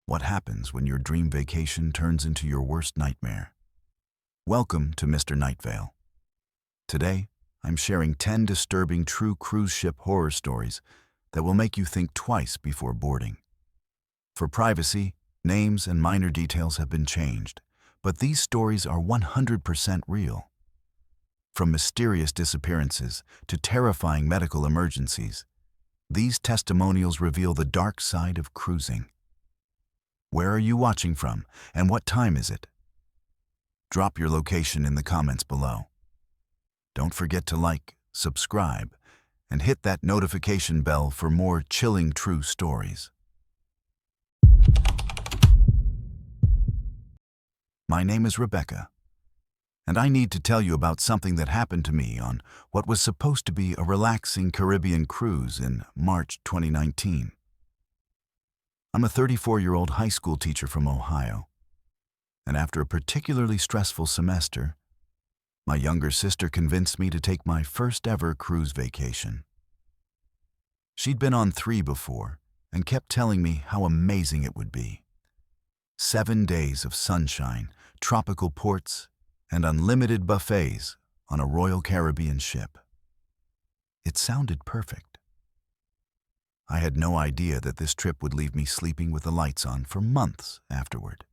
What happens when your dream vacation turns into your worst nightmare? Welcome to Mr. Nightveil. Today, I'm sharing 10 disturbing true cruise ship horror stories that will make you think twice before boarding. For privacy, names and minor details have been changed, but these stories are 100% real. From mysterious disappearances to terrifying medical emergencies, these testimonials reveal the dark side of cruising. Where are you watching from, and what time is it? Drop your location in the comments below. Don't forget to like, subscribe, and hit that notification bell for more chilling true stories. My name is Rebecca, and I need to tell you about something that happened to me on what was supposed to be a relaxing Caribbean cruise in March 2019. I'm a 34-year-old high school teacher from Ohio, and after a particularly stressful semester, my younger sister convinced me to take my first ever cruise vacation. She'd been on 3 before and kept telling me how amazing it would be. 7 days of sunshine, tropical ports, and unlimited buffets on a Royal Caribbean ship. It sounded perfect. I had no idea that this trip would leave me sleeping with the lights on for months afterward.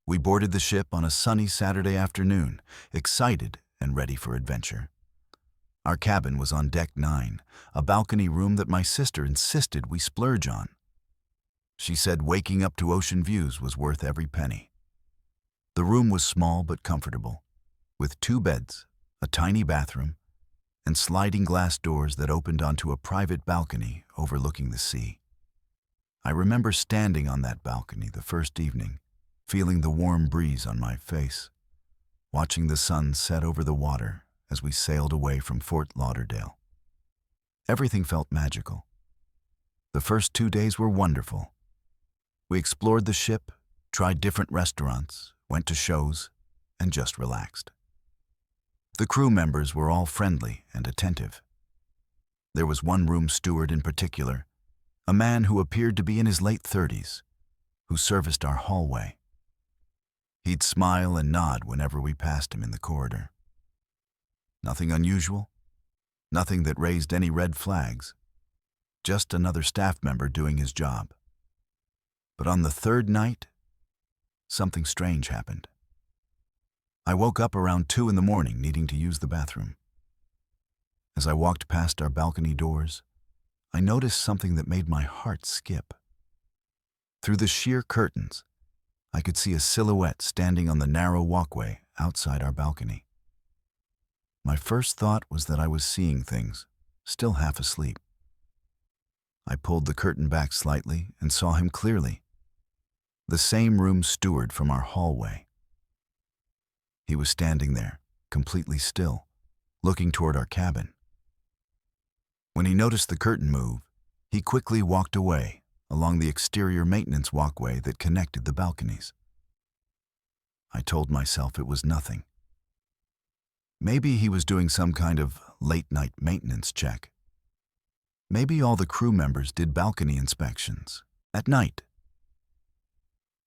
We boarded the ship on a sunny Saturday afternoon, excited and ready for adventure. Our cabin was on Deck 9, a balcony room that my sister insisted we splurge on. She said waking up to ocean views was worth every penny. The room was small but comfortable, with 2 beds, a tiny bathroom, and sliding glass doors that opened onto a private balcony overlooking the sea. I remember standing on that balcony the first evening, feeling the warm breeze on my face, watching the sun set over the water as we sailed away from Fort Lauderdale. Everything felt magical. The first 2 days were wonderful. We explored the ship, tried different restaurants, went to shows, and just relaxed. The crew members were all friendly and attentive. There was one room steward in particular, a man who appeared to be in his late 30s, who serviced our hallway. He'd smile and nod whenever we passed him in the corridor. Nothing unusual, nothing that raised any red flags, just another staff member doing his job. But on the 3rd night, something strange happened. I woke up around 2 in the morning needing to use the bathroom. As I walked past our balcony doors, I noticed something that made my heart skip. Through the sheer curtains, I could see a silhouette standing on the narrow walkway outside our balcony. My first thought was that I was seeing things, still half asleep. I pulled the curtain back slightly and saw him clearly. The same room steward from our hallway. He was standing there, completely still, looking toward our cabin. When he noticed the curtain move, he quickly walked away along the exterior maintenance walkway that connected the balconies. I told myself it was nothing. Maybe he was doing some kind of late-night maintenance check. Maybe all the crew members did balcony inspections at night.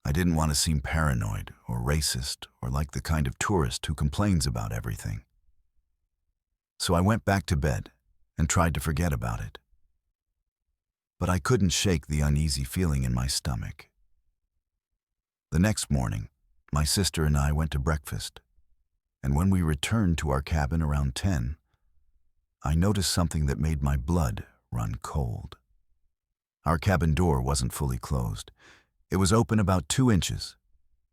I didn't want to seem paranoid or racist or like the kind of tourist who complains about everything. So I went back to bed and tried to forget about it. But I couldn't shake the uneasy feeling in my stomach. The next morning, my sister and I went to breakfast, and when we returned to our cabin around 10, I noticed something that made my blood run cold. Our cabin door wasn't fully closed. It was open about 2 inches,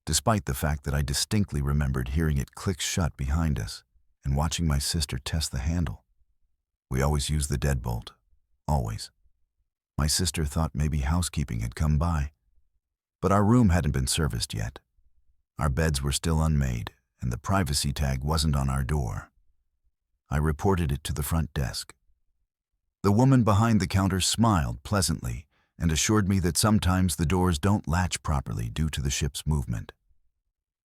despite the fact that I distinctly remembered hearing it click shut behind us and watching my sister test the handle. We always used the deadbolt, always. My sister thought maybe housekeeping had come by, but our room hadn't been serviced yet. Our beds were still unmade, and the privacy tag wasn't on our door. I reported it to the front desk. The woman behind the counter smiled pleasantly and assured me that sometimes the doors don't latch properly due to the ship's movement.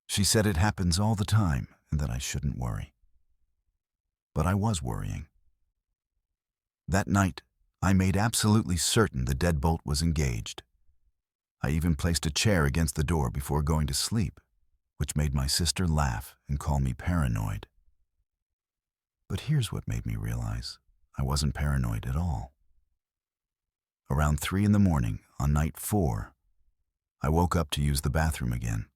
She said it happens all the time and that I shouldn't worry. But I was worrying. That night, I made absolutely certain the deadbolt was engaged. I even placed a chair against the door before going to sleep, which made my sister laugh and call me paranoid. But here's what made me realize I wasn't paranoid at all. Around 3 in the morning on night 4, I woke up to use the bathroom again.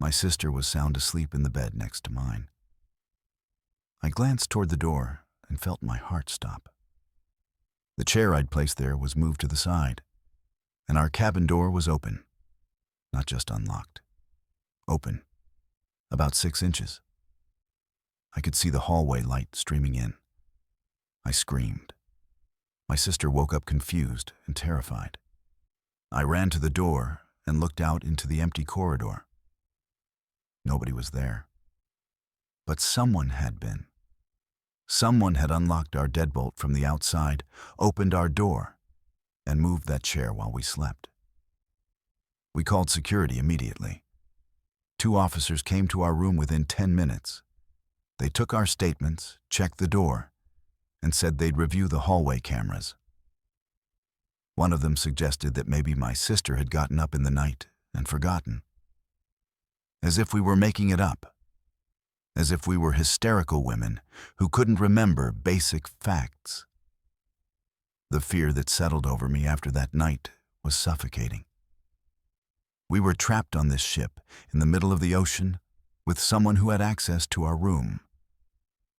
My sister was sound asleep in the bed next to mine. I glanced toward the door and felt my heart stop. The chair I'd placed there was moved to the side, and our cabin door was open, not just unlocked. Open, about 6 inches. I could see the hallway light streaming in. I screamed. My sister woke up confused and terrified. I ran to the door and looked out into the empty corridor. Nobody was there. But someone had been. Someone had unlocked our deadbolt from the outside, opened our door, and moved that chair while we slept. We called security immediately. 2 officers came to our room within 10 minutes. They took our statements, checked the door, and said they'd review the hallway cameras. One of them suggested that maybe my sister had gotten up in the night and forgotten. As if we were making it up. As if we were hysterical women who couldn't remember basic facts. The fear that settled over me after that night was suffocating. We were trapped on this ship in the middle of the ocean with someone who had access to our room,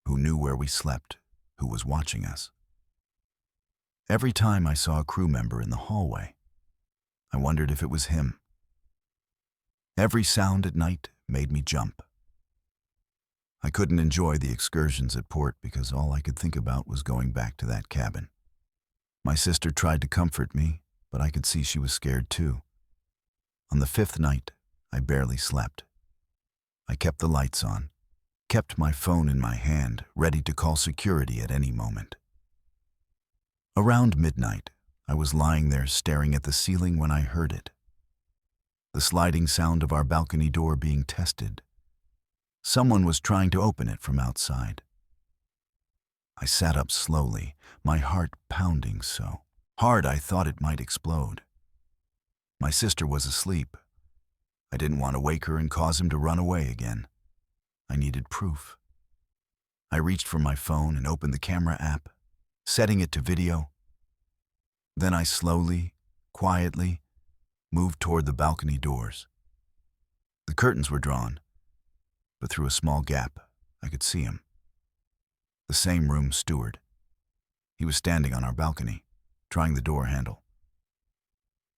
who knew where we slept, who was watching us. Every time I saw a crew member in the hallway, I wondered if it was him. Every sound at night made me jump. I couldn't enjoy the excursions at port because all I could think about was going back to that cabin. My sister tried to comfort me, but I could see she was scared too. On the 5th night, I barely slept. I kept the lights on, kept my phone in my hand, ready to call security at any moment. Around midnight, I was lying there staring at the ceiling when I heard it. The sliding sound of our balcony door being tested. Someone was trying to open it from outside. I sat up slowly, my heart pounding so hard I thought it might explode. My sister was asleep. I didn't want to wake her and cause him to run away again. I needed proof. I reached for my phone and opened the camera app, setting it to video. Then I slowly, quietly, moved toward the balcony doors. The curtains were drawn, but through a small gap, I could see him. The same room steward. He was standing on our balcony, trying the door handle.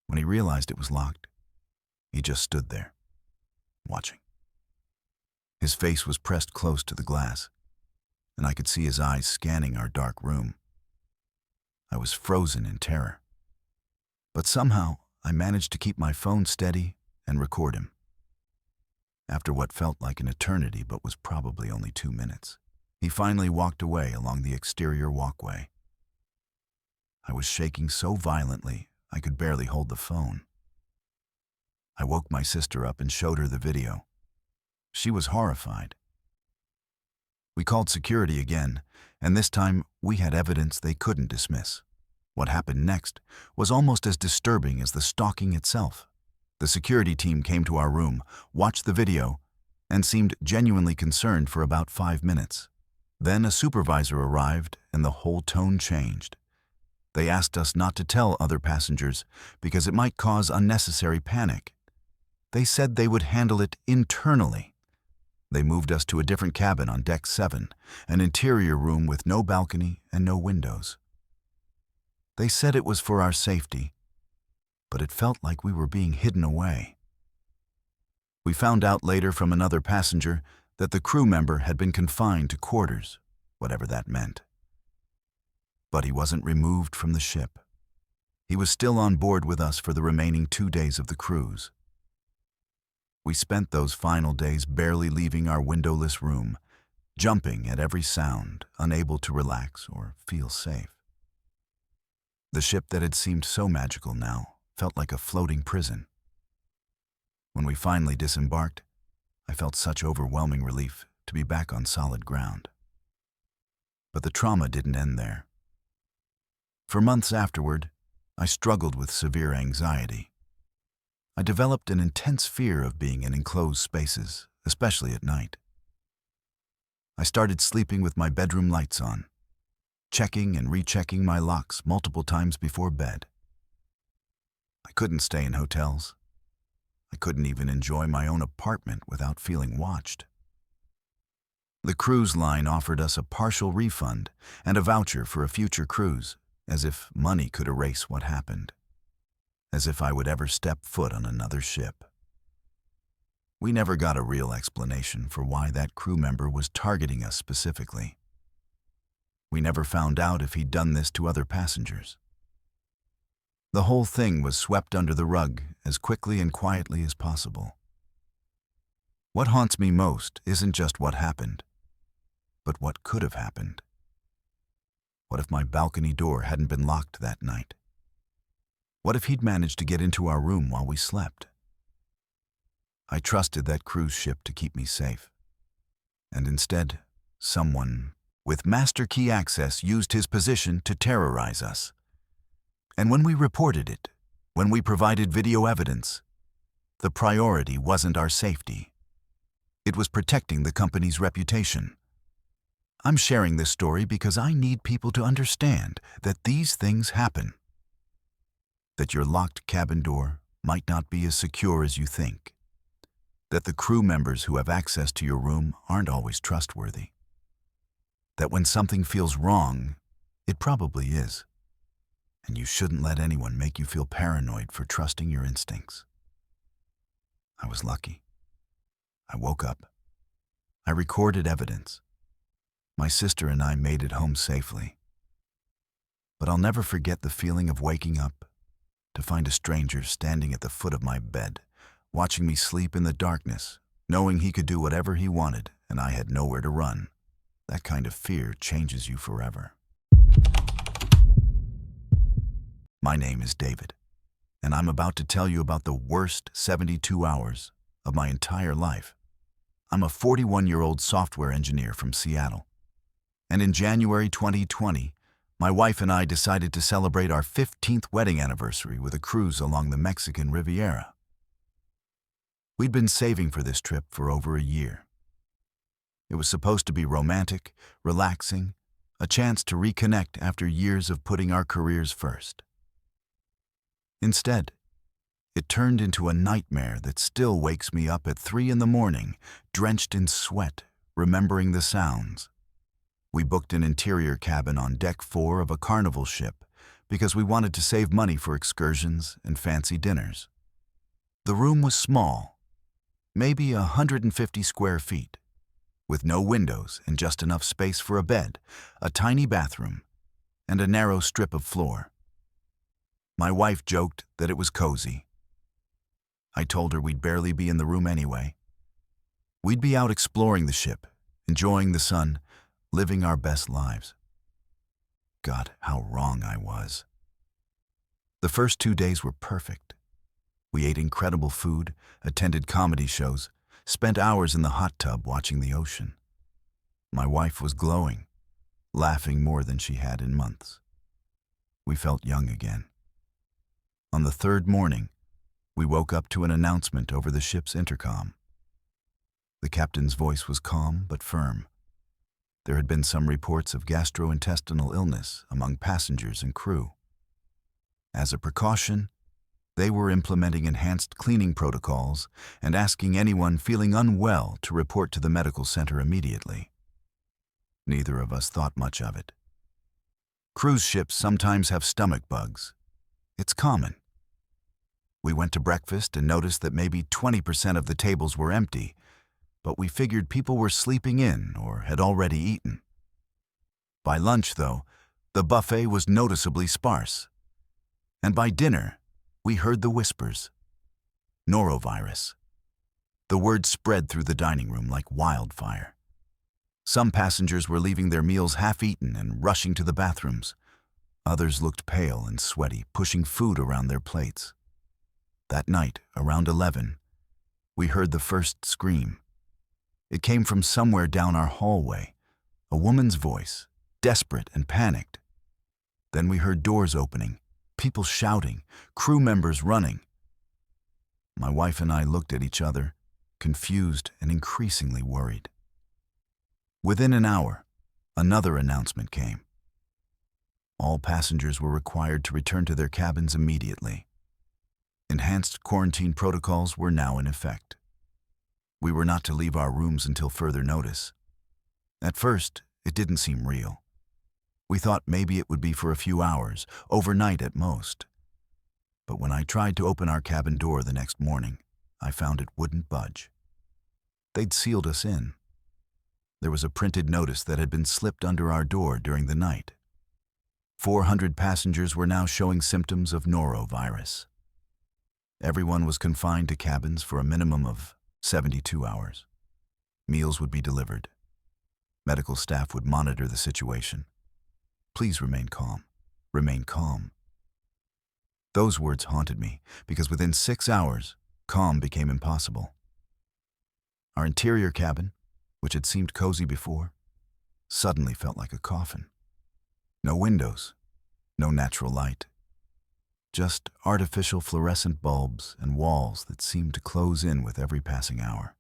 When he realized it was locked, he just stood there, watching. His face was pressed close to the glass, and I could see his eyes scanning our dark room. I was frozen in terror. But somehow, I managed to keep my phone steady and record him. After what felt like an eternity but was probably only 2 minutes, he finally walked away along the exterior walkway. I was shaking so violently I could barely hold the phone. I woke my sister up and showed her the video. She was horrified. We called security again, and this time we had evidence they couldn't dismiss. What happened next was almost as disturbing as the stalking itself. The security team came to our room, watched the video, and seemed genuinely concerned for about 5 minutes. Then a supervisor arrived and the whole tone changed. They asked us not to tell other passengers because it might cause unnecessary panic. They said they would handle it internally. They moved us to a different cabin on deck 7, an interior room with no balcony and no windows. They said it was for our safety, but it felt like we were being hidden away. We found out later from another passenger that the crew member had been confined to quarters, whatever that meant. But he wasn't removed from the ship. He was still on board with us for the remaining 2 days of the cruise. We spent those final days barely leaving our windowless room, jumping at every sound, unable to relax or feel safe. The ship that had seemed so magical now felt like a floating prison. When we finally disembarked, I felt such overwhelming relief to be back on solid ground. But the trauma didn't end there. For months afterward, I struggled with severe anxiety. I developed an intense fear of being in enclosed spaces, especially at night. I started sleeping with my bedroom lights on, checking and rechecking my locks multiple times before bed. I couldn't stay in hotels. I couldn't even enjoy my own apartment without feeling watched. The cruise line offered us a partial refund and a voucher for a future cruise, as if money could erase what happened. As if I would ever step foot on another ship. We never got a real explanation for why that crew member was targeting us specifically. We never found out if he'd done this to other passengers. The whole thing was swept under the rug as quickly and quietly as possible. What haunts me most isn't just what happened, but what could have happened. What if my balcony door hadn't been locked that night? What if he'd managed to get into our room while we slept? I trusted that cruise ship to keep me safe. And instead, someone with master key access used his position to terrorize us. And when we reported it, when we provided video evidence, the priority wasn't our safety. It was protecting the company's reputation. I'm sharing this story because I need people to understand that these things happen. That your locked cabin door might not be as secure as you think. That the crew members who have access to your room aren't always trustworthy. That when something feels wrong, it probably is. And you shouldn't let anyone make you feel paranoid for trusting your instincts. I was lucky. I woke up. I recorded evidence. My sister and I made it home safely. But I'll never forget the feeling of waking up to find a stranger standing at the foot of my bed, watching me sleep in the darkness, knowing he could do whatever he wanted and I had nowhere to run. That kind of fear changes you forever. My name is David, and I'm about to tell you about the worst 72 hours of my entire life. I'm a 41-year-old software engineer from Seattle. And in January 2020, my wife and I decided to celebrate our 15th wedding anniversary with a cruise along the Mexican Riviera. We'd been saving for this trip for over a year. It was supposed to be romantic, relaxing, a chance to reconnect after years of putting our careers first. Instead, it turned into a nightmare that still wakes me up at 3 a.m, drenched in sweat, remembering the sounds. We booked an interior cabin on deck 4 of a Carnival ship because we wanted to save money for excursions and fancy dinners. The room was small, maybe 150 square feet, with no windows and just enough space for a bed, a tiny bathroom, and a narrow strip of floor. My wife joked that it was cozy. I told her we'd barely be in the room anyway. We'd be out exploring the ship, enjoying the sun, living our best lives. God, how wrong I was. The first 2 days were perfect. We ate incredible food, attended comedy shows, spent hours in the hot tub watching the ocean. My wife was glowing, laughing more than she had in months. We felt young again. On the 3rd morning, we woke up to an announcement over the ship's intercom. The captain's voice was calm but firm. There had been some reports of gastrointestinal illness among passengers and crew. As a precaution, they were implementing enhanced cleaning protocols and asking anyone feeling unwell to report to the medical center immediately. Neither of us thought much of it. Cruise ships sometimes have stomach bugs. It's common. We went to breakfast and noticed that maybe 20% of the tables were empty, but we figured people were sleeping in or had already eaten. By lunch, though, the buffet was noticeably sparse. And by dinner, we heard the whispers. Norovirus. The word spread through the dining room like wildfire. Some passengers were leaving their meals half-eaten and rushing to the bathrooms. Others looked pale and sweaty, pushing food around their plates. That night, around 11, we heard the first scream. It came from somewhere down our hallway, a woman's voice, desperate and panicked. Then we heard doors opening, people shouting, crew members running. My wife and I looked at each other, confused and increasingly worried. Within an hour, another announcement came. All passengers were required to return to their cabins immediately. Enhanced quarantine protocols were now in effect. We were not to leave our rooms until further notice. At first, it didn't seem real. We thought maybe it would be for a few hours, overnight at most. But when I tried to open our cabin door the next morning, I found it wouldn't budge. They'd sealed us in. There was a printed notice that had been slipped under our door during the night. 400 passengers were now showing symptoms of norovirus. Everyone was confined to cabins for a minimum of 72 hours. Meals would be delivered. Medical staff would monitor the situation. Please remain calm. Remain calm. Those words haunted me because within 6 hours, calm became impossible. Our interior cabin, which had seemed cozy before, suddenly felt like a coffin. No windows, no natural light. Just artificial fluorescent bulbs and walls that seemed to close in with every passing hour.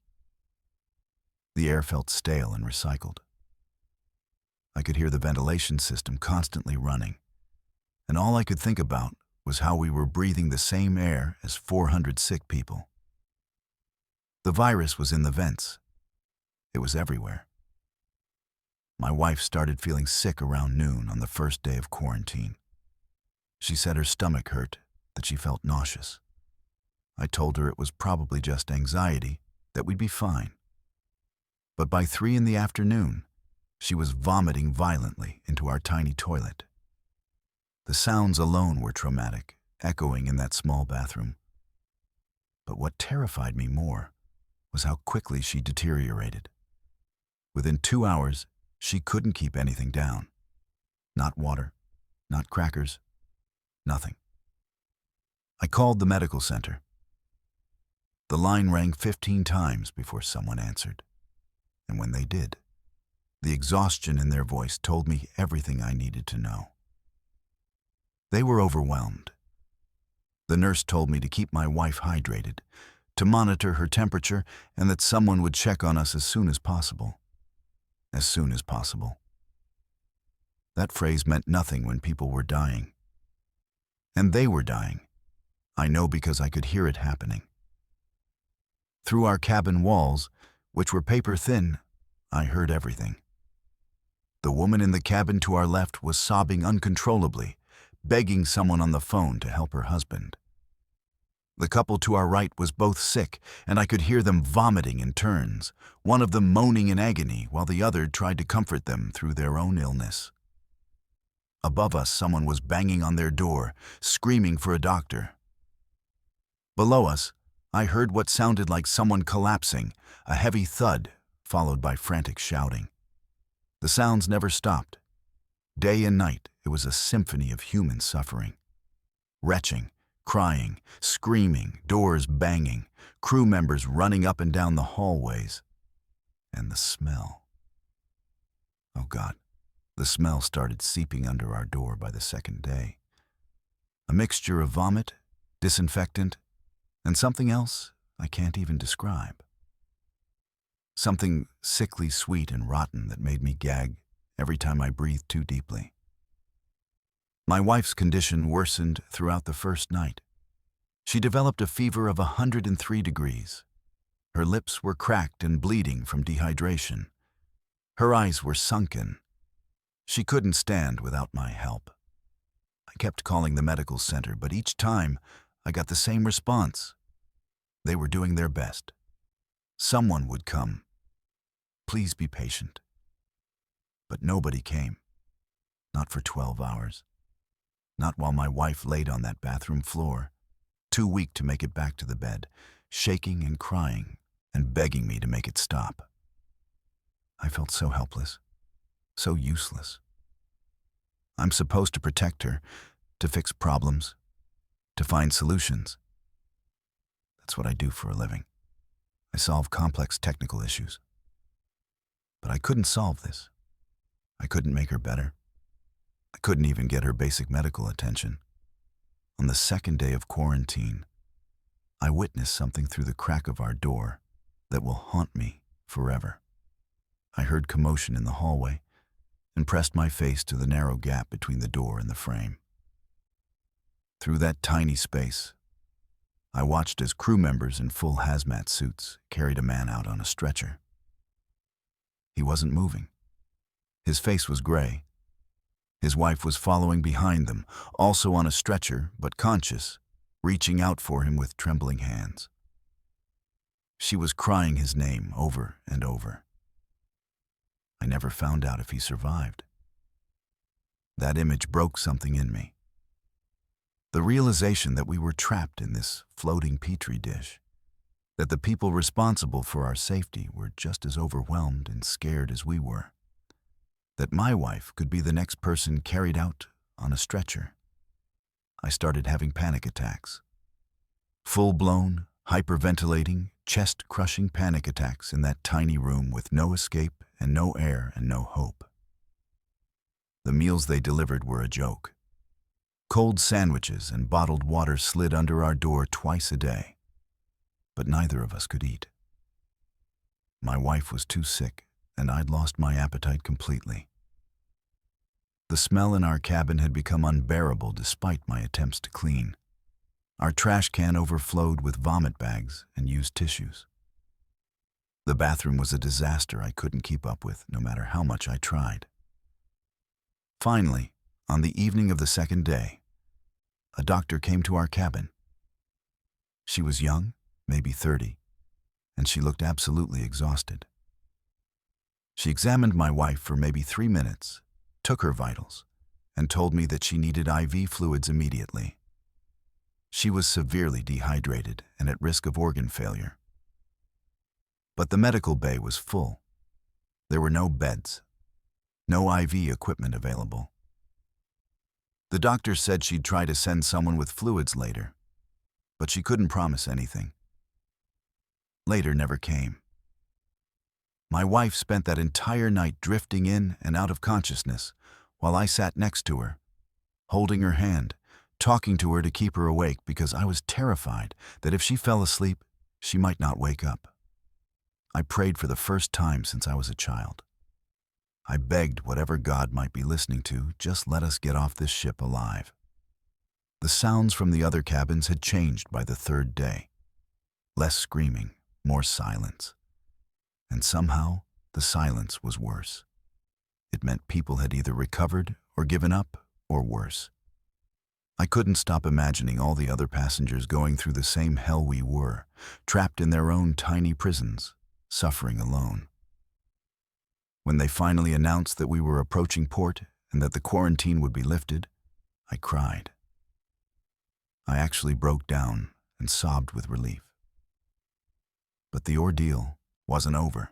The air felt stale and recycled. I could hear the ventilation system constantly running, and all I could think about was how we were breathing the same air as 400 sick people. The virus was in the vents. It was everywhere. My wife started feeling sick around noon on the first day of quarantine. She said her stomach hurt, that she felt nauseous. I told her it was probably just anxiety, that we'd be fine. But by 3 in the afternoon, she was vomiting violently into our tiny toilet. The sounds alone were traumatic, echoing in that small bathroom. But what terrified me more was how quickly she deteriorated. Within 2 hours, she couldn't keep anything down. Not water, not crackers, nothing. I called the medical center. The line rang 15 times before someone answered. And when they did, the exhaustion in their voice told me everything I needed to know. They were overwhelmed. The nurse told me to keep my wife hydrated, to monitor her temperature, and that someone would check on us as soon as possible. As soon as possible. That phrase meant nothing when people were dying. And they were dying. I know because I could hear it happening. Through our cabin walls, which were paper thin, I heard everything. The woman in the cabin to our left was sobbing uncontrollably, begging someone on the phone to help her husband. The couple to our right was both sick, and I could hear them vomiting in turns, one of them moaning in agony while the other tried to comfort them through their own illness. Above us, someone was banging on their door, screaming for a doctor. Below us, I heard what sounded like someone collapsing, a heavy thud, followed by frantic shouting. The sounds never stopped. Day and night, it was a symphony of human suffering. Retching, crying, screaming, doors banging, crew members running up and down the hallways. And the smell. Oh God, the smell started seeping under our door by the second day. A mixture of vomit, disinfectant, and something else I can't even describe. Something sickly sweet and rotten that made me gag every time I breathed too deeply. My wife's condition worsened throughout the first night. She developed a fever of 103 degrees. Her lips were cracked and bleeding from dehydration. Her eyes were sunken. She couldn't stand without my help. I kept calling the medical center, but each time I got the same response. They were doing their best. Someone would come. Please be patient. But nobody came. Not for 12 hours. Not while my wife laid on that bathroom floor, too weak to make it back to the bed, shaking and crying and begging me to make it stop. I felt so helpless, so useless. I'm supposed to protect her, to fix problems, to find solutions. That's what I do for a living. I solve complex technical issues. But I couldn't solve this. I couldn't make her better. I couldn't even get her basic medical attention. On the second day of quarantine, I witnessed something through the crack of our door that will haunt me forever. I heard commotion in the hallway and pressed my face to the narrow gap between the door and the frame. Through that tiny space, I watched as crew members in full hazmat suits carried a man out on a stretcher. He wasn't moving. His face was gray. His wife was following behind them, also on a stretcher, but conscious, reaching out for him with trembling hands. She was crying his name over and over. I never found out if he survived. That image broke something in me. The realization that we were trapped in this floating petri dish, that the people responsible for our safety were just as overwhelmed and scared as we were, that my wife could be the next person carried out on a stretcher. I started having panic attacks. Full-blown, hyperventilating, chest-crushing panic attacks in that tiny room with no escape and no air and no hope. The meals they delivered were a joke. Cold sandwiches and bottled water slid under our door twice a day, but neither of us could eat. My wife was too sick, and I'd lost my appetite completely. The smell in our cabin had become unbearable despite my attempts to clean. Our trash can overflowed with vomit bags and used tissues. The bathroom was a disaster I couldn't keep up with, no matter how much I tried. Finally, on the evening of the second day, a doctor came to our cabin. She was young, maybe 30, and she looked absolutely exhausted. She examined my wife for maybe 3 minutes, took her vitals, and told me that she needed IV fluids immediately. She was severely dehydrated and at risk of organ failure. But the medical bay was full. There were no beds, no IV equipment available. The doctor said she'd try to send someone with fluids later, but she couldn't promise anything. Later never came. My wife spent that entire night drifting in and out of consciousness while I sat next to her, holding her hand, talking to her to keep her awake because I was terrified that if she fell asleep, she might not wake up. I prayed for the first time since I was a child. I begged whatever God might be listening to, just let us get off this ship alive. The sounds from the other cabins had changed by the third day. Less screaming, more silence. And somehow, the silence was worse. It meant people had either recovered or given up, or worse. I couldn't stop imagining all the other passengers going through the same hell we were, trapped in their own tiny prisons, suffering alone. When they finally announced that we were approaching port and that the quarantine would be lifted, I cried. I actually broke down and sobbed with relief. But the ordeal wasn't over.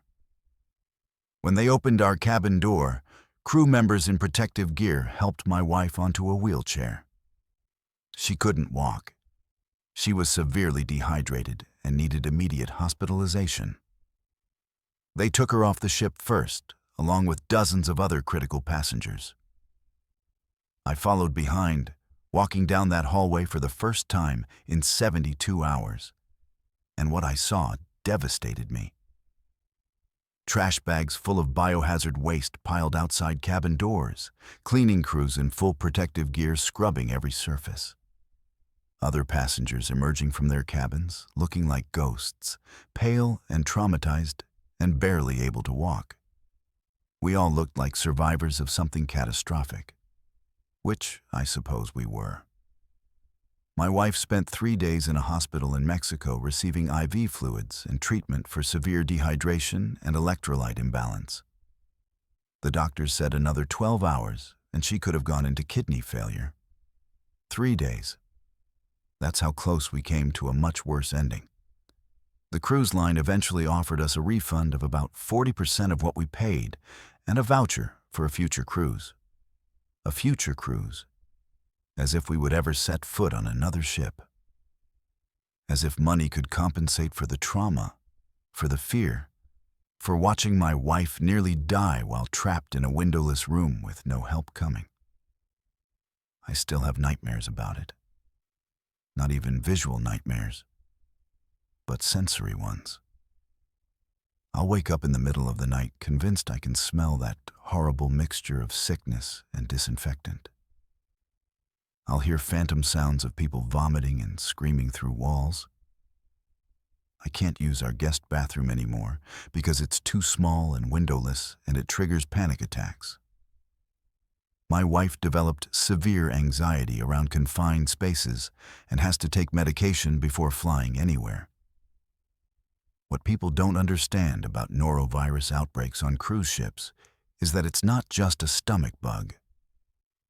When they opened our cabin door, crew members in protective gear helped my wife onto a wheelchair. She couldn't walk. She was severely dehydrated and needed immediate hospitalization. They took her off the ship first, along with dozens of other critical passengers. I followed behind, walking down that hallway for the first time in 72 hours, and what I saw devastated me. Trash bags full of biohazard waste piled outside cabin doors, cleaning crews in full protective gear scrubbing every surface. Other passengers emerging from their cabins, looking like ghosts, pale and traumatized and barely able to walk. We all looked like survivors of something catastrophic, which I suppose we were. My wife spent 3 days in a hospital in Mexico receiving IV fluids and treatment for severe dehydration and electrolyte imbalance. The doctors said another 12 hours and she could have gone into kidney failure. 3 days. That's how close we came to a much worse ending. The cruise line eventually offered us a refund of about 40% of what we paid and a voucher for a future cruise. A future cruise. As if we would ever set foot on another ship. As if money could compensate for the trauma, for the fear, for watching my wife nearly die while trapped in a windowless room with no help coming. I still have nightmares about it. Not even visual nightmares, but sensory ones. I'll wake up in the middle of the night convinced I can smell that horrible mixture of sickness and disinfectant. I'll hear phantom sounds of people vomiting and screaming through walls. I can't use our guest bathroom anymore because it's too small and windowless and it triggers panic attacks. My wife developed severe anxiety around confined spaces and has to take medication before flying anywhere. What people don't understand about norovirus outbreaks on cruise ships is that it's not just a stomach bug.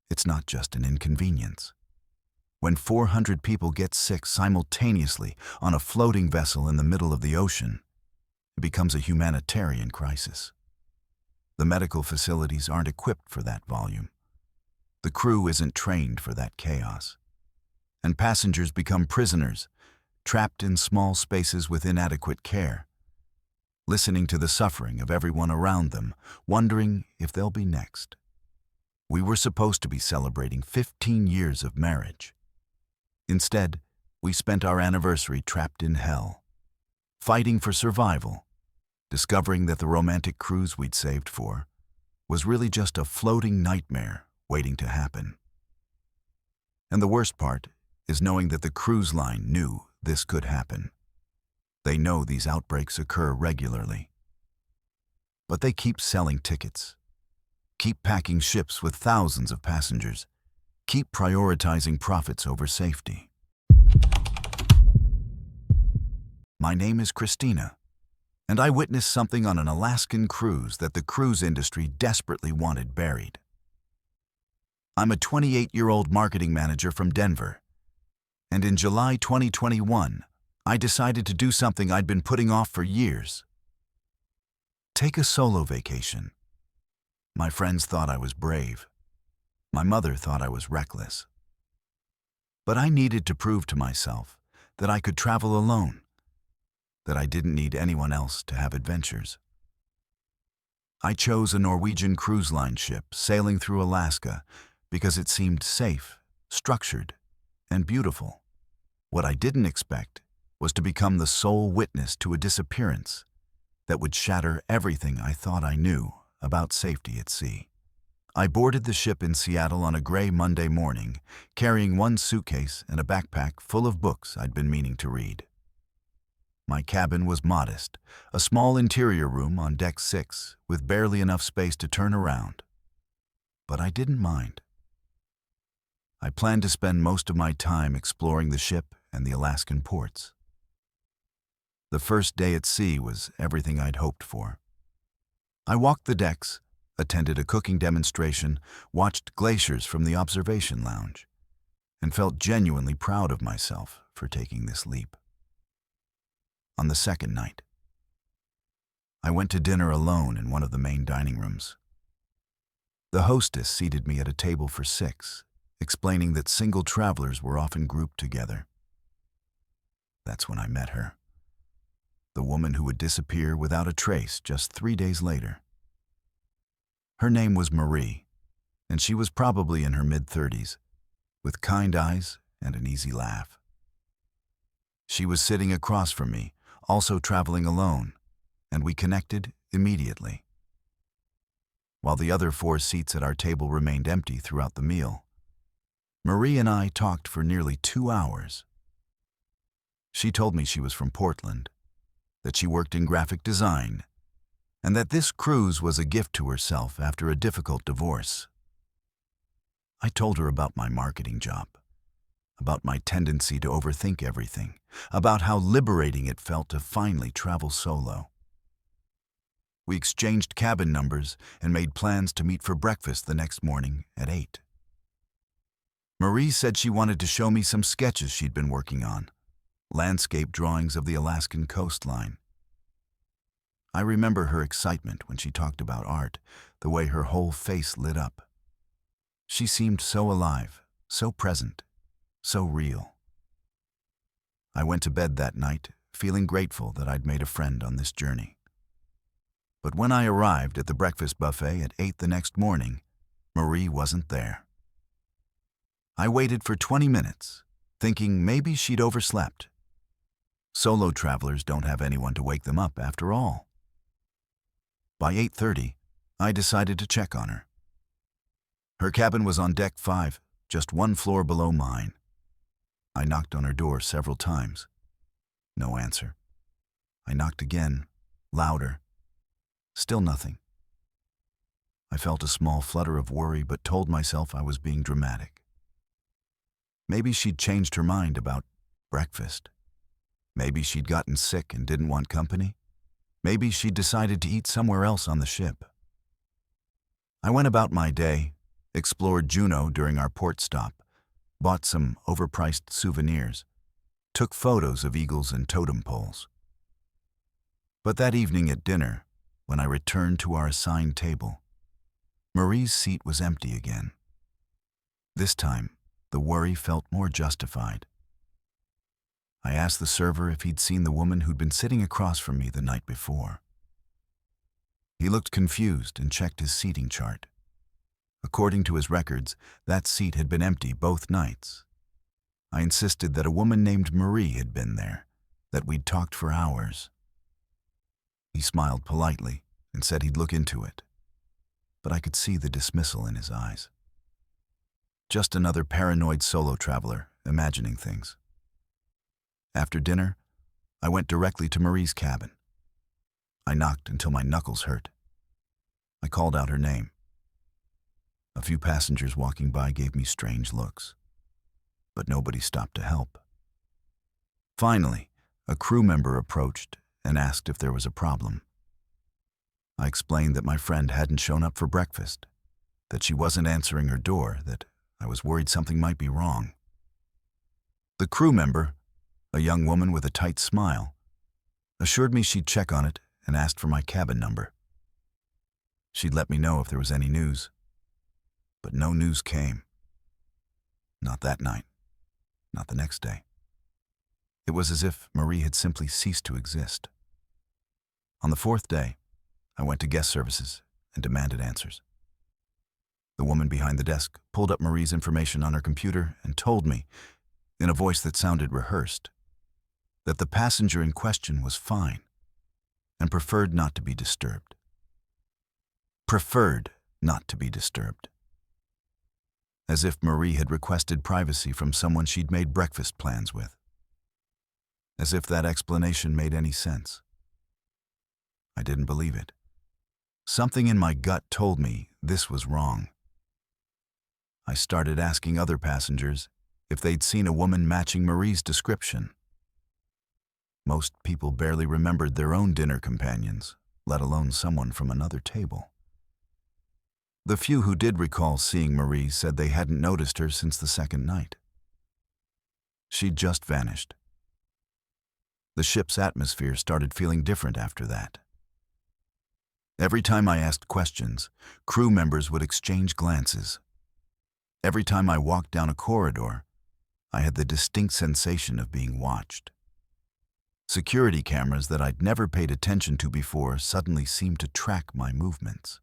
It's not just an inconvenience. When 400 people get sick simultaneously on a floating vessel in the middle of the ocean, it becomes a humanitarian crisis. The medical facilities aren't equipped for that volume. The crew isn't trained for that chaos. And passengers become prisoners, trapped in small spaces with inadequate care, listening to the suffering of everyone around them, wondering if they'll be next. We were supposed to be celebrating 15 years of marriage. Instead, we spent our anniversary trapped in hell, fighting for survival, discovering that the romantic cruise we'd saved for was really just a floating nightmare waiting to happen. And the worst part is knowing that the cruise line knew this could happen. They know these outbreaks occur regularly. But they keep selling tickets, keep packing ships with thousands of passengers, keep prioritizing profits over safety. My name is Christina, and I witnessed something on an Alaskan cruise that the cruise industry desperately wanted buried. I'm a 28-year-old marketing manager from Denver, and in July 2021, I decided to do something I'd been putting off for years. Take a solo vacation. My friends thought I was brave. My mother thought I was reckless. But I needed to prove to myself that I could travel alone, that I didn't need anyone else to have adventures. I chose a Norwegian cruise line ship sailing through Alaska because it seemed safe, structured, and beautiful. What I didn't expect was to become the sole witness to a disappearance that would shatter everything I thought I knew about safety at sea. I boarded the ship in Seattle on a gray Monday morning, carrying one suitcase and a backpack full of books I'd been meaning to read. My cabin was modest, a small interior room on deck 6 with barely enough space to turn around. But I didn't mind. I planned to spend most of my time exploring the ship and the Alaskan ports. The first day at sea was everything I'd hoped for. I walked the decks, attended a cooking demonstration, watched glaciers from the observation lounge, and felt genuinely proud of myself for taking this leap. On the second night, I went to dinner alone in one of the main dining rooms. The hostess seated me at a table for 6, explaining that single travelers were often grouped together. That's when I met her. The woman who would disappear without a trace just 3 days later. Her name was Marie, and she was probably in her mid-30s, with kind eyes and an easy laugh. She was sitting across from me, also traveling alone, and we connected immediately. While the other 4 seats at our table remained empty throughout the meal, Marie and I talked for nearly 2 hours. She told me she was from Portland, that she worked in graphic design, and that this cruise was a gift to herself after a difficult divorce. I told her about my marketing job, about my tendency to overthink everything, about how liberating it felt to finally travel solo. We exchanged cabin numbers and made plans to meet for breakfast the next morning at 8. Marie said she wanted to show me some sketches she'd been working on, landscape drawings of the Alaskan coastline. I remember her excitement when she talked about art, the way her whole face lit up. She seemed so alive, so present, so real. I went to bed that night, feeling grateful that I'd made a friend on this journey. But when I arrived at the breakfast buffet at 8 the next morning, Marie wasn't there. I waited for 20 minutes, thinking maybe she'd overslept. Solo travelers don't have anyone to wake them up after all. By 8:30, I decided to check on her. Her cabin was on deck 5, just one floor below mine. I knocked on her door several times. No answer. I knocked again, louder. Still nothing. I felt a small flutter of worry but told myself I was being dramatic. Maybe she'd changed her mind about breakfast. Maybe she'd gotten sick and didn't want company. Maybe she'd decided to eat somewhere else on the ship. I went about my day, explored Juneau during our port stop, bought some overpriced souvenirs, took photos of eagles and totem poles. But that evening at dinner, when I returned to our assigned table, Marie's seat was empty again. This time, the worry felt more justified. I asked the server if he'd seen the woman who'd been sitting across from me the night before. He looked confused and checked his seating chart. According to his records, that seat had been empty both nights. I insisted that a woman named Marie had been there, that we'd talked for hours. He smiled politely and said he'd look into it, but I could see the dismissal in his eyes. Just another paranoid solo traveler imagining things. After dinner, I went directly to Marie's cabin. I knocked until my knuckles hurt. I called out her name. A few passengers walking by gave me strange looks, but nobody stopped to help. Finally, a crew member approached and asked if there was a problem. I explained that my friend hadn't shown up for breakfast, that she wasn't answering her door, that I was worried something might be wrong. The crew member, a young woman with a tight smile, assured me she'd check on it and asked for my cabin number. She'd let me know if there was any news. But no news came. Not that night. Not the next day. It was as if Marie had simply ceased to exist. On the 4th day, I went to guest services and demanded answers. The woman behind the desk pulled up Marie's information on her computer and told me, in a voice that sounded rehearsed, that the passenger in question was fine and preferred not to be disturbed. Preferred not to be disturbed. As if Marie had requested privacy from someone she'd made breakfast plans with. As if that explanation made any sense. I didn't believe it. Something in my gut told me this was wrong. I started asking other passengers if they'd seen a woman matching Marie's description. Most people barely remembered their own dinner companions, let alone someone from another table. The few who did recall seeing Marie said they hadn't noticed her since the second night. She'd just vanished. The ship's atmosphere started feeling different after that. Every time I asked questions, crew members would exchange glances. Every time I walked down a corridor, I had the distinct sensation of being watched. Security cameras that I'd never paid attention to before suddenly seemed to track my movements.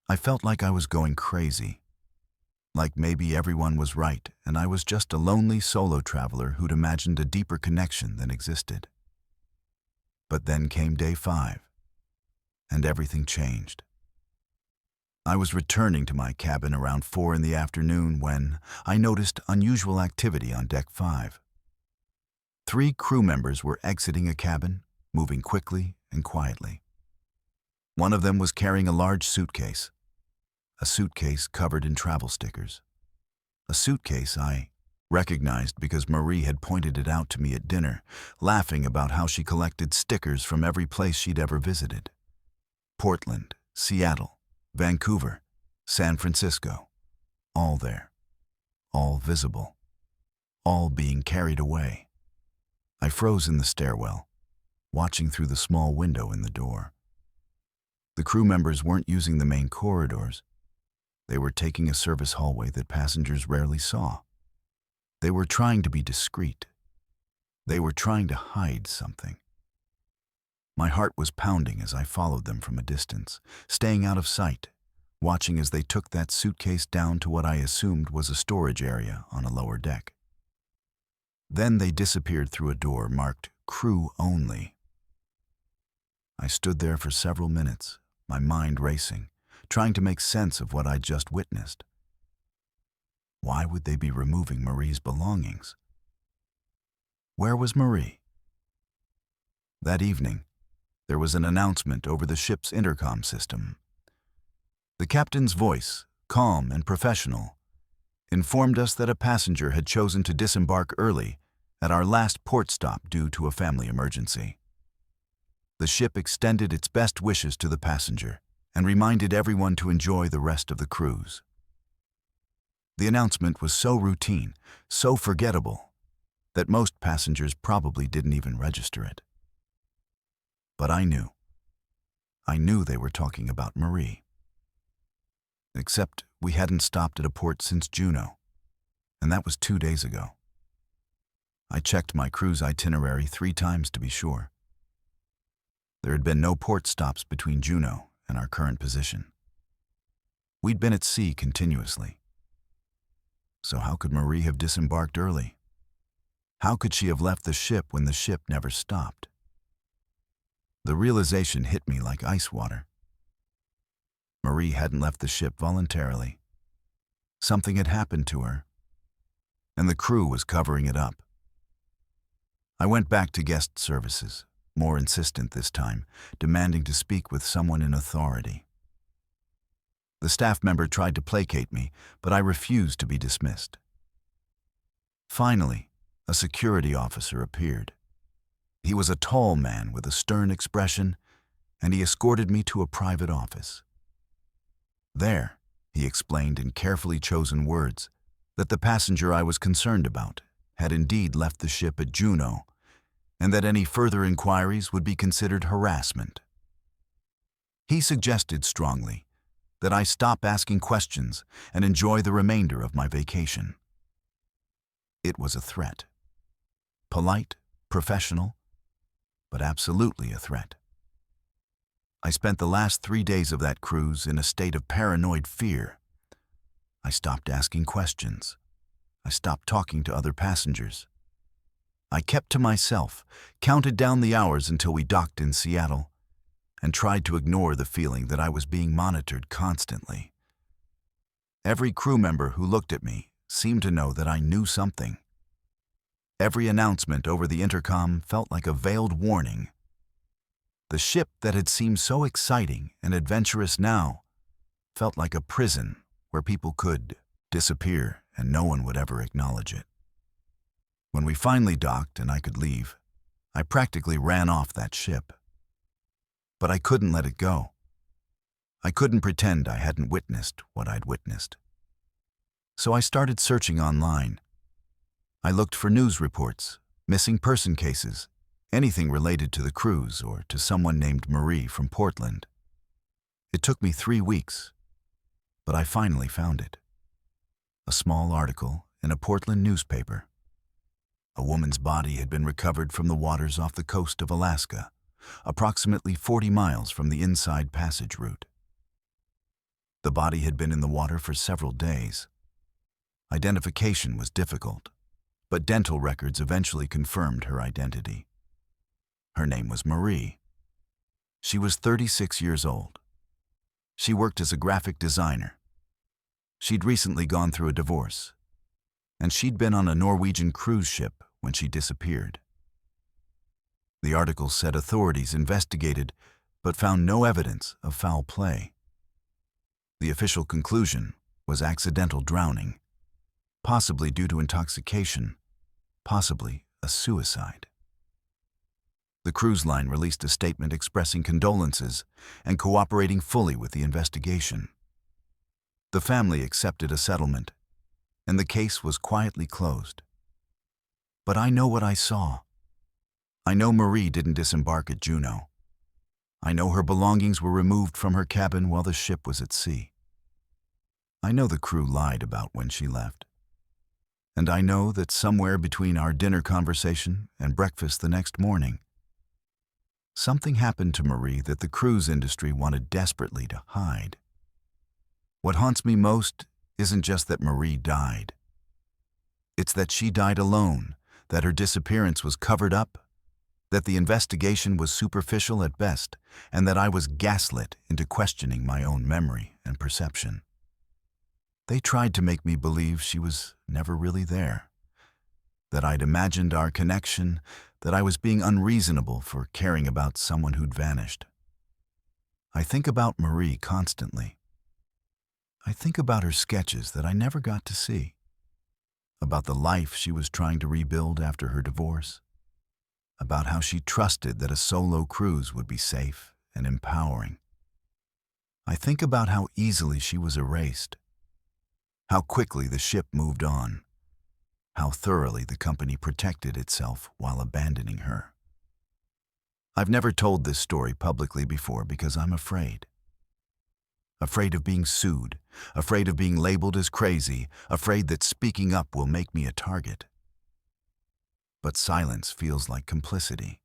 I felt like I was going crazy, like maybe everyone was right and I was just a lonely solo traveler who'd imagined a deeper connection than existed. But then came day 5, and everything changed. I was returning to my cabin around 4 in the afternoon when I noticed unusual activity on deck 5. 3 crew members were exiting a cabin, moving quickly and quietly. One of them was carrying a large suitcase. A suitcase covered in travel stickers. A suitcase I recognized because Marie had pointed it out to me at dinner, laughing about how she collected stickers from every place she'd ever visited. Portland, Seattle, Vancouver, San Francisco. All there. All visible. All being carried away. I froze in the stairwell, watching through the small window in the door. The crew members weren't using the main corridors. They were taking a service hallway that passengers rarely saw. They were trying to be discreet. They were trying to hide something. My heart was pounding as I followed them from a distance, staying out of sight, watching as they took that suitcase down to what I assumed was a storage area on a lower deck. Then they disappeared through a door marked "Crew Only." I stood there for several minutes, my mind racing, trying to make sense of what I'd just witnessed. Why would they be removing Marie's belongings? Where was Marie? That evening, there was an announcement over the ship's intercom system. The captain's voice, calm and professional, informed us that a passenger had chosen to disembark early at our last port stop due to a family emergency. The ship extended its best wishes to the passenger and reminded everyone to enjoy the rest of the cruise. The announcement was so routine, so forgettable, that most passengers probably didn't even register it. But I knew they were talking about Marie. Except we hadn't stopped at a port since Juneau, and that was 2 days ago. I checked my cruise itinerary 3 times to be sure. There had been no port stops between Juneau and our current position. We'd been at sea continuously. So how could Marie have disembarked early? How could she have left the ship when the ship never stopped? The realization hit me like ice water. Marie hadn't left the ship voluntarily. Something had happened to her, and the crew was covering it up. I went back to guest services, more insistent this time, demanding to speak with someone in authority. The staff member tried to placate me, but I refused to be dismissed. Finally, a security officer appeared. He was a tall man with a stern expression, and he escorted me to a private office. There, he explained in carefully chosen words that the passenger I was concerned about had indeed left the ship at Juneau, and that any further inquiries would be considered harassment. He suggested strongly that I stop asking questions and enjoy the remainder of my vacation. It was a threat. Polite, professional, but absolutely a threat. I spent the last 3 days of that cruise in a state of paranoid fear. I stopped asking questions. I stopped talking to other passengers. I kept to myself, counted down the hours until we docked in Seattle, and tried to ignore the feeling that I was being monitored constantly. Every crew member who looked at me seemed to know that I knew something. Every announcement over the intercom felt like a veiled warning. The ship that had seemed so exciting and adventurous now felt like a prison where people could disappear and no one would ever acknowledge it. When we finally docked and I could leave, I practically ran off that ship. But I couldn't let it go. I couldn't pretend I hadn't witnessed what I'd witnessed. So I started searching online. I looked for news reports, missing person cases, anything related to the cruise or to someone named Marie from Portland. It took me 3 weeks, but I finally found it. A small article in a Portland newspaper. A woman's body had been recovered from the waters off the coast of Alaska, approximately 40 miles from the Inside Passage route. The body had been in the water for several days. Identification was difficult, but dental records eventually confirmed her identity. Her name was Marie. She was 36 years old. She worked as a graphic designer. She'd recently gone through a divorce, and she'd been on a Norwegian cruise ship when she disappeared. The article said authorities investigated but found no evidence of foul play. The official conclusion was accidental drowning, possibly due to intoxication, possibly a suicide. The cruise line released a statement expressing condolences and cooperating fully with the investigation. The family accepted a settlement, and the case was quietly closed. But I know what I saw. I know Marie didn't disembark at Juneau. I know her belongings were removed from her cabin while the ship was at sea. I know the crew lied about when she left. And I know that somewhere between our dinner conversation and breakfast the next morning, something happened to Marie that the cruise industry wanted desperately to hide. What haunts me most isn't just that Marie died. It's that she died alone, that her disappearance was covered up, that the investigation was superficial at best, and that I was gaslit into questioning my own memory and perception. They tried to make me believe she was never really there, that I'd imagined our connection, that I was being unreasonable for caring about someone who'd vanished. I think about Marie constantly. I think about her sketches that I never got to see, about the life she was trying to rebuild after her divorce, about how she trusted that a solo cruise would be safe and empowering. I think about how easily she was erased, how quickly the ship moved on, how thoroughly the company protected itself while abandoning her. I've never told this story publicly before because I'm afraid. Afraid of being sued, afraid of being labeled as crazy, afraid that speaking up will make me a target. But silence feels like complicity.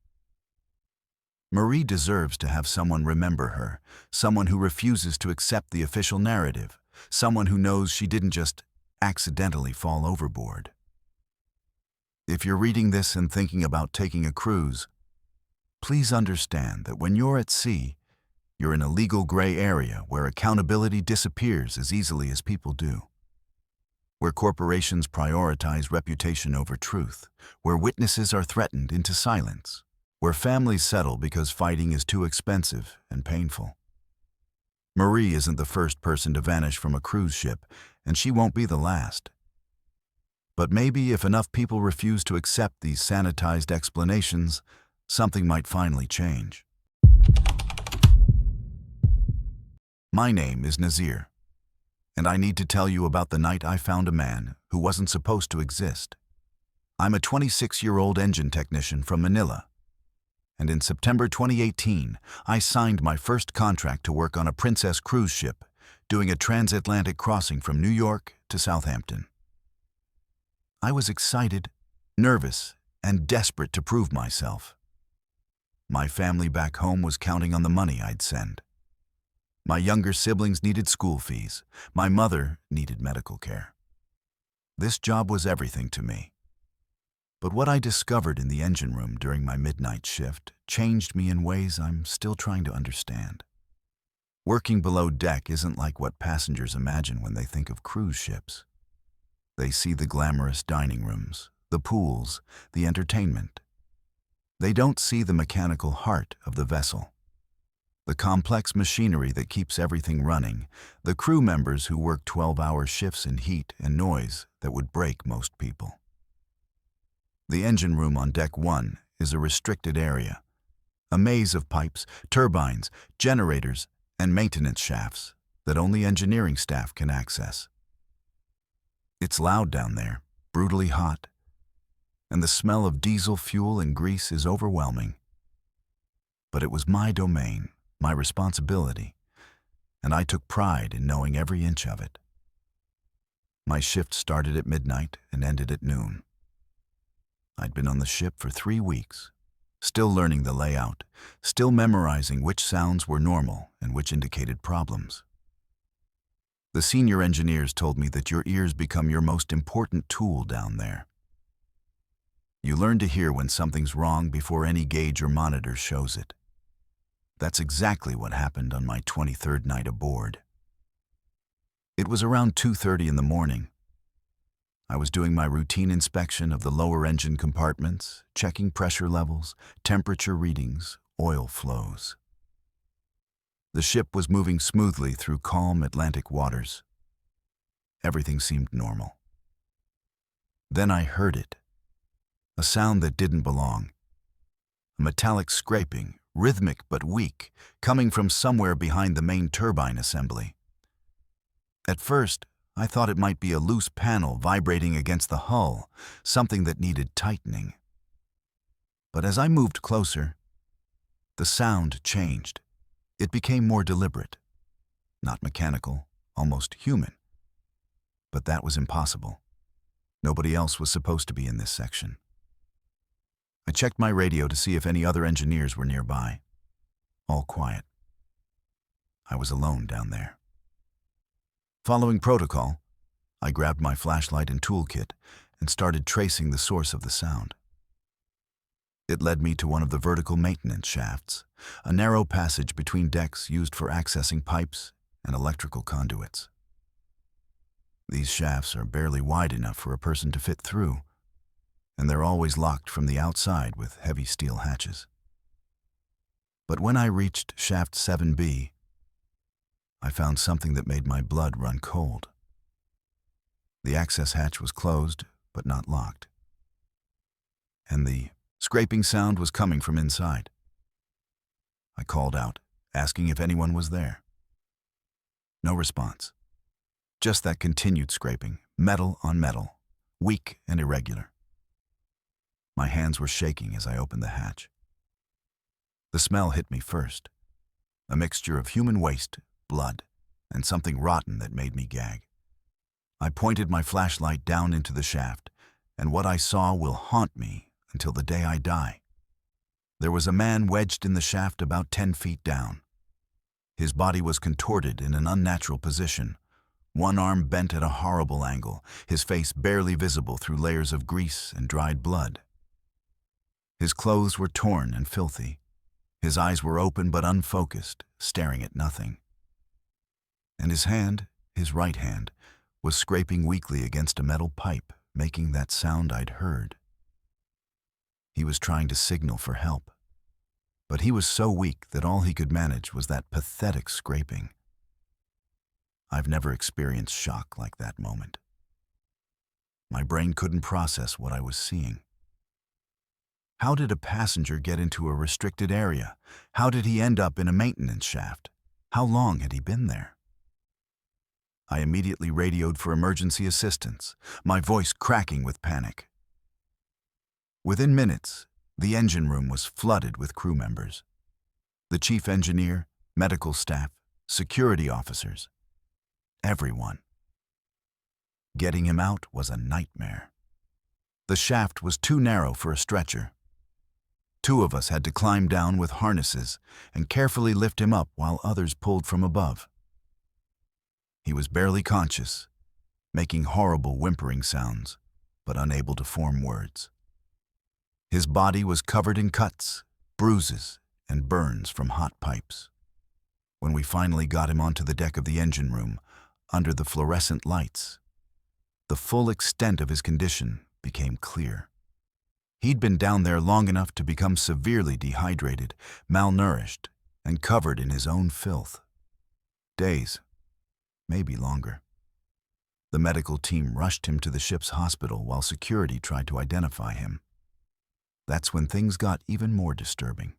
Marie deserves to have someone remember her, someone who refuses to accept the official narrative, someone who knows she didn't just accidentally fall overboard. If you're reading this and thinking about taking a cruise, please understand that when you're at sea, you're in a legal gray area where accountability disappears as easily as people do, where corporations prioritize reputation over truth, where witnesses are threatened into silence, where families settle because fighting is too expensive and painful. Marie isn't the first person to vanish from a cruise ship, and she won't be the last. But maybe if enough people refuse to accept these sanitized explanations, something might finally change. My name is Nazir, and I need to tell you about the night I found a man who wasn't supposed to exist. I'm a 26-year-old engine technician from Manila, and in September 2018, I signed my first contract to work on a Princess cruise ship, doing a transatlantic crossing from New York to Southampton. I was excited, nervous, and desperate to prove myself. My family back home was counting on the money I'd send. My younger siblings needed school fees. My mother needed medical care. This job was everything to me. But what I discovered in the engine room during my midnight shift changed me in ways I'm still trying to understand. Working below deck isn't like what passengers imagine when they think of cruise ships. They see the glamorous dining rooms, the pools, the entertainment. They don't see the mechanical heart of the vessel, the complex machinery that keeps everything running, the crew members who work 12-hour shifts in heat and noise that would break most people. The engine room on Deck 1 is a restricted area, a maze of pipes, turbines, generators, and maintenance shafts that only engineering staff can access. It's loud down there, brutally hot, and the smell of diesel fuel and grease is overwhelming. But it was my domain, my responsibility, and I took pride in knowing every inch of it. My shift started at midnight and ended at noon. I'd been on the ship for 3 weeks, still learning the layout, still memorizing which sounds were normal and which indicated problems. The senior engineers told me that your ears become your most important tool down there. You learn to hear when something's wrong before any gauge or monitor shows it. That's exactly what happened on my 23rd night aboard. It was around 2:30 in the morning. I was doing my routine inspection of the lower engine compartments, checking pressure levels, temperature readings, oil flows. The ship was moving smoothly through calm Atlantic waters. Everything seemed normal. Then I heard it, a sound that didn't belong, a metallic scraping, rhythmic but weak, coming from somewhere behind the main turbine assembly. At first, I thought it might be a loose panel vibrating against the hull, something that needed tightening. But as I moved closer, the sound changed. It became more deliberate, not mechanical, almost human. But that was impossible. Nobody else was supposed to be in this section. I checked my radio to see if any other engineers were nearby. All quiet. I was alone down there. Following protocol, I grabbed my flashlight and toolkit and started tracing the source of the sound. It led me to one of the vertical maintenance shafts, a narrow passage between decks used for accessing pipes and electrical conduits. These shafts are barely wide enough for a person to fit through, and they're always locked from the outside with heavy steel hatches. But when I reached shaft 7B, I found something that made my blood run cold. The access hatch was closed, but not locked. And the scraping sound was coming from inside. I called out, asking if anyone was there. No response. Just that continued scraping, metal on metal, weak and irregular. My hands were shaking as I opened the hatch. The smell hit me first, a mixture of human waste, blood, and something rotten that made me gag. I pointed my flashlight down into the shaft, and what I saw will haunt me until the day I die. There was a man wedged in the shaft about 10 feet down. His body was contorted in an unnatural position, one arm bent at a horrible angle, his face barely visible through layers of grease and dried blood. His clothes were torn and filthy. His eyes were open but unfocused, staring at nothing. And his hand, his right hand, was scraping weakly against a metal pipe, making that sound I'd heard. He was trying to signal for help, but he was so weak that all he could manage was that pathetic scraping. I've never experienced shock like that moment. My brain couldn't process what I was seeing. How did a passenger get into a restricted area? How did he end up in a maintenance shaft? How long had he been there? I immediately radioed for emergency assistance, my voice cracking with panic. Within minutes, the engine room was flooded with crew members. The chief engineer, medical staff, security officers, everyone. Getting him out was a nightmare. The shaft was too narrow for a stretcher. 2 of us had to climb down with harnesses and carefully lift him up while others pulled from above. He was barely conscious, making horrible whimpering sounds, but unable to form words. His body was covered in cuts, bruises, and burns from hot pipes. When we finally got him onto the deck of the engine room, under the fluorescent lights, the full extent of his condition became clear. He'd been down there long enough to become severely dehydrated, malnourished, and covered in his own filth. Days, maybe longer. The medical team rushed him to the ship's hospital while security tried to identify him. That's when things got even more disturbing.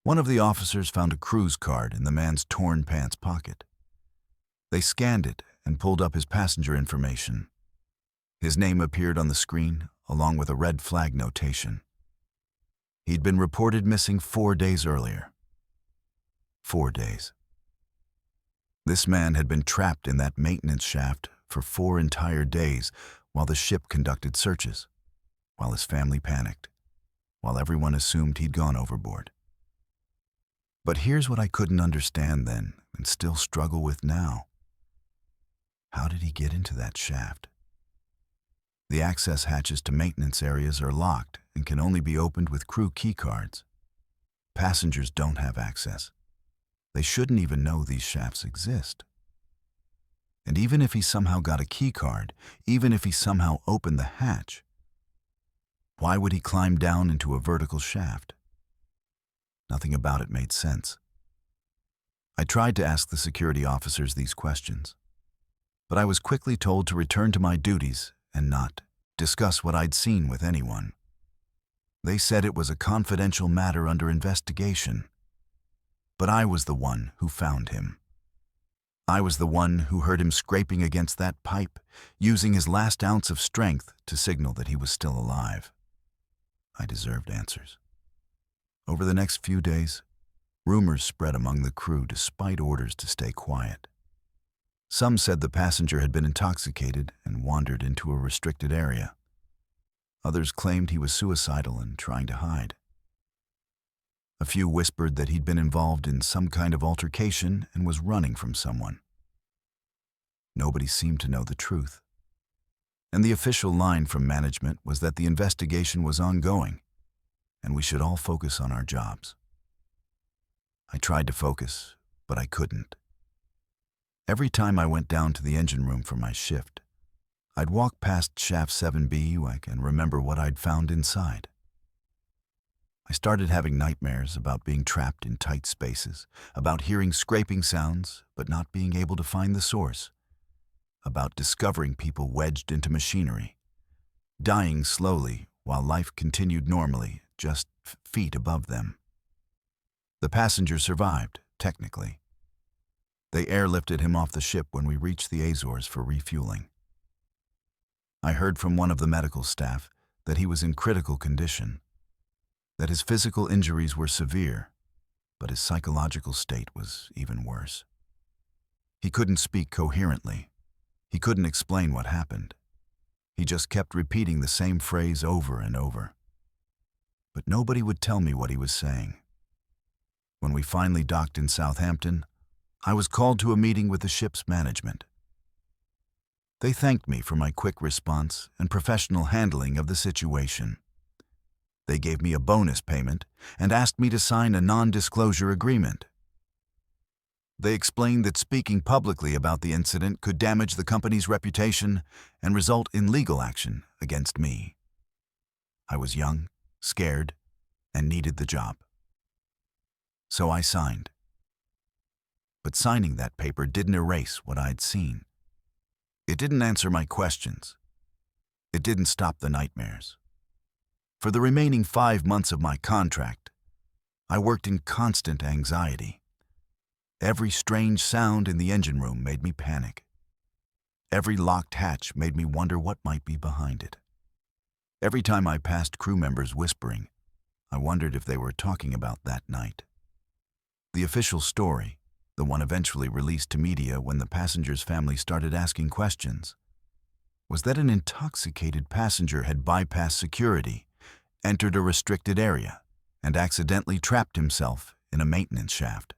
One of the officers found a cruise card in the man's torn pants pocket. They scanned it and pulled up his passenger information. His name appeared on the screen, along with a red flag notation. He'd been reported missing 4 days earlier. 4 days. This man had been trapped in that maintenance shaft for 4 entire days while the ship conducted searches, while his family panicked, while everyone assumed he'd gone overboard. But here's what I couldn't understand then and still struggle with now. How did he get into that shaft? The access hatches to maintenance areas are locked and can only be opened with crew key cards. Passengers don't have access. They shouldn't even know these shafts exist. And even if he somehow got a key card, even if he somehow opened the hatch, why would he climb down into a vertical shaft? Nothing about it made sense. I tried to ask the security officers these questions, but I was quickly told to return to my duties and not discuss what I'd seen with anyone. They said it was a confidential matter under investigation. But I was the one who found him. I was the one who heard him scraping against that pipe, using his last ounce of strength to signal that he was still alive. I deserved answers. Over the next few days, rumors spread among the crew despite orders to stay quiet. Some said the passenger had been intoxicated and wandered into a restricted area. Others claimed he was suicidal and trying to hide. A few whispered that he'd been involved in some kind of altercation and was running from someone. Nobody seemed to know the truth. And the official line from management was that the investigation was ongoing, and we should all focus on our jobs. I tried to focus, but I couldn't. Every time I went down to the engine room for my shift, I'd walk past shaft 7B and remember what I'd found inside. I started having nightmares about being trapped in tight spaces, about hearing scraping sounds but not being able to find the source, about discovering people wedged into machinery, dying slowly while life continued normally just feet above them. The passenger survived, technically. They airlifted him off the ship when we reached the Azores for refueling. I heard from one of the medical staff that he was in critical condition, that his physical injuries were severe, but his psychological state was even worse. He couldn't speak coherently. He couldn't explain what happened. He just kept repeating the same phrase over and over. But nobody would tell me what he was saying. When we finally docked in Southampton, I was called to a meeting with the ship's management. They thanked me for my quick response and professional handling of the situation. They gave me a bonus payment and asked me to sign a non-disclosure agreement. They explained that speaking publicly about the incident could damage the company's reputation and result in legal action against me. I was young, scared, and needed the job. So I signed. But signing that paper didn't erase what I'd seen. It didn't answer my questions. It didn't stop the nightmares. For the remaining 5 months of my contract, I worked in constant anxiety. Every strange sound in the engine room made me panic. Every locked hatch made me wonder what might be behind it. Every time I passed crew members whispering, I wondered if they were talking about that night. The official story, the one eventually released to media when the passenger's family started asking questions, was that an intoxicated passenger had bypassed security, entered a restricted area, and accidentally trapped himself in a maintenance shaft.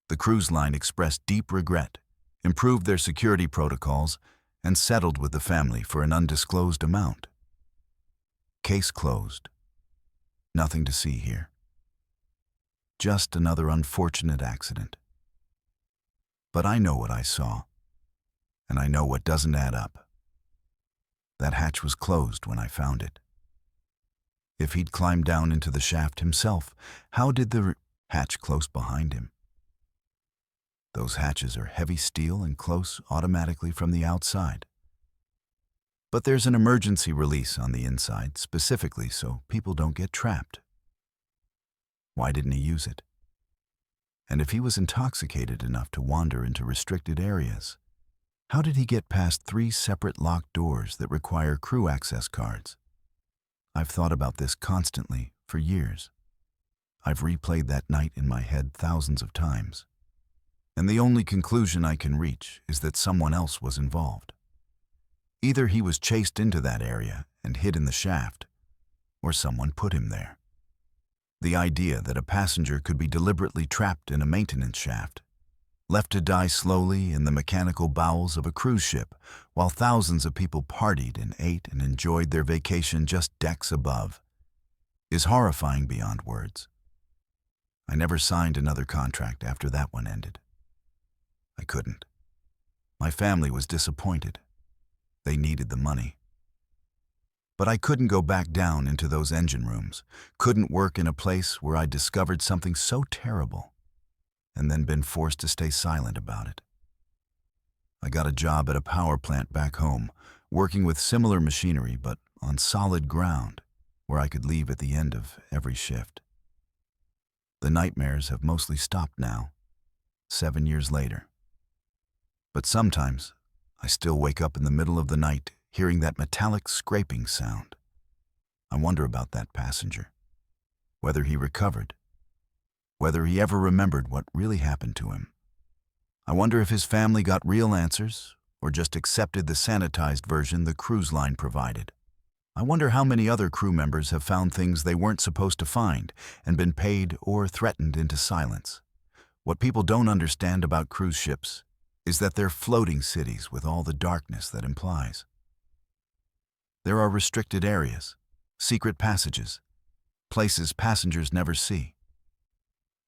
The cruise line expressed deep regret, improved their security protocols, and settled with the family for an undisclosed amount. Case closed. Nothing to see here. Just another unfortunate accident. But I know what I saw, and I know what doesn't add up. That hatch was closed when I found it. If he'd climbed down into the shaft himself, how did the hatch close behind him? Those hatches are heavy steel and close automatically from the outside. But there's an emergency release on the inside specifically so people don't get trapped. Why didn't he use it? And if he was intoxicated enough to wander into restricted areas, how did he get past 3 separate locked doors that require crew access cards? I've thought about this constantly for years. I've replayed that night in my head thousands of times. And the only conclusion I can reach is that someone else was involved. Either he was chased into that area and hid in the shaft, or someone put him there. The idea that a passenger could be deliberately trapped in a maintenance shaft, left to die slowly in the mechanical bowels of a cruise ship while thousands of people partied and ate and enjoyed their vacation just decks above, is horrifying beyond words. I never signed another contract after that one ended. I couldn't. My family was disappointed. They needed the money. But I couldn't go back down into those engine rooms, couldn't work in a place where I'd discovered something so terrible and then been forced to stay silent about it. I got a job at a power plant back home, working with similar machinery but on solid ground, where I could leave at the end of every shift. The nightmares have mostly stopped now, 7 years later. But sometimes I still wake up in the middle of the night hearing that metallic scraping sound. I wonder about that passenger, whether he recovered, whether he ever remembered what really happened to him. I wonder if his family got real answers or just accepted the sanitized version the cruise line provided. I wonder how many other crew members have found things they weren't supposed to find and been paid or threatened into silence. What people don't understand about cruise ships is that they're floating cities with all the darkness that implies. There are restricted areas, secret passages, places passengers never see.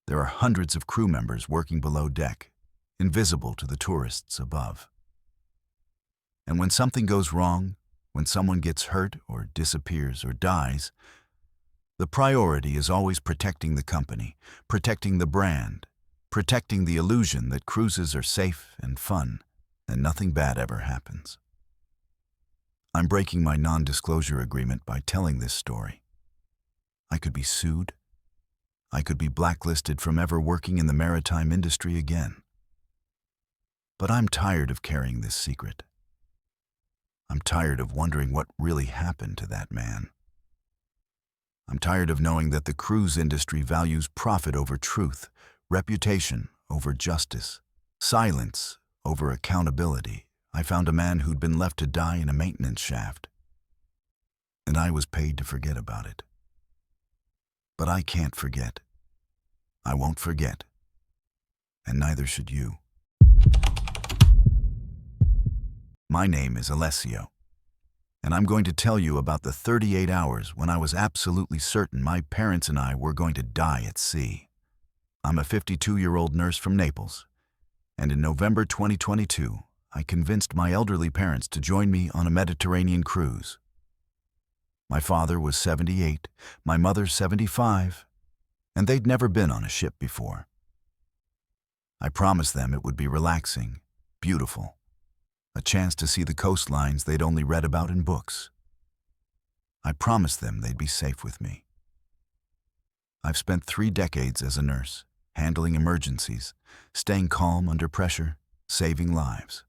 There are hundreds of crew members working below deck, invisible to the tourists above. And when something goes wrong, when someone gets hurt or disappears or dies, the priority is always protecting the company, protecting the brand, protecting the illusion that cruises are safe and fun, and nothing bad ever happens. I'm breaking my non-disclosure agreement by telling this story. I could be sued. I could be blacklisted from ever working in the maritime industry again. But I'm tired of carrying this secret. I'm tired of wondering what really happened to that man. I'm tired of knowing that the cruise industry values profit over truth, reputation over justice, silence over accountability. I found a man who'd been left to die in a maintenance shaft, and I was paid to forget about it. But I can't forget. I won't forget, and neither should you. My name is Alessio, and I'm going to tell you about the 38 hours when I was absolutely certain my parents and I were going to die at sea. I'm a 52-year-old nurse from Naples, and in November 2022, I convinced my elderly parents to join me on a Mediterranean cruise. My father was 78, my mother 75, and they'd never been on a ship before. I promised them it would be relaxing, beautiful, a chance to see the coastlines they'd only read about in books. I promised them they'd be safe with me. I've spent 3 decades as a nurse, handling emergencies, staying calm under pressure, saving lives.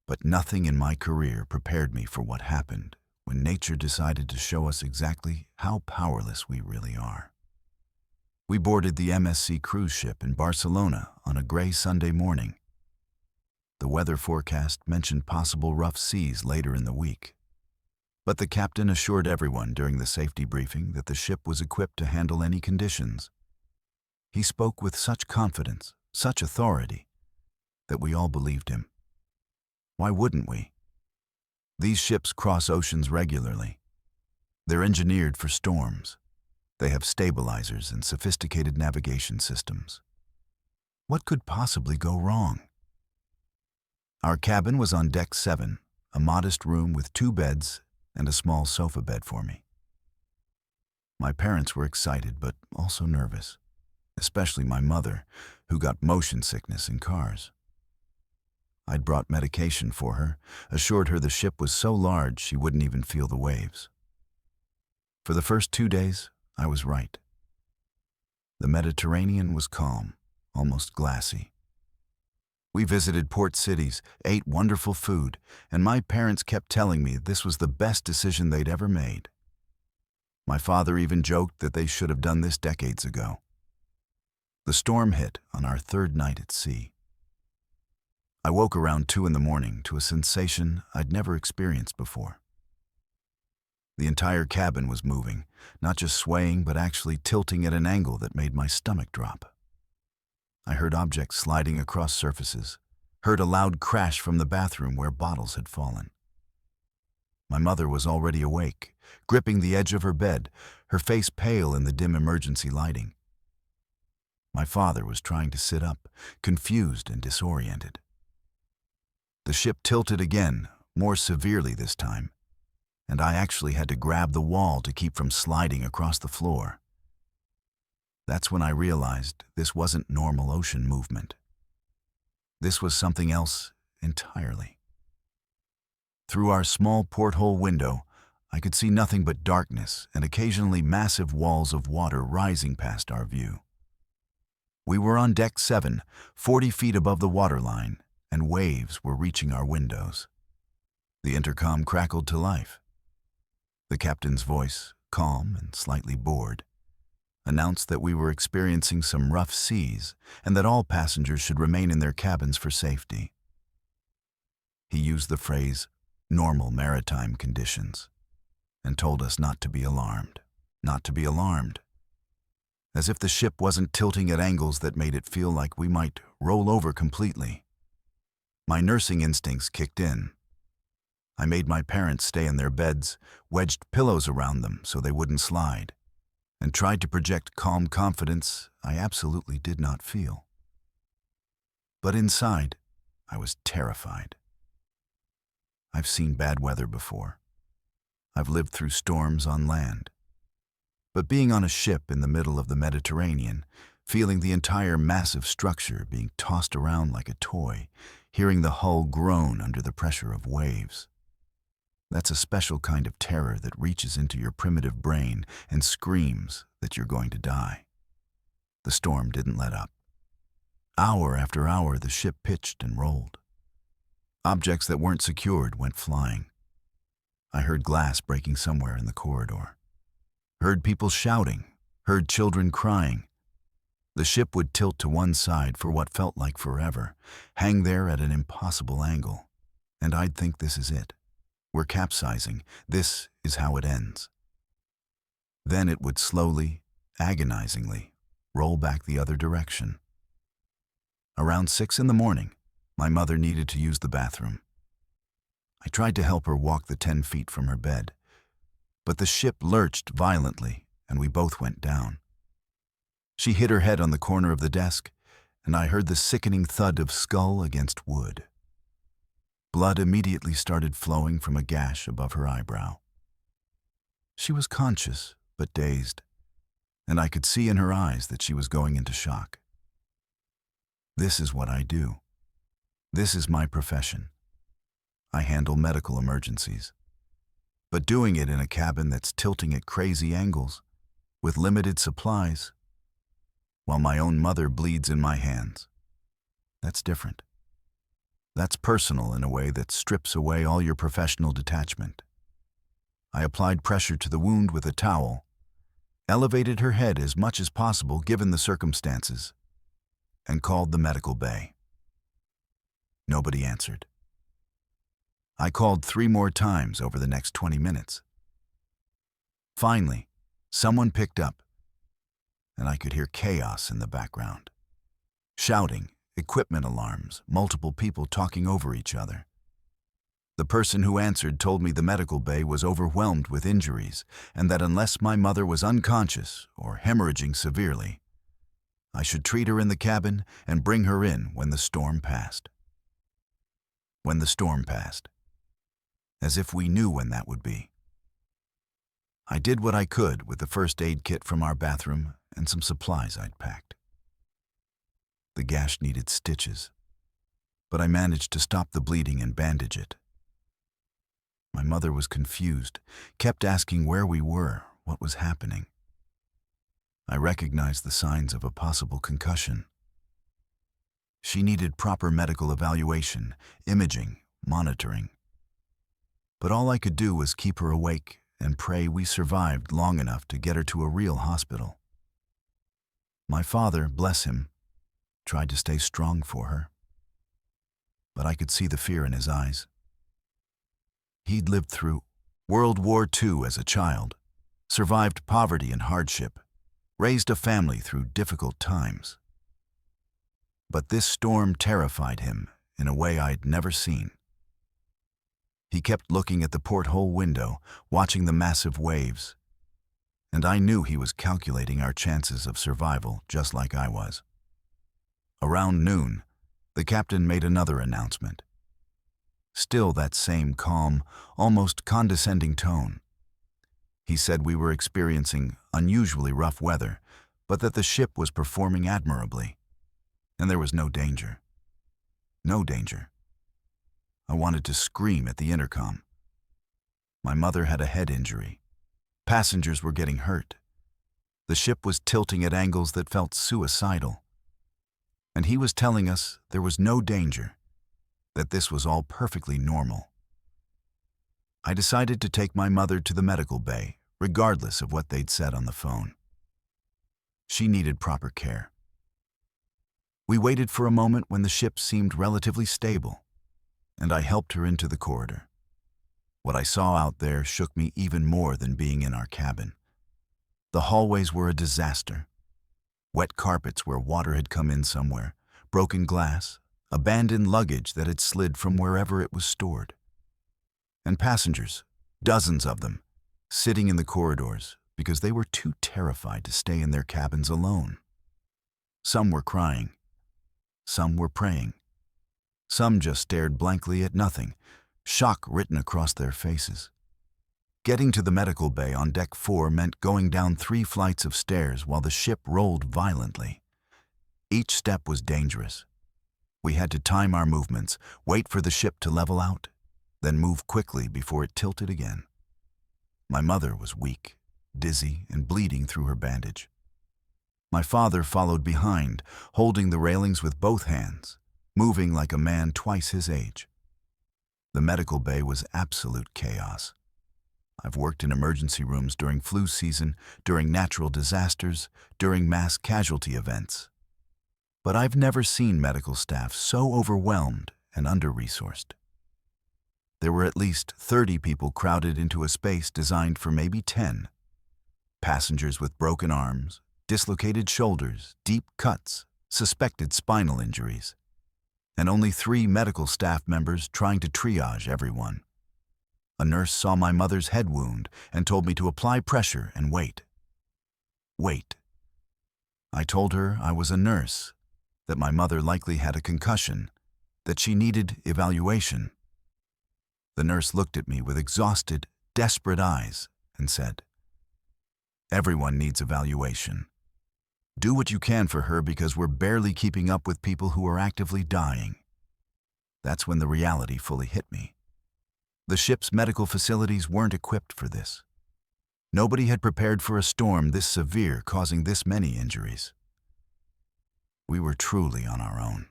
But nothing in my career prepared me for what happened when nature decided to show us exactly how powerless we really are. We boarded the MSC cruise ship in Barcelona on a gray Sunday morning. The weather forecast mentioned possible rough seas later in the week. But the captain assured everyone during the safety briefing that the ship was equipped to handle any conditions. He spoke with such confidence, such authority, that we all believed him. Why wouldn't we? These ships cross oceans regularly. They're engineered for storms. They have stabilizers and sophisticated navigation systems. What could possibly go wrong? Our cabin was on deck 7, a modest room with 2 beds and a small sofa bed for me. My parents were excited but also nervous, especially my mother, who got motion sickness in cars. I'd brought medication for her, assured her the ship was so large she wouldn't even feel the waves. For the first 2 days, I was right. The Mediterranean was calm, almost glassy. We visited port cities, ate wonderful food, and my parents kept telling me this was the best decision they'd ever made. My father even joked that they should have done this decades ago. The storm hit on our 3rd night at sea. I woke around 2 in the morning to a sensation I'd never experienced before. The entire cabin was moving, not just swaying but actually tilting at an angle that made my stomach drop. I heard objects sliding across surfaces, heard a loud crash from the bathroom where bottles had fallen. My mother was already awake, gripping the edge of her bed, her face pale in the dim emergency lighting. My father was trying to sit up, confused and disoriented. The ship tilted again, more severely this time, and I actually had to grab the wall to keep from sliding across the floor. That's when I realized this wasn't normal ocean movement. This was something else entirely. Through our small porthole window, I could see nothing but darkness and occasionally massive walls of water rising past our view. We were on deck 7, 40 feet above the waterline, and waves were reaching our windows. The intercom crackled to life. The captain's voice, calm and slightly bored, announced that we were experiencing some rough seas and that all passengers should remain in their cabins for safety. He used the phrase, normal maritime conditions, and told us not to be alarmed, not to be alarmed, as if the ship wasn't tilting at angles that made it feel like we might roll over completely. My nursing instincts kicked in. I made my parents stay in their beds, wedged pillows around them so they wouldn't slide. and tried to project calm confidence I absolutely did not feel. But inside, I was terrified. I've seen bad weather before. I've lived through storms on land. But being on a ship in the middle of the Mediterranean, feeling the entire massive structure being tossed around like a toy, hearing the hull groan under the pressure of waves, that's a special kind of terror that reaches into your primitive brain and screams that you're going to die. The storm didn't let up. Hour after hour, the ship pitched and rolled. Objects that weren't secured went flying. I heard glass breaking somewhere in the corridor. Heard people shouting, heard children crying. The ship would tilt to one side for what felt like forever, hang there at an impossible angle. And I'd think, this is it. We're capsizing. This is how it ends. Then it would slowly, agonizingly, roll back the other direction. Around 6 in the morning, my mother needed to use the bathroom. I tried to help her walk the 10 feet from her bed, but the ship lurched violently and we both went down. She hit her head on the corner of the desk, and I heard the sickening thud of skull against wood. Blood immediately started flowing from a gash above her eyebrow. She was conscious, but dazed, and I could see in her eyes that she was going into shock. This is what I do. This is my profession. I handle medical emergencies. But doing it in a cabin that's tilting at crazy angles, with limited supplies, while my own mother bleeds in my hands, that's different. That's personal in a way that strips away all your professional detachment. I applied pressure to the wound with a towel, elevated her head as much as possible given the circumstances, and called the medical bay. Nobody answered. I called 3 more times over the next 20 minutes. Finally, someone picked up, and I could hear chaos in the background. Shouting, equipment alarms, multiple people talking over each other. The person who answered told me the medical bay was overwhelmed with injuries and that unless my mother was unconscious or hemorrhaging severely, I should treat her in the cabin and bring her in when the storm passed. When the storm passed. As if we knew when that would be. I did what I could with the first aid kit from our bathroom and some supplies I'd packed. The gash needed stitches, but I managed to stop the bleeding and bandage it. My mother was confused, kept asking where we were, what was happening. I recognized the signs of a possible concussion. She needed proper medical evaluation, imaging, monitoring. But all I could do was keep her awake and pray we survived long enough to get her to a real hospital. My father, bless him, tried to stay strong for her, but I could see the fear in his eyes. He'd lived through World War II as a child, survived poverty and hardship, raised a family through difficult times. But this storm terrified him in a way I'd never seen. He kept looking at the porthole window, watching the massive waves, and I knew he was calculating our chances of survival just like I was. Around noon, the captain made another announcement. Still that same calm, almost condescending tone. He said we were experiencing unusually rough weather, but that the ship was performing admirably, and there was no danger. No danger. I wanted to scream at the intercom. My mother had a head injury. Passengers were getting hurt. The ship was tilting at angles that felt suicidal. And he was telling us there was no danger, that this was all perfectly normal. I decided to take my mother to the medical bay, regardless of what they'd said on the phone. She needed proper care. We waited for a moment when the ship seemed relatively stable, and I helped her into the corridor. What I saw out there shook me even more than being in our cabin. The hallways were a disaster. Wet carpets where water had come in somewhere, broken glass, abandoned luggage that had slid from wherever it was stored. And passengers, dozens of them, sitting in the corridors, because they were too terrified to stay in their cabins alone. Some were crying. Some were praying. Some just stared blankly at nothing, shock written across their faces. Getting to the medical bay on deck 4 meant going down 3 flights of stairs while the ship rolled violently. Each step was dangerous. We had to time our movements, wait for the ship to level out, then move quickly before it tilted again. My mother was weak, dizzy, and bleeding through her bandage. My father followed behind, holding the railings with both hands, moving like a man twice his age. The medical bay was absolute chaos. I've worked in emergency rooms during flu season, during natural disasters, during mass casualty events. But I've never seen medical staff so overwhelmed and under-resourced. There were at least 30 people crowded into a space designed for maybe 10. Passengers with broken arms, dislocated shoulders, deep cuts, suspected spinal injuries, and only 3 medical staff members trying to triage everyone. A nurse saw my mother's head wound and told me to apply pressure and wait. Wait. I told her I was a nurse, that my mother likely had a concussion, that she needed evaluation. The nurse looked at me with exhausted, desperate eyes and said, "Everyone needs evaluation. Do what you can for her because we're barely keeping up with people who are actively dying." That's when the reality fully hit me. The ship's medical facilities weren't equipped for this. Nobody had prepared for a storm this severe, causing this many injuries. We were truly on our own.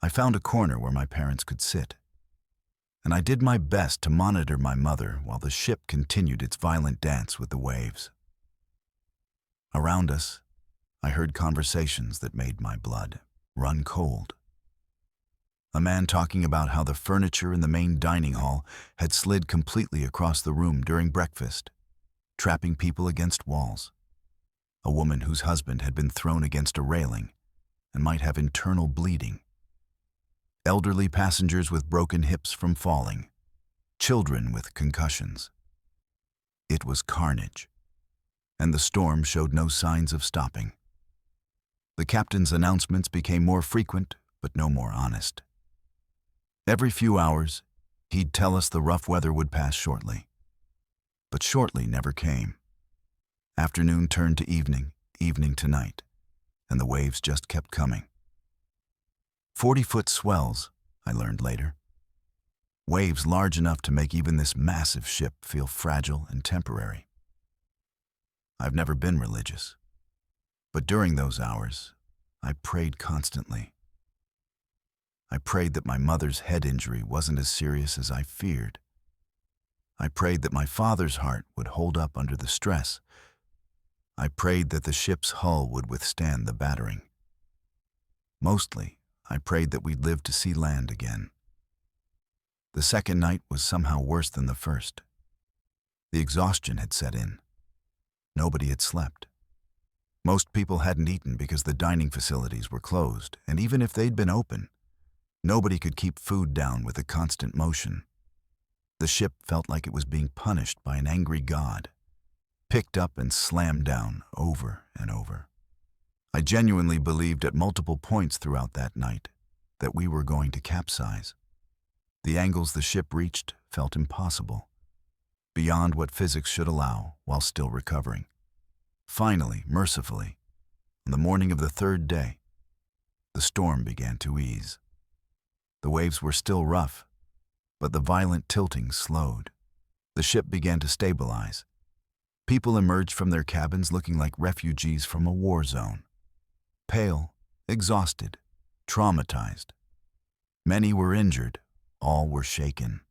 I found a corner where my parents could sit, and I did my best to monitor my mother while the ship continued its violent dance with the waves. Around us, I heard conversations that made my blood run cold. A man talking about how the furniture in the main dining hall had slid completely across the room during breakfast, trapping people against walls. A woman whose husband had been thrown against a railing and might have internal bleeding. Elderly passengers with broken hips from falling. Children with concussions. It was carnage, and the storm showed no signs of stopping. The captain's announcements became more frequent, but no more honest. Every few hours, he'd tell us the rough weather would pass shortly. But shortly never came. Afternoon turned to evening, evening to night, and the waves just kept coming. 40-foot swells, I learned later. Waves large enough to make even this massive ship feel fragile and temporary. I've never been religious, but during those hours, I prayed constantly. I prayed that my mother's head injury wasn't as serious as I feared. I prayed that my father's heart would hold up under the stress. I prayed that the ship's hull would withstand the battering. Mostly, I prayed that we'd live to see land again. The second night was somehow worse than the first. The exhaustion had set in. Nobody had slept. Most people hadn't eaten because the dining facilities were closed, and even if they'd been open, nobody could keep food down with the constant motion. The ship felt like it was being punished by an angry god, picked up and slammed down over and over. I genuinely believed at multiple points throughout that night that we were going to capsize. The angles the ship reached felt impossible, beyond what physics should allow while still recovering. Finally, mercifully, on the morning of the third day, the storm began to ease. The waves were still rough, but the violent tilting slowed. The ship began to stabilize. People emerged from their cabins looking like refugees from a war zone. Pale, exhausted, traumatized. Many were injured, all were shaken.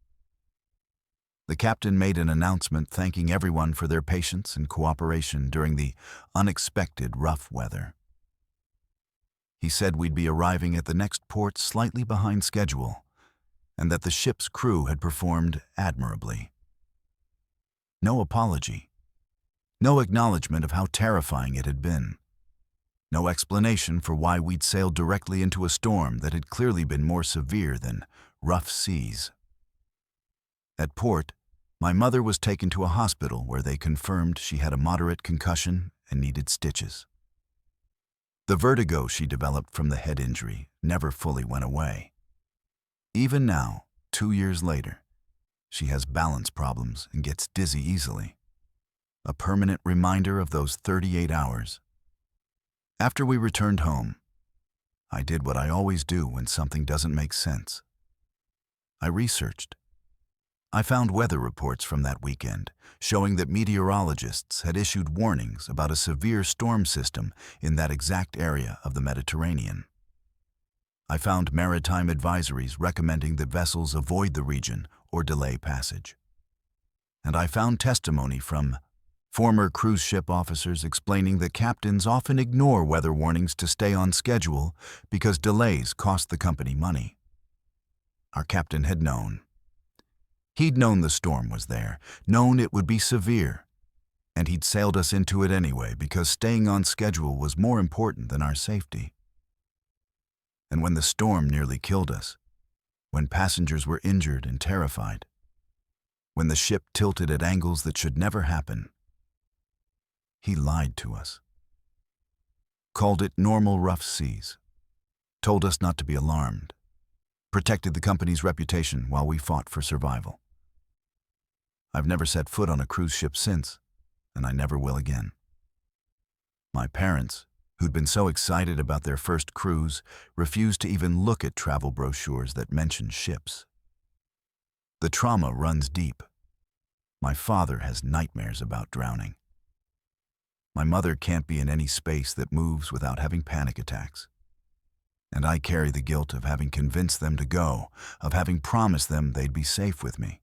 The captain made an announcement thanking everyone for their patience and cooperation during the unexpected rough weather. He said we'd be arriving at the next port slightly behind schedule, and that the ship's crew had performed admirably. No apology. No acknowledgement of how terrifying it had been. No explanation for why we'd sailed directly into a storm that had clearly been more severe than rough seas. At port, My mother was taken to a hospital where they confirmed she had a moderate concussion and needed stitches. The vertigo she developed from the head injury never fully went away. Even now, 2 years later, she has balance problems and gets dizzy easily. A permanent reminder of those 38 hours. After we returned home, I did what I always do when something doesn't make sense. I researched. I found weather reports from that weekend showing that meteorologists had issued warnings about a severe storm system in that exact area of the Mediterranean. I found maritime advisories recommending that vessels avoid the region or delay passage. And I found testimony from former cruise ship officers explaining that captains often ignore weather warnings to stay on schedule because delays cost the company money. Our captain had known. He'd known the storm was there, known it would be severe, and he'd sailed us into it anyway because staying on schedule was more important than our safety. And when the storm nearly killed us, when passengers were injured and terrified, when the ship tilted at angles that should never happen, he lied to us. Called it normal rough seas, told us not to be alarmed, protected the company's reputation while we fought for survival. I've never set foot on a cruise ship since, and I never will again. My parents, who'd been so excited about their first cruise, refused to even look at travel brochures that mentioned ships. The trauma runs deep. My father has nightmares about drowning. My mother can't be in any space that moves without having panic attacks. And I carry the guilt of having convinced them to go, of having promised them they'd be safe with me.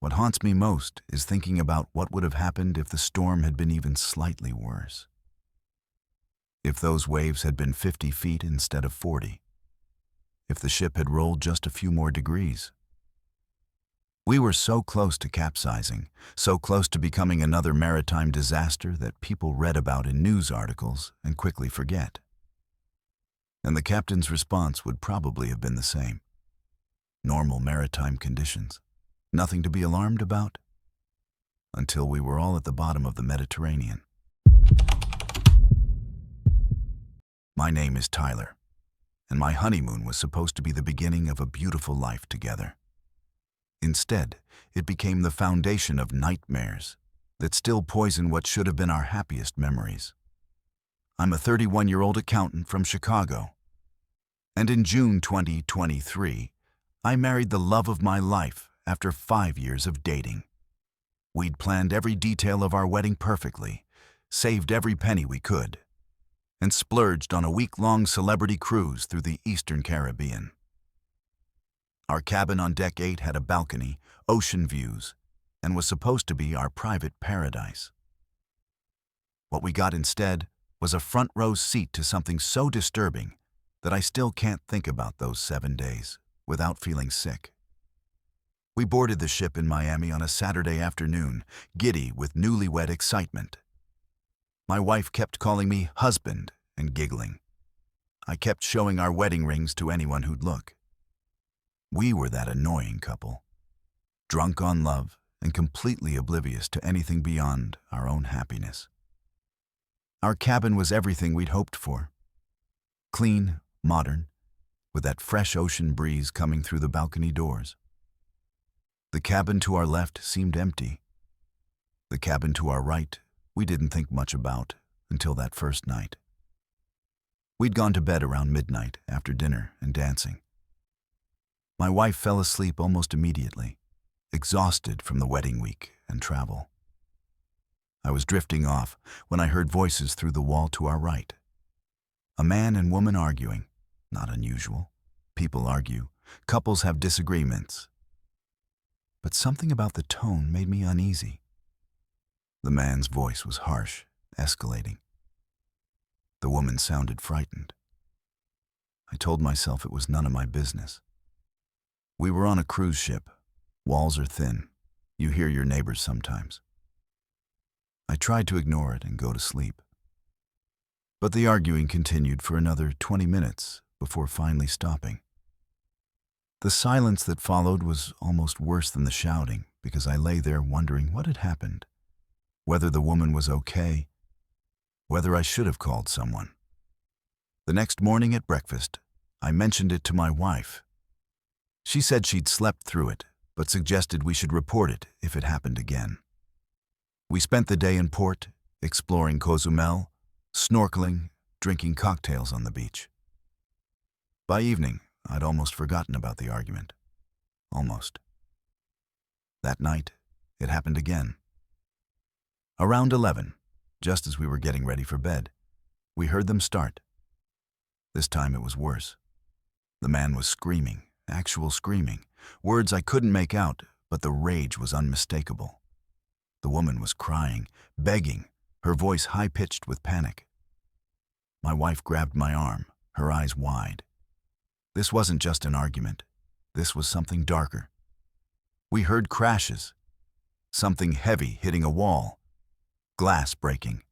What haunts me most is thinking about what would have happened if the storm had been even slightly worse. If those waves had been 50 feet instead of 40. If the ship had rolled just a few more degrees. We were so close to capsizing, so close to becoming another maritime disaster that people read about in news articles and quickly forget. And the captain's response would probably have been the same. Normal maritime conditions. Nothing to be alarmed about. Until we were all at the bottom of the Mediterranean. My name is Tyler, and my honeymoon was supposed to be the beginning of a beautiful life together. Instead, it became the foundation of nightmares that still poison what should have been our happiest memories. I'm a 31-year-old accountant from Chicago, and in June 2023, I married the love of my life after 5 years of dating. We'd planned every detail of our wedding perfectly, saved every penny we could, and splurged on a week-long celebrity cruise through the Eastern Caribbean. Our cabin on Deck 8 had a balcony, ocean views, and was supposed to be our private paradise. What we got instead was a front-row seat to something so disturbing that I still can't think about those 7 days without feeling sick. We boarded the ship in Miami on a Saturday afternoon, giddy with newlywed excitement. My wife kept calling me husband and giggling. I kept showing our wedding rings to anyone who'd look. We were that annoying couple, drunk on love and completely oblivious to anything beyond our own happiness. Our cabin was everything we'd hoped for. Clean, modern, with that fresh ocean breeze coming through the balcony doors. The cabin to our left seemed empty. The cabin to our right we didn't think much about until that first night. We'd gone to bed around midnight after dinner and dancing. My wife fell asleep almost immediately, exhausted from the wedding week and travel. I was drifting off when I heard voices through the wall to our right. A man and woman arguing, not unusual. People argue. Couples have disagreements. But something about the tone made me uneasy. The man's voice was harsh, escalating. The woman sounded frightened. I told myself it was none of my business. We were on a cruise ship. Walls are thin. You hear your neighbors sometimes. I tried to ignore it and go to sleep. But the arguing continued for another 20 minutes before finally stopping. The silence that followed was almost worse than the shouting, because I lay there wondering what had happened, whether the woman was okay, whether I should have called someone. The next morning at breakfast, I mentioned it to my wife. She said she'd slept through it, but suggested we should report it if it happened again. We spent the day in port, exploring Cozumel, snorkeling, drinking cocktails on the beach. By evening, I'd almost forgotten about the argument. Almost. That night, it happened again. Around 11, just as we were getting ready for bed, we heard them start. This time it was worse. The man was screaming, actual screaming, words I couldn't make out, but the rage was unmistakable. The woman was crying, begging, her voice high-pitched with panic. My wife grabbed my arm, her eyes wide. This wasn't just an argument. This was something darker. We heard crashes, something heavy hitting a wall, glass breaking,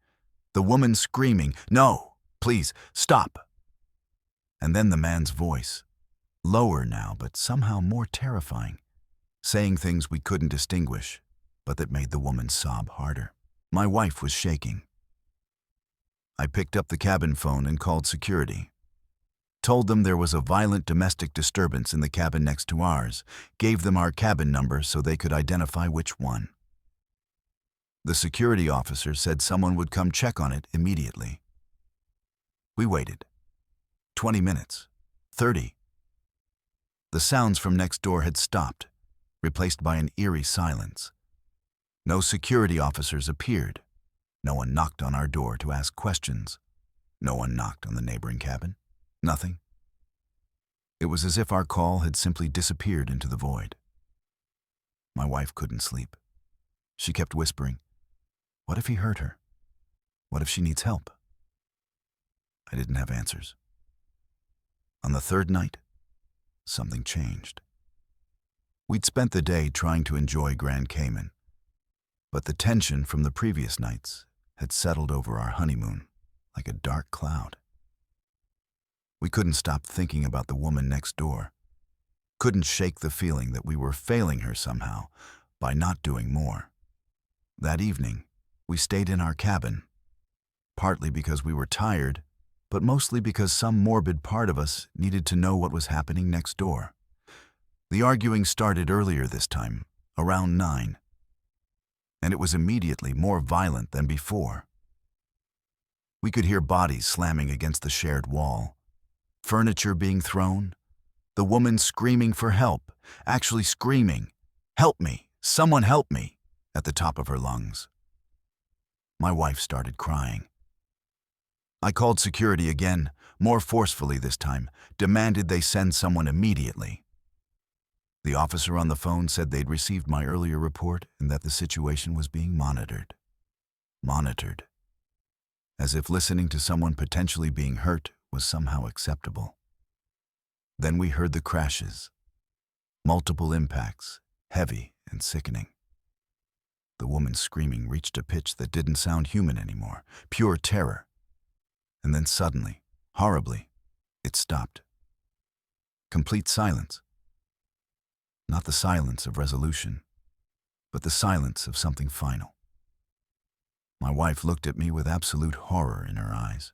the woman screaming, "No, please, stop!" And then the man's voice, lower now but somehow more terrifying, saying things we couldn't distinguish, but that made the woman sob harder. My wife was shaking. I picked up the cabin phone and called security. Told them there was a violent domestic disturbance in the cabin next to ours, gave them our cabin number so they could identify which one. The security officer said someone would come check on it immediately. We waited. 20 minutes. 30. The sounds from next door had stopped, replaced by an eerie silence. No security officers appeared. No one knocked on our door to ask questions. No one knocked on the neighboring cabin. Nothing. It was as if our call had simply disappeared into the void. My wife couldn't sleep. She kept whispering, "What if he hurt her? What if she needs help?" I didn't have answers. On the third night, something changed. We'd spent the day trying to enjoy Grand Cayman, but the tension from the previous nights had settled over our honeymoon like a dark cloud. We couldn't stop thinking about the woman next door, couldn't shake the feeling that we were failing her somehow by not doing more. That evening, we stayed in our cabin, partly because we were tired, but mostly because some morbid part of us needed to know what was happening next door. The arguing started earlier this time, around 9, and it was immediately more violent than before. We could hear bodies slamming against the shared wall, furniture being thrown, the woman screaming for help, actually screaming, "Help me, someone help me," at the top of her lungs. My wife started crying. I called security again, more forcefully this time, demanded they send someone immediately. The officer on the phone said they'd received my earlier report and that the situation was being monitored. Monitored. As if listening to someone potentially being hurt was somehow acceptable. Then we heard the crashes. Multiple impacts, heavy and sickening. The woman's screaming reached a pitch that didn't sound human anymore, pure terror. And then suddenly, horribly, it stopped. Complete silence. Not the silence of resolution, but the silence of something final. My wife looked at me with absolute horror in her eyes.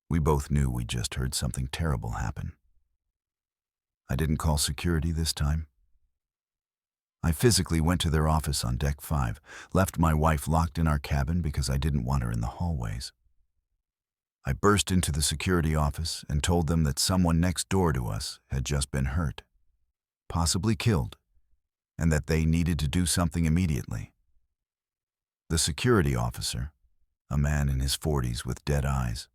We both knew we'd just heard something terrible happen. I didn't call security this time. I physically went to their office on Deck 5, left my wife locked in our cabin because I didn't want her in the hallways. I burst into the security office and told them that someone next door to us had just been hurt, possibly killed, and that they needed to do something immediately. The security officer, a man in his 40s with dead eyes,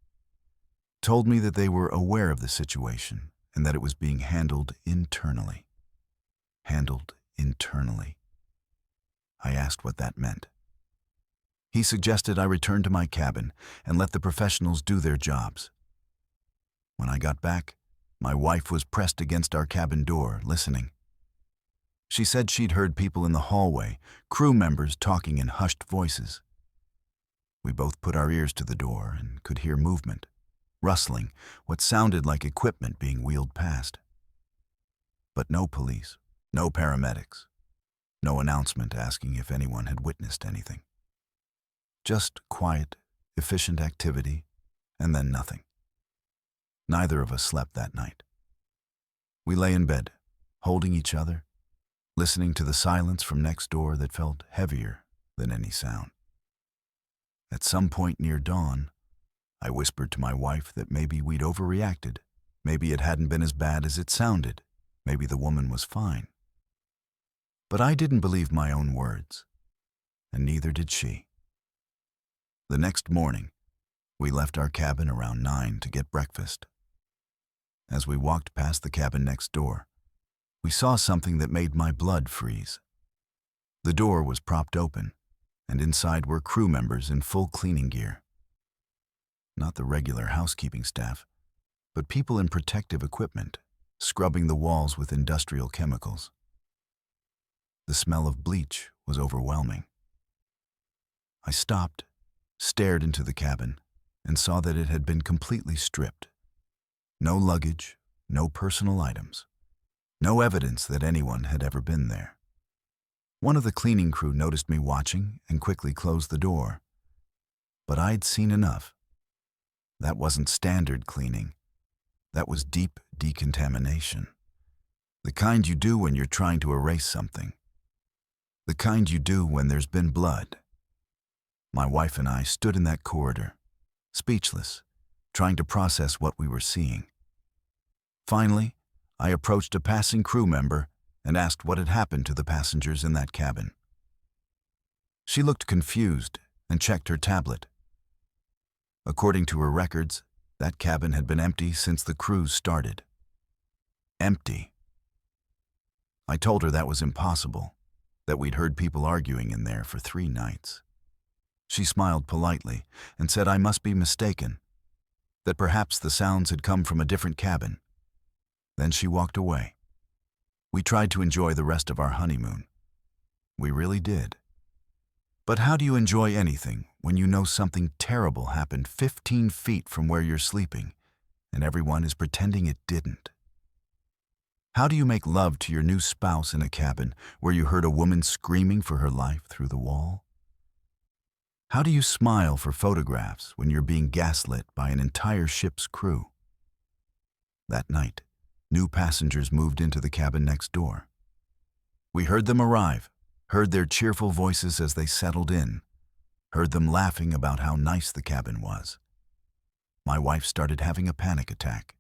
told me that they were aware of the situation and that it was being handled internally. Handled internally. I asked what that meant. He suggested I return to my cabin and let the professionals do their jobs. When I got back, my wife was pressed against our cabin door, listening. She said she'd heard people in the hallway, crew members talking in hushed voices. We both put our ears to the door and could hear movement, rustling, what sounded like equipment being wheeled past. But no police, no paramedics, no announcement asking if anyone had witnessed anything. Just quiet, efficient activity, and then nothing. Neither of us slept that night. We lay in bed, holding each other, listening to the silence from next door that felt heavier than any sound. At some point near dawn, I whispered to my wife that maybe we'd overreacted. Maybe it hadn't been as bad as it sounded. Maybe the woman was fine. But I didn't believe my own words, and neither did she. The next morning, we left our cabin around 9 to get breakfast. As we walked past the cabin next door, we saw something that made my blood freeze. The door was propped open, and inside were crew members in full cleaning gear. Not the regular housekeeping staff, but people in protective equipment, scrubbing the walls with industrial chemicals. The smell of bleach was overwhelming. I stopped, stared into the cabin, and saw that it had been completely stripped. No luggage, no personal items, no evidence that anyone had ever been there. One of the cleaning crew noticed me watching and quickly closed the door. But I'd seen enough. That wasn't standard cleaning. That was deep decontamination. The kind you do when you're trying to erase something. The kind you do when there's been blood. My wife and I stood in that corridor, speechless, trying to process what we were seeing. Finally, I approached a passing crew member and asked what had happened to the passengers in that cabin. She looked confused and checked her tablet. According to her records, that cabin had been empty since the cruise started. Empty. I told her that was impossible, that we'd heard people arguing in there for 3 nights. She smiled politely and said I must be mistaken, that perhaps the sounds had come from a different cabin. Then she walked away. We tried to enjoy the rest of our honeymoon. We really did. But how do you enjoy anything when you know something terrible happened 15 feet from where you're sleeping, and everyone is pretending it didn't? How do you make love to your new spouse in a cabin where you heard a woman screaming for her life through the wall? How do you smile for photographs when you're being gaslit by an entire ship's crew? That night, new passengers moved into the cabin next door. We heard them arrive, heard their cheerful voices as they settled in, heard them laughing about how nice the cabin was. My wife started having a panic attack.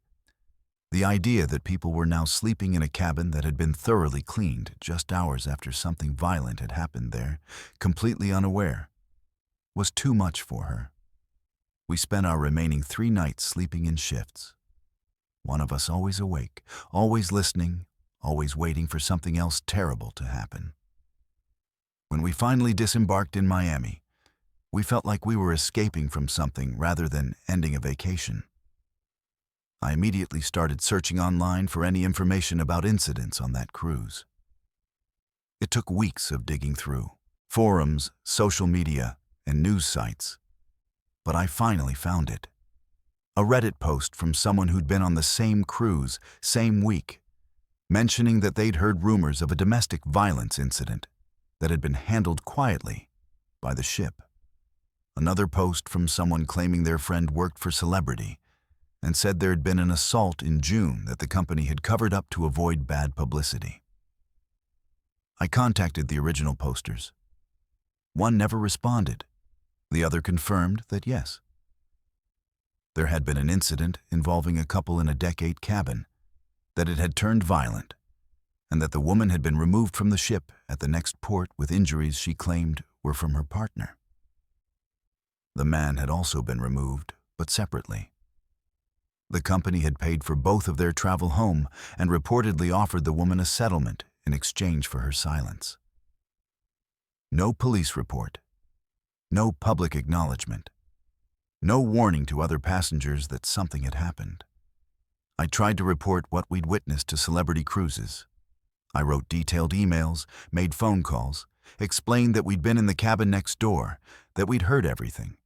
The idea that people were now sleeping in a cabin that had been thoroughly cleaned just hours after something violent had happened there, completely unaware, was too much for her. We spent our remaining 3 nights sleeping in shifts. One of us always awake, always listening, always waiting for something else terrible to happen. When we finally disembarked in Miami, we felt like we were escaping from something rather than ending a vacation. I immediately started searching online for any information about incidents on that cruise. It took weeks of digging through forums, social media, and news sites, but I finally found it. A Reddit post from someone who'd been on the same cruise, same week, mentioning that they'd heard rumors of a domestic violence incident that had been handled quietly by the ship. Another post from someone claiming their friend worked for Celebrity and said there had been an assault in June that the company had covered up to avoid bad publicity. I contacted the original posters. One never responded. The other confirmed that yes. There had been an incident involving a couple in a Deck 8 cabin, that it had turned violent, and that the woman had been removed from the ship at the next port with injuries she claimed were from her partner. The man had also been removed, but separately. The company had paid for both of their travel home and reportedly offered the woman a settlement in exchange for her silence. No police report. No public acknowledgement. No warning to other passengers that something had happened. I tried to report what we'd witnessed to Celebrity Cruises. I wrote detailed emails, made phone calls, explained that we'd been in the cabin next door, that we'd heard everything,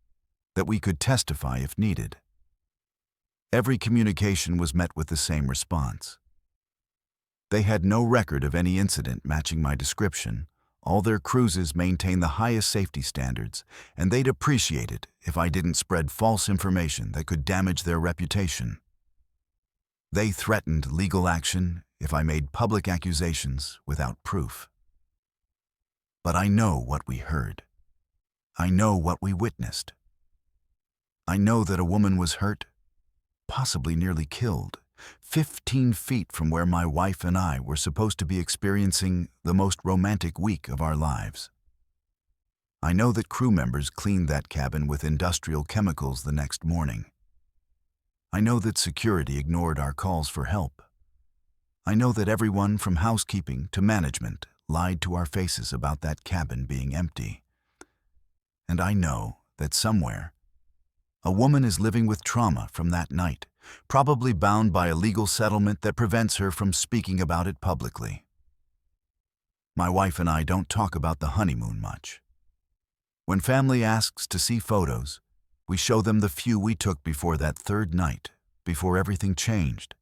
that we could testify if needed. Every communication was met with the same response. They had no record of any incident matching my description. All their cruises maintain the highest safety standards, and they'd appreciate it if I didn't spread false information that could damage their reputation. They threatened legal action if I made public accusations without proof. But I know what we heard. I know what we witnessed. I know that a woman was hurt, possibly nearly killed, 15 feet from where my wife and I were supposed to be experiencing the most romantic week of our lives. I know that crew members cleaned that cabin with industrial chemicals the next morning. I know that security ignored our calls for help. I know that everyone from housekeeping to management lied to our faces about that cabin being empty. And I know that somewhere, a woman is living with trauma from that night, probably bound by a legal settlement that prevents her from speaking about it publicly. My wife and I don't talk about the honeymoon much. When family asks to see photos, we show them the few we took before that third night, before everything changed.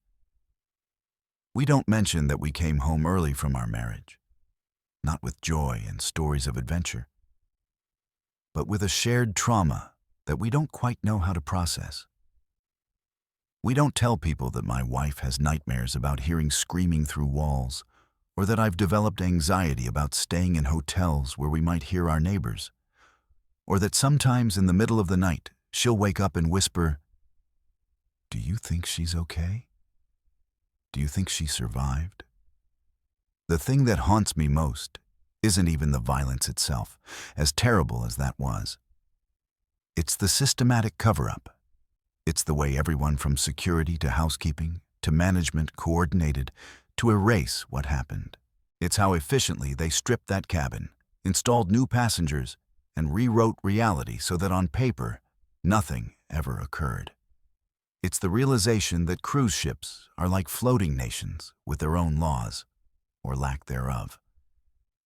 We don't mention that we came home early from our marriage, not with joy and stories of adventure, but with a shared trauma that we don't quite know how to process. We don't tell people that my wife has nightmares about hearing screaming through walls, or that I've developed anxiety about staying in hotels where we might hear our neighbors, or that sometimes in the middle of the night she'll wake up and whisper, "Do you think she's okay? Do you think she survived?" The thing that haunts me most isn't even the violence itself, as terrible as that was. It's the systematic cover-up. It's the way everyone from security to housekeeping to management coordinated to erase what happened. It's how efficiently they stripped that cabin, installed new passengers, and rewrote reality so that on paper, nothing ever occurred. It's the realization that cruise ships are like floating nations with their own laws, or lack thereof,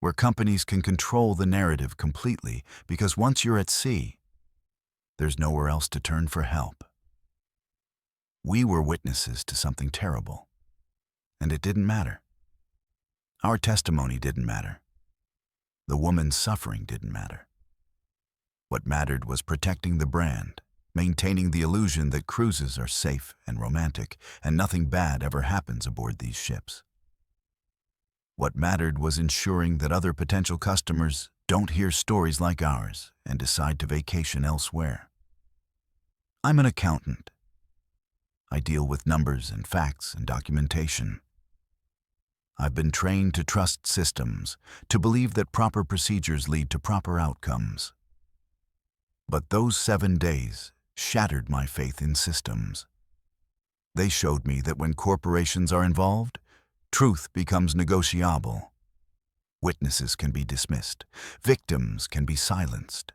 where companies can control the narrative completely because once you're at sea, there's nowhere else to turn for help. We were witnesses to something terrible, and it didn't matter. Our testimony didn't matter. The woman's suffering didn't matter. What mattered was protecting the brand, maintaining the illusion that cruises are safe and romantic, and nothing bad ever happens aboard these ships. What mattered was ensuring that other potential customers don't hear stories like ours and decide to vacation elsewhere. I'm an accountant. I deal with numbers and facts and documentation. I've been trained to trust systems, to believe that proper procedures lead to proper outcomes. But those 7 days shattered my faith in systems. They showed me that when corporations are involved, truth becomes negotiable. Witnesses can be dismissed, victims can be silenced,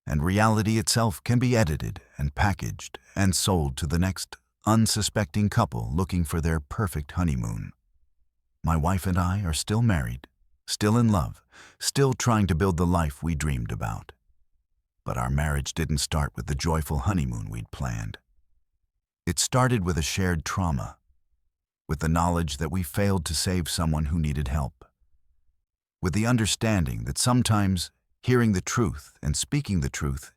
and reality itself can be edited and packaged and sold to the next unsuspecting couple looking for their perfect honeymoon. My wife and I are still married, still in love, still trying to build the life we dreamed about. But our marriage didn't start with the joyful honeymoon we'd planned. It started with a shared trauma, with the knowledge that we failed to save someone who needed help, with the understanding that sometimes hearing the truth and speaking the truth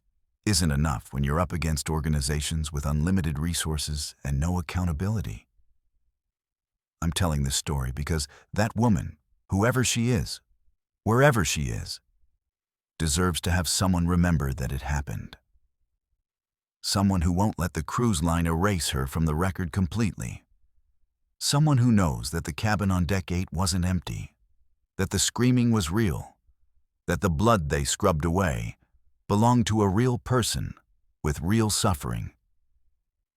isn't enough when you're up against organizations with unlimited resources and no accountability. I'm telling this story because that woman, whoever she is, wherever she is, deserves to have someone remember that it happened. Someone who won't let the cruise line erase her from the record completely. Someone who knows that the cabin on Deck 8 wasn't empty, that the screaming was real, that the blood they scrubbed away belonged to a real person with real suffering.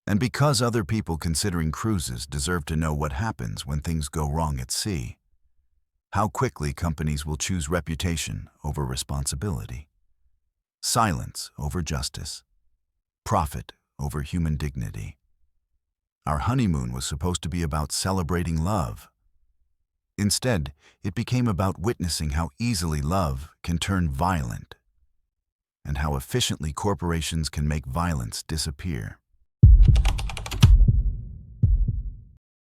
And because other people considering cruises deserve to know what happens when things go wrong at sea, how quickly companies will choose reputation over responsibility, silence over justice, profit over human dignity. Our honeymoon was supposed to be about celebrating love. Instead, it became about witnessing how easily love can turn violent and how efficiently corporations can make violence disappear.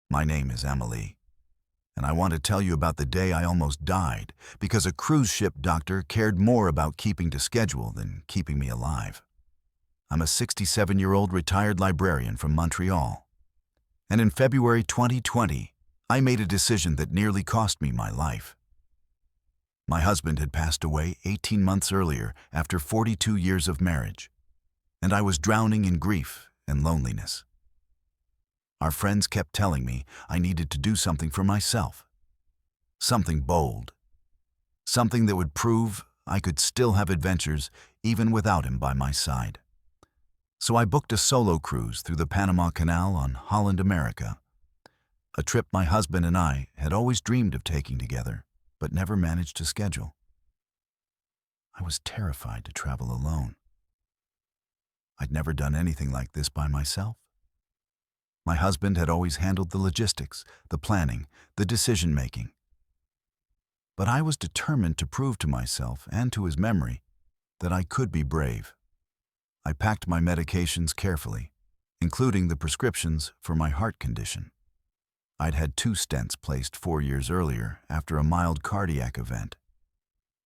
My name is Emily, And I want to tell you about the day I almost died because a cruise ship doctor cared more about keeping to schedule than keeping me alive. I'm a 67-year-old retired librarian from Montreal. And in February 2020, I made a decision that nearly cost me my life. My husband had passed away 18 months earlier after 42 years of marriage, and I was drowning in grief and loneliness. Our friends kept telling me I needed to do something for myself, something bold, something that would prove I could still have adventures even without him by my side. So I booked a solo cruise through the Panama Canal on Holland America, a trip my husband and I had always dreamed of taking together, but never managed to schedule. I was terrified to travel alone. I'd never done anything like this by myself. My husband had always handled the logistics, the planning, the decision-making. But I was determined to prove to myself and to his memory that I could be brave. I packed my medications carefully, including the prescriptions for my heart condition. I'd had 2 stents placed 4 years earlier after a mild cardiac event.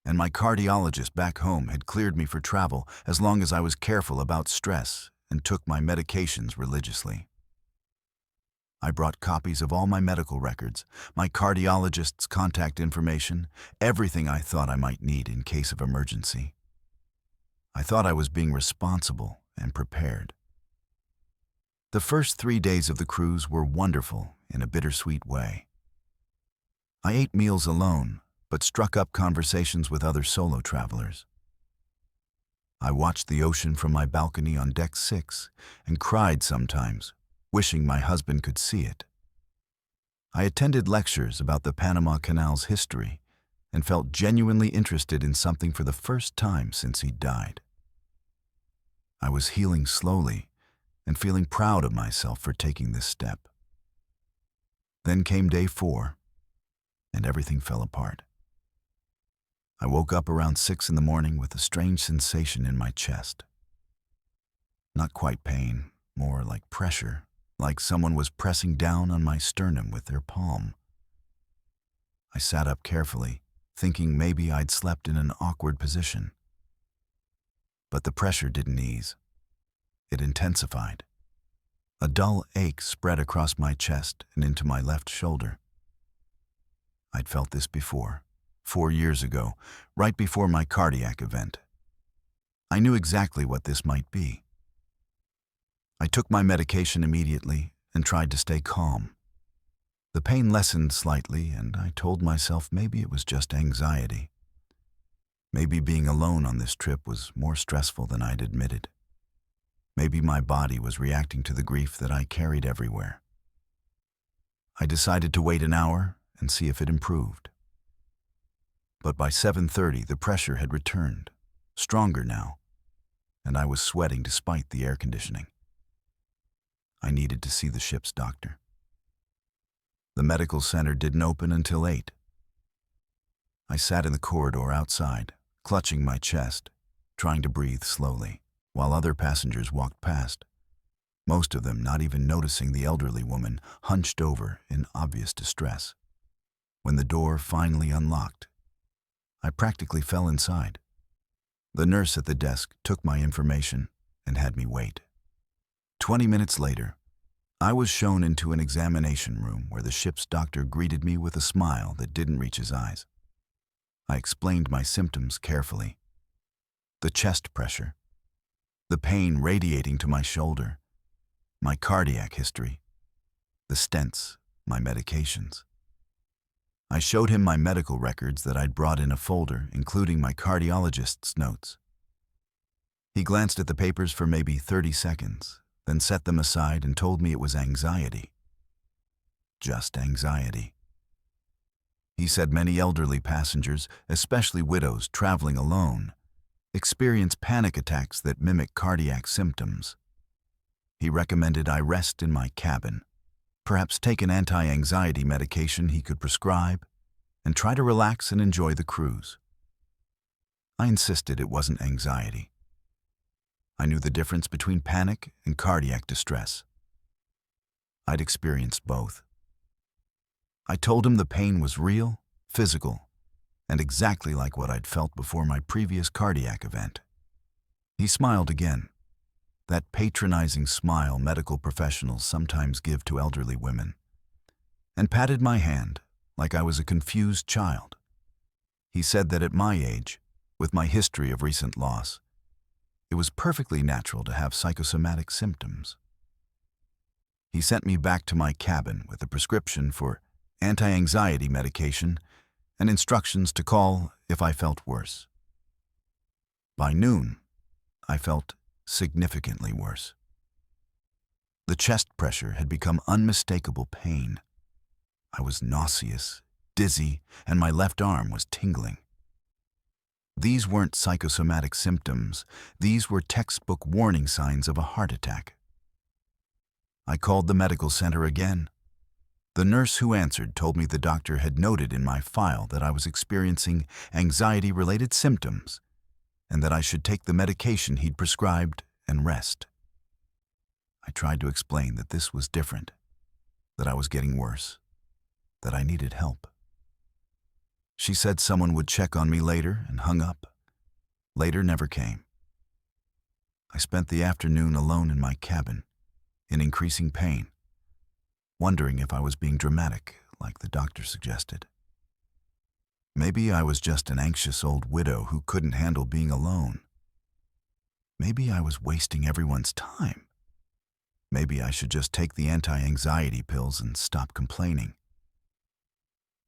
And my cardiologist back home had cleared me for travel as long as I was careful about stress and took my medications religiously. I brought copies of all my medical records, my cardiologist's contact information, everything I thought I might need in case of emergency. I thought I was being responsible and prepared. The first 3 days of the cruise were wonderful in a bittersweet way. I ate meals alone, but struck up conversations with other solo travelers. I watched the ocean from my balcony on deck 6 and cried sometimes, wishing my husband could see it. I attended lectures about the Panama Canal's history and felt genuinely interested in something for the first time since he died. I was healing slowly and feeling proud of myself for taking this step. Then came day 4, and everything fell apart. I woke up around 6 in the morning with a strange sensation in my chest. Not quite pain, more like pressure, like someone was pressing down on my sternum with their palm. I sat up carefully, thinking maybe I'd slept in an awkward position. But the pressure didn't ease. It intensified. A dull ache spread across my chest and into my left shoulder. I'd felt this before, 4 years ago, right before my cardiac event. I knew exactly what this might be. I took my medication immediately and tried to stay calm. The pain lessened slightly, and I told myself maybe it was just anxiety. Maybe being alone on this trip was more stressful than I'd admitted. Maybe my body was reacting to the grief that I carried everywhere. I decided to wait an hour and see if it improved. But by 7:30, the pressure had returned, stronger now, and I was sweating despite the air conditioning. I needed to see the ship's doctor. The medical center didn't open until 8. I sat in the corridor outside, clutching my chest, trying to breathe slowly, while other passengers walked past, most of them not even noticing the elderly woman hunched over in obvious distress. When the door finally unlocked, I practically fell inside. The nurse at the desk took my information and had me wait. 20 minutes later, I was shown into an examination room where the ship's doctor greeted me with a smile that didn't reach his eyes. I explained my symptoms carefully. The chest pressure, the pain radiating to my shoulder, my cardiac history, the stents, my medications. I showed him my medical records that I'd brought in a folder, including my cardiologist's notes. He glanced at the papers for maybe 30 seconds, then set them aside and told me it was anxiety. Just anxiety. He said many elderly passengers, especially widows traveling alone, experience panic attacks that mimic cardiac symptoms. He recommended I rest in my cabin, perhaps take an anti-anxiety medication he could prescribe, and try to relax and enjoy the cruise. I insisted it wasn't anxiety. I knew the difference between panic and cardiac distress. I'd experienced both. I told him the pain was real, physical, and exactly like what I'd felt before my previous cardiac event. He smiled again, that patronizing smile medical professionals sometimes give to elderly women, and patted my hand like I was a confused child. He said that at my age, with my history of recent loss, it was perfectly natural to have psychosomatic symptoms. He sent me back to my cabin with a prescription for anti-anxiety medication and instructions to call if I felt worse. By noon, I felt significantly worse. The chest pressure had become unmistakable pain. I was nauseous, dizzy, and my left arm was tingling. These weren't psychosomatic symptoms. These were textbook warning signs of a heart attack. I called the medical center again. The nurse who answered told me the doctor had noted in my file that I was experiencing anxiety-related symptoms and that I should take the medication he'd prescribed and rest. I tried to explain that this was different, that I was getting worse, that I needed help. She said someone would check on me later and hung up. Later never came. I spent the afternoon alone in my cabin, in increasing pain, wondering if I was being dramatic, like the doctor suggested. Maybe I was just an anxious old widow who couldn't handle being alone. Maybe I was wasting everyone's time. Maybe I should just take the anti-anxiety pills and stop complaining.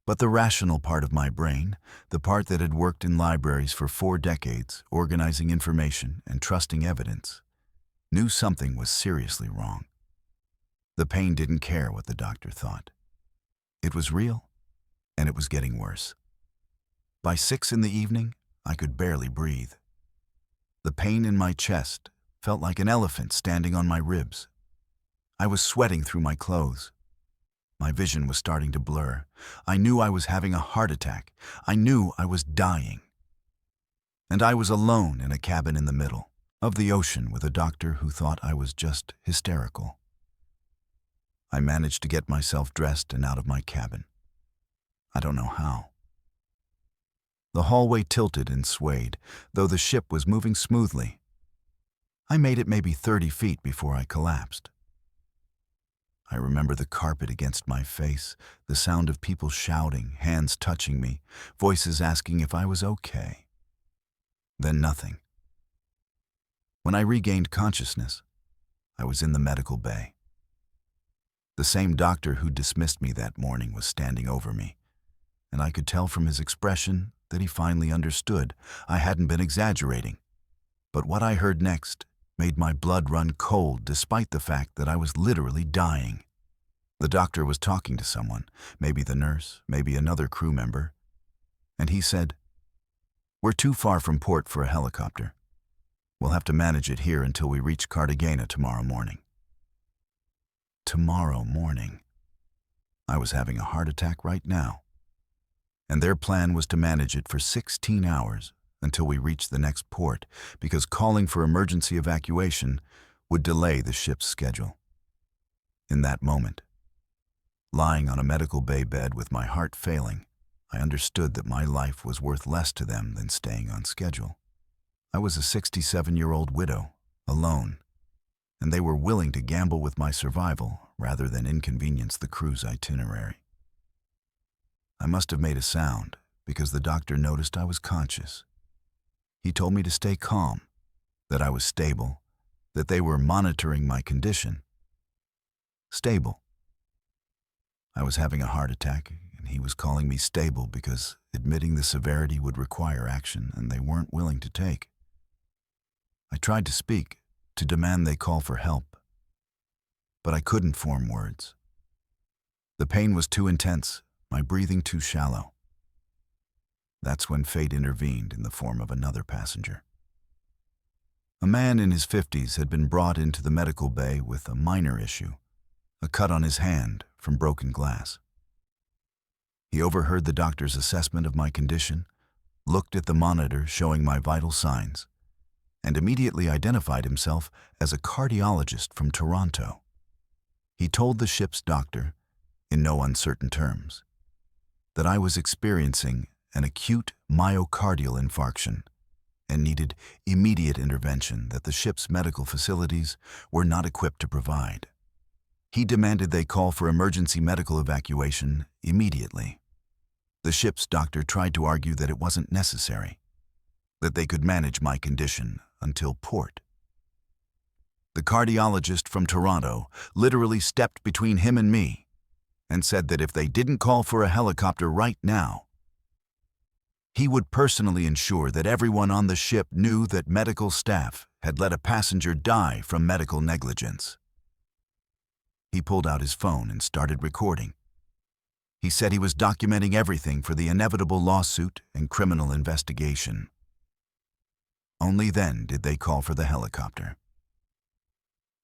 But the rational part of my brain, the part that had worked in libraries for 4 decades, organizing information and trusting evidence, knew something was seriously wrong. The pain didn't care what the doctor thought. It was real, and it was getting worse. By 6 in the evening, I could barely breathe. The pain in my chest felt like an elephant standing on my ribs. I was sweating through my clothes. My vision was starting to blur. I knew I was having a heart attack. I knew I was dying. And I was alone in a cabin in the middle of the ocean with a doctor who thought I was just hysterical. I managed to get myself dressed and out of my cabin. I don't know how. The hallway tilted and swayed, though the ship was moving smoothly. I made it maybe 30 feet before I collapsed. I remember the carpet against my face, the sound of people shouting, hands touching me, voices asking if I was okay. Then nothing. When I regained consciousness, I was in the medical bay. The same doctor who dismissed me that morning was standing over me, and I could tell from his expression that he finally understood I hadn't been exaggerating. But what I heard next made my blood run cold despite the fact that I was literally dying. The doctor was talking to someone, maybe the nurse, maybe another crew member, and he said, "We're too far from port for a helicopter. We'll have to manage it here until we reach Cartagena tomorrow morning." Tomorrow morning. I was having a heart attack right now. And their plan was to manage it for 16 hours until we reached the next port, because calling for emergency evacuation would delay the ship's schedule. In that moment, lying on a medical bay bed with my heart failing, I understood that my life was worth less to them than staying on schedule. I was a 67-year-old widow, alone, and they were willing to gamble with my survival rather than inconvenience the crew's itinerary. I must have made a sound because the doctor noticed I was conscious. He told me to stay calm, that I was stable, that they were monitoring my condition. Stable. I was having a heart attack, and he was calling me stable because admitting the severity would require action, and they weren't willing to take. I tried to speak, to demand they call for help, but I couldn't form words. The pain was too intense, my breathing too shallow. That's when fate intervened in the form of another passenger. A man in his 50s had been brought into the medical bay with a minor issue, a cut on his hand from broken glass. He overheard the doctor's assessment of my condition, looked at the monitor showing my vital signs, and immediately identified himself as a cardiologist from Toronto. He told the ship's doctor, in no uncertain terms, that I was experiencing an acute myocardial infarction and needed immediate intervention that the ship's medical facilities were not equipped to provide. He demanded they call for emergency medical evacuation immediately. The ship's doctor tried to argue that it wasn't necessary, that they could manage my condition until port. The cardiologist from Toronto literally stepped between him and me and said that if they didn't call for a helicopter right now, he would personally ensure that everyone on the ship knew that medical staff had let a passenger die from medical negligence. He pulled out his phone and started recording. He said he was documenting everything for the inevitable lawsuit and criminal investigation. Only then did they call for the helicopter.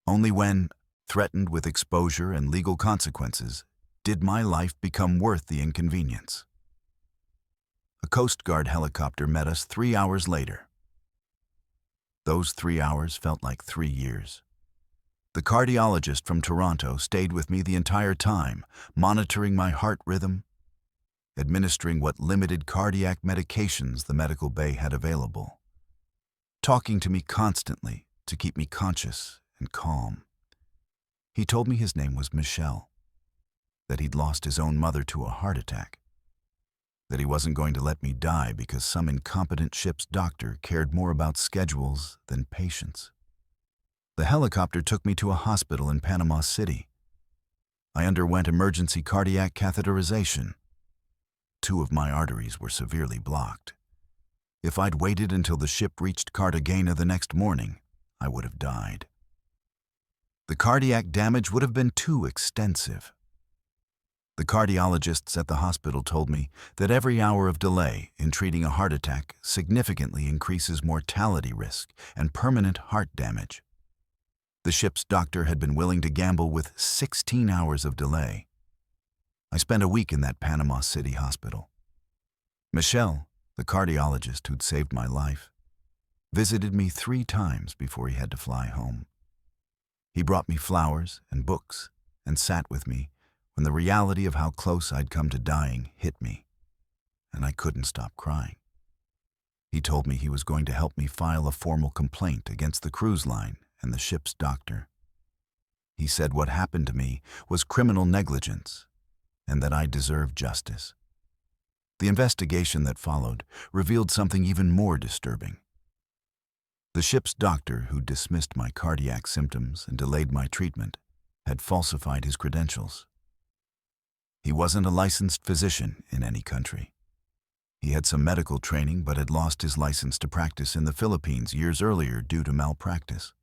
Only when, threatened with exposure and legal consequences, did my life become worth the inconvenience. A Coast Guard helicopter met us 3 hours later. Those 3 hours felt like 3 years. The cardiologist from Toronto stayed with me the entire time, monitoring my heart rhythm, administering what limited cardiac medications the medical bay had available, talking to me constantly to keep me conscious and calm. He told me his name was Michel, that he'd lost his own mother to a heart attack, that he wasn't going to let me die because some incompetent ship's doctor cared more about schedules than patients. The helicopter took me to a hospital in Panama City. I underwent emergency cardiac catheterization. 2 of my arteries were severely blocked. If I'd waited until the ship reached Cartagena the next morning, I would have died. The cardiac damage would have been too extensive. The cardiologists at the hospital told me that every hour of delay in treating a heart attack significantly increases mortality risk and permanent heart damage. The ship's doctor had been willing to gamble with 16 hours of delay. I spent a week in that Panama City hospital. Michel, the cardiologist who'd saved my life, visited me 3 times before he had to fly home. He brought me flowers and books and sat with me when the reality of how close I'd come to dying hit me, and I couldn't stop crying. He told me he was going to help me file a formal complaint against the cruise line and the ship's doctor. He said what happened to me was criminal negligence and that I deserved justice. The investigation that followed revealed something even more disturbing. The ship's doctor, who dismissed my cardiac symptoms and delayed my treatment, had falsified his credentials. He wasn't a licensed physician in any country. He had some medical training but had lost his license to practice in the Philippines years earlier due to malpractice.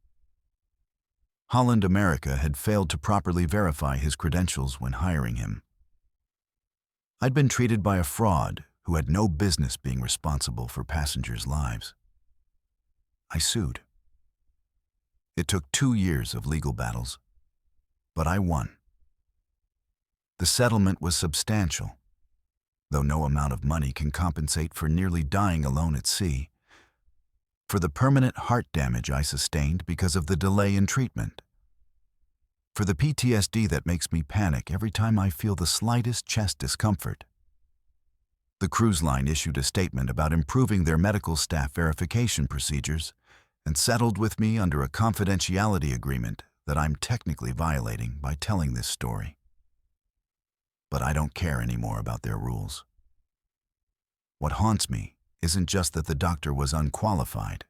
Holland America had failed to properly verify his credentials when hiring him. I'd been treated by a fraud who had no business being responsible for passengers' lives. I sued. It took 2 years of legal battles, but I won. The settlement was substantial, though no amount of money can compensate for nearly dying alone at sea, for the permanent heart damage I sustained because of the delay in treatment, for the PTSD that makes me panic every time I feel the slightest chest discomfort. The cruise line issued a statement about improving their medical staff verification procedures and settled with me under a confidentiality agreement that I'm technically violating by telling this story. But I don't care anymore about their rules. What haunts me isn't just that the doctor was unqualified.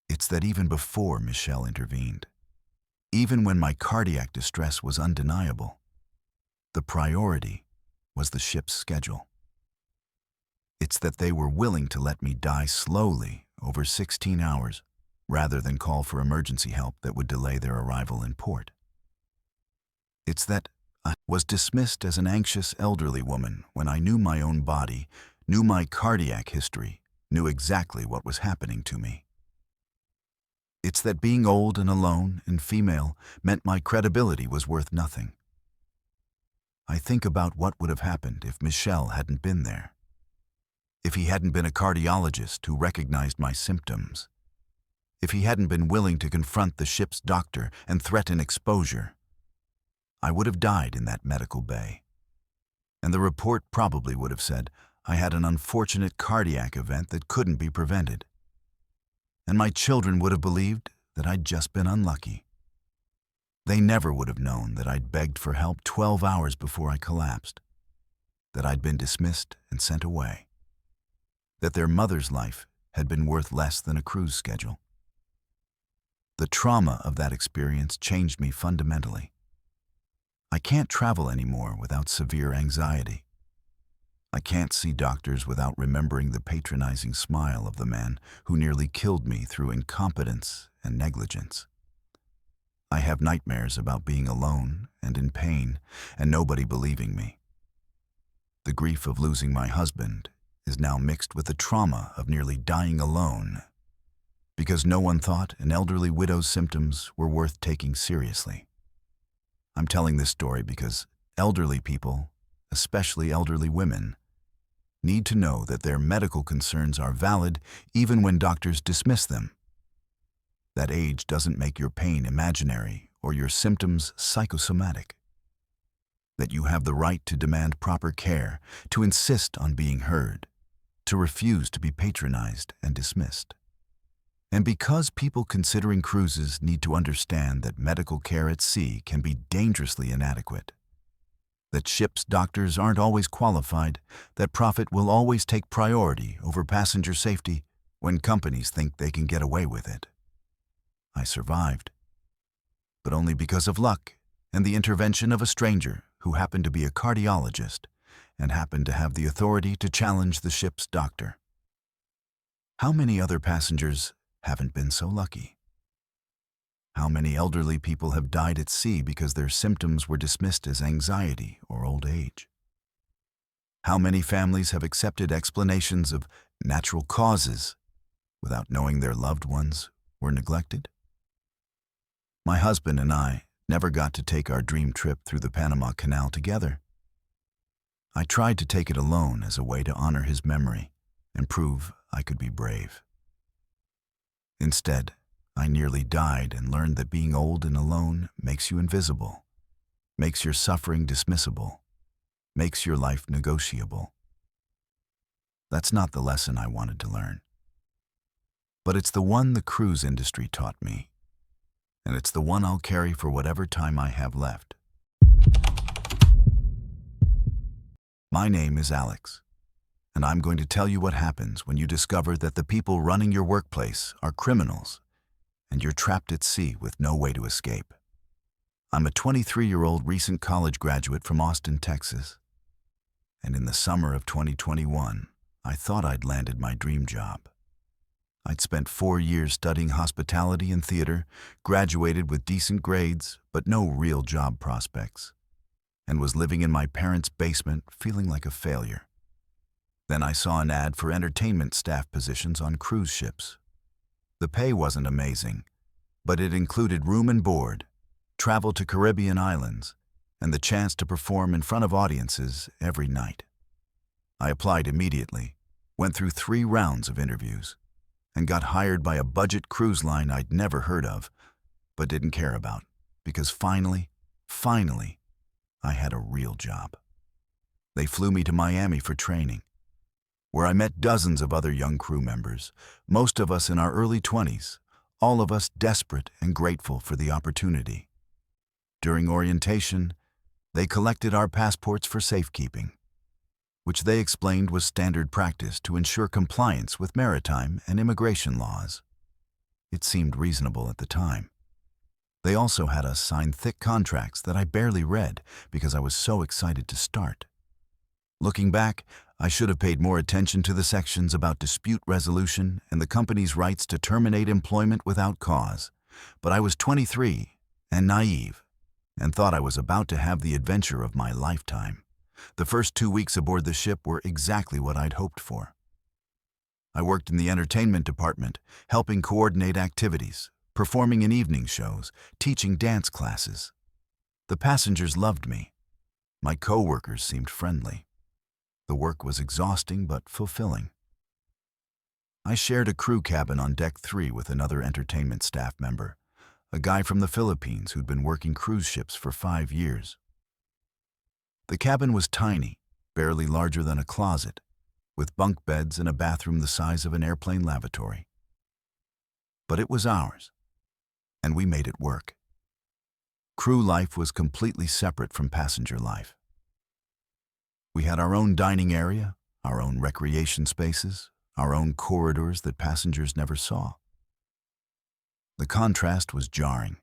It's that even before Michel intervened, even when my cardiac distress was undeniable, the priority was the ship's schedule. It's that they were willing to let me die slowly over 16 hours rather than call for emergency help that would delay their arrival in port. It's that I was dismissed as an anxious elderly woman when I knew my own body, knew my cardiac history, knew exactly what was happening to me. It's that being old and alone and female meant my credibility was worth nothing. I think about what would have happened if Michel hadn't been there. If he hadn't been a cardiologist who recognized my symptoms. If he hadn't been willing to confront the ship's doctor and threaten exposure. I would have died in that medical bay. And the report probably would have said I had an unfortunate cardiac event that couldn't be prevented. And my children would have believed that I'd just been unlucky. They never would have known that I'd begged for help 12 hours before I collapsed, that I'd been dismissed and sent away, that their mother's life had been worth less than a cruise schedule. The trauma of that experience changed me fundamentally. I can't travel anymore without severe anxiety. I can't see doctors without remembering the patronizing smile of the man who nearly killed me through incompetence and negligence. I have nightmares about being alone and in pain and nobody believing me. The grief of losing my husband is now mixed with the trauma of nearly dying alone because no one thought an elderly widow's symptoms were worth taking seriously. I'm telling this story because elderly people, especially elderly women, need to know that their medical concerns are valid even when doctors dismiss them. That age doesn't make your pain imaginary or your symptoms psychosomatic. That you have the right to demand proper care, to insist on being heard, to refuse to be patronized and dismissed. And because people considering cruises need to understand that medical care at sea can be dangerously inadequate, that ships' doctors aren't always qualified, that profit will always take priority over passenger safety when companies think they can get away with it. I survived, but only because of luck and the intervention of a stranger who happened to be a cardiologist and happened to have the authority to challenge the ship's doctor. How many other passengers haven't been so lucky? How many elderly people have died at sea because their symptoms were dismissed as anxiety or old age? How many families have accepted explanations of natural causes without knowing their loved ones were neglected? My husband and I never got to take our dream trip through the Panama Canal together. I tried to take it alone as a way to honor his memory and prove I could be brave. Instead, I nearly died and learned that being old and alone makes you invisible, makes your suffering dismissible, makes your life negotiable. That's not the lesson I wanted to learn. But it's the one the cruise industry taught me, and it's the one I'll carry for whatever time I have left. My name is Alex, and I'm going to tell you what happens when you discover that the people running your workplace are criminals and you're trapped at sea with no way to escape. I'm a 23-year-old recent college graduate from Austin, Texas, and in the summer of 2021, I thought I'd landed my dream job. I'd spent 4 years studying hospitality and theater, graduated with decent grades, but no real job prospects, and was living in my parents' basement feeling like a failure. Then I saw an ad for entertainment staff positions on cruise ships. The pay wasn't amazing, but it included room and board, travel to Caribbean islands, and the chance to perform in front of audiences every night. I applied immediately, went through 3 rounds of interviews, and got hired by a budget cruise line I'd never heard of, but didn't care about, because finally, I had a real job. They flew me to Miami for training, where I met dozens of other young crew members, most of us in our early 20s, all of us desperate and grateful for the opportunity. During orientation, they collected our passports for safekeeping, which they explained was standard practice to ensure compliance with maritime and immigration laws. It seemed reasonable at the time. They also had us sign thick contracts that I barely read because I was so excited to start. Looking back, I should have paid more attention to the sections about dispute resolution and the company's rights to terminate employment without cause, but I was 23 and naive and thought I was about to have the adventure of my lifetime. The first 2 weeks aboard the ship were exactly what I'd hoped for. I worked in the entertainment department, helping coordinate activities, performing in evening shows, teaching dance classes. The passengers loved me. My co-workers seemed friendly. The work was exhausting but fulfilling. I shared a crew cabin on Deck 3 with another entertainment staff member, a guy from the Philippines who'd been working cruise ships for 5 years. The cabin was tiny, barely larger than a closet, with bunk beds and a bathroom the size of an airplane lavatory. But it was ours, and we made it work. Crew life was completely separate from passenger life. We had our own dining area, our own recreation spaces, our own corridors that passengers never saw. The contrast was jarring.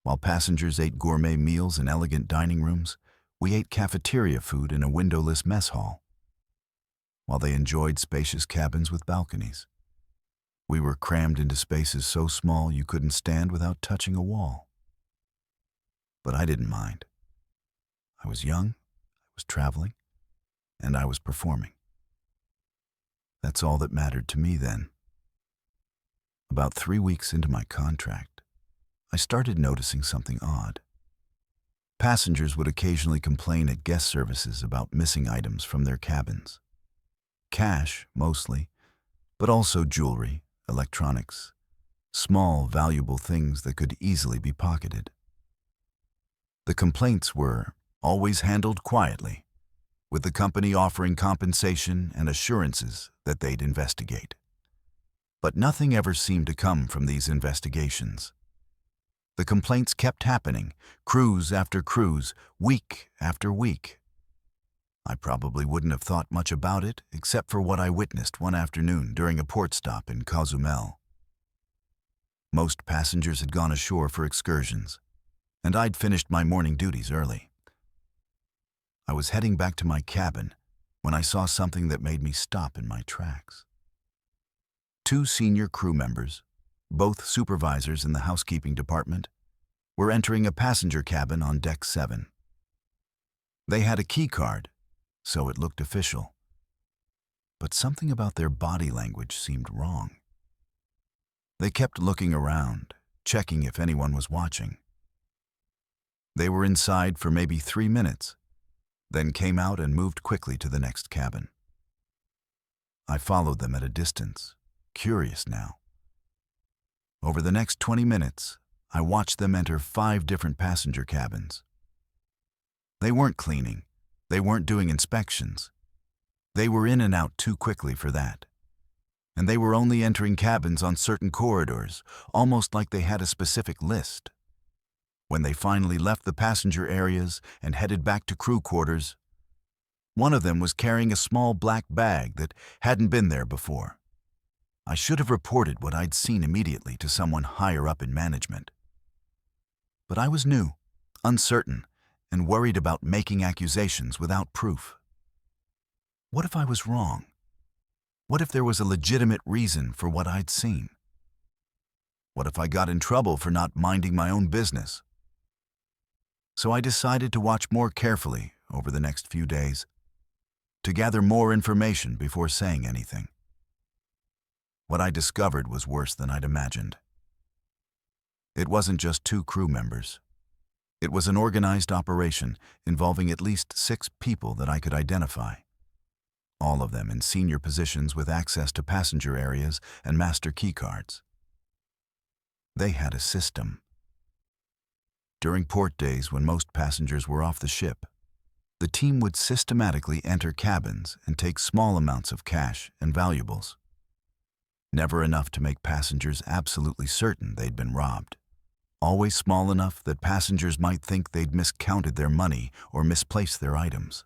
While passengers ate gourmet meals in elegant dining rooms, we ate cafeteria food in a windowless mess hall. While they enjoyed spacious cabins with balconies, we were crammed into spaces so small you couldn't stand without touching a wall. But I didn't mind. I was young, I was traveling, and I was performing. That's all that mattered to me then. About 3 weeks into my contract, I started noticing something odd. Passengers would occasionally complain at guest services about missing items from their cabins. Cash, mostly, but also jewelry, electronics, small, valuable things that could easily be pocketed. The complaints were always handled quietly, with the company offering compensation and assurances that they'd investigate. But nothing ever seemed to come from these investigations. The complaints kept happening, cruise after cruise, week after week. I probably wouldn't have thought much about it except for what I witnessed one afternoon during a port stop in Cozumel. Most passengers had gone ashore for excursions, and I'd finished my morning duties early. I was heading back to my cabin when I saw something that made me stop in my tracks. 2 senior crew members, both supervisors in the housekeeping department, were entering a passenger cabin on deck 7. They had a key card, so it looked official. But something about their body language seemed wrong. They kept looking around, checking if anyone was watching. They were inside for maybe 3 minutes, then came out and moved quickly to the next cabin. I followed them at a distance, curious now. Over the next 20 minutes, I watched them enter 5 different passenger cabins. They weren't cleaning. They weren't doing inspections. They were in and out too quickly for that. And they were only entering cabins on certain corridors, almost like they had a specific list. When they finally left the passenger areas and headed back to crew quarters, one of them was carrying a small black bag that hadn't been there before. I should have reported what I'd seen immediately to someone higher up in management. But I was new, uncertain, and worried about making accusations without proof. What if I was wrong? What if there was a legitimate reason for what I'd seen? What if I got in trouble for not minding my own business? So I decided to watch more carefully over the next few days, to gather more information before saying anything. What I discovered was worse than I'd imagined. It wasn't just 2 crew members. It was an organized operation involving at least 6 people that I could identify, all of them in senior positions with access to passenger areas and master key cards. They had a system. During port days when most passengers were off the ship, the team would systematically enter cabins and take small amounts of cash and valuables. Never enough to make passengers absolutely certain they'd been robbed. Always small enough that passengers might think they'd miscounted their money or misplaced their items.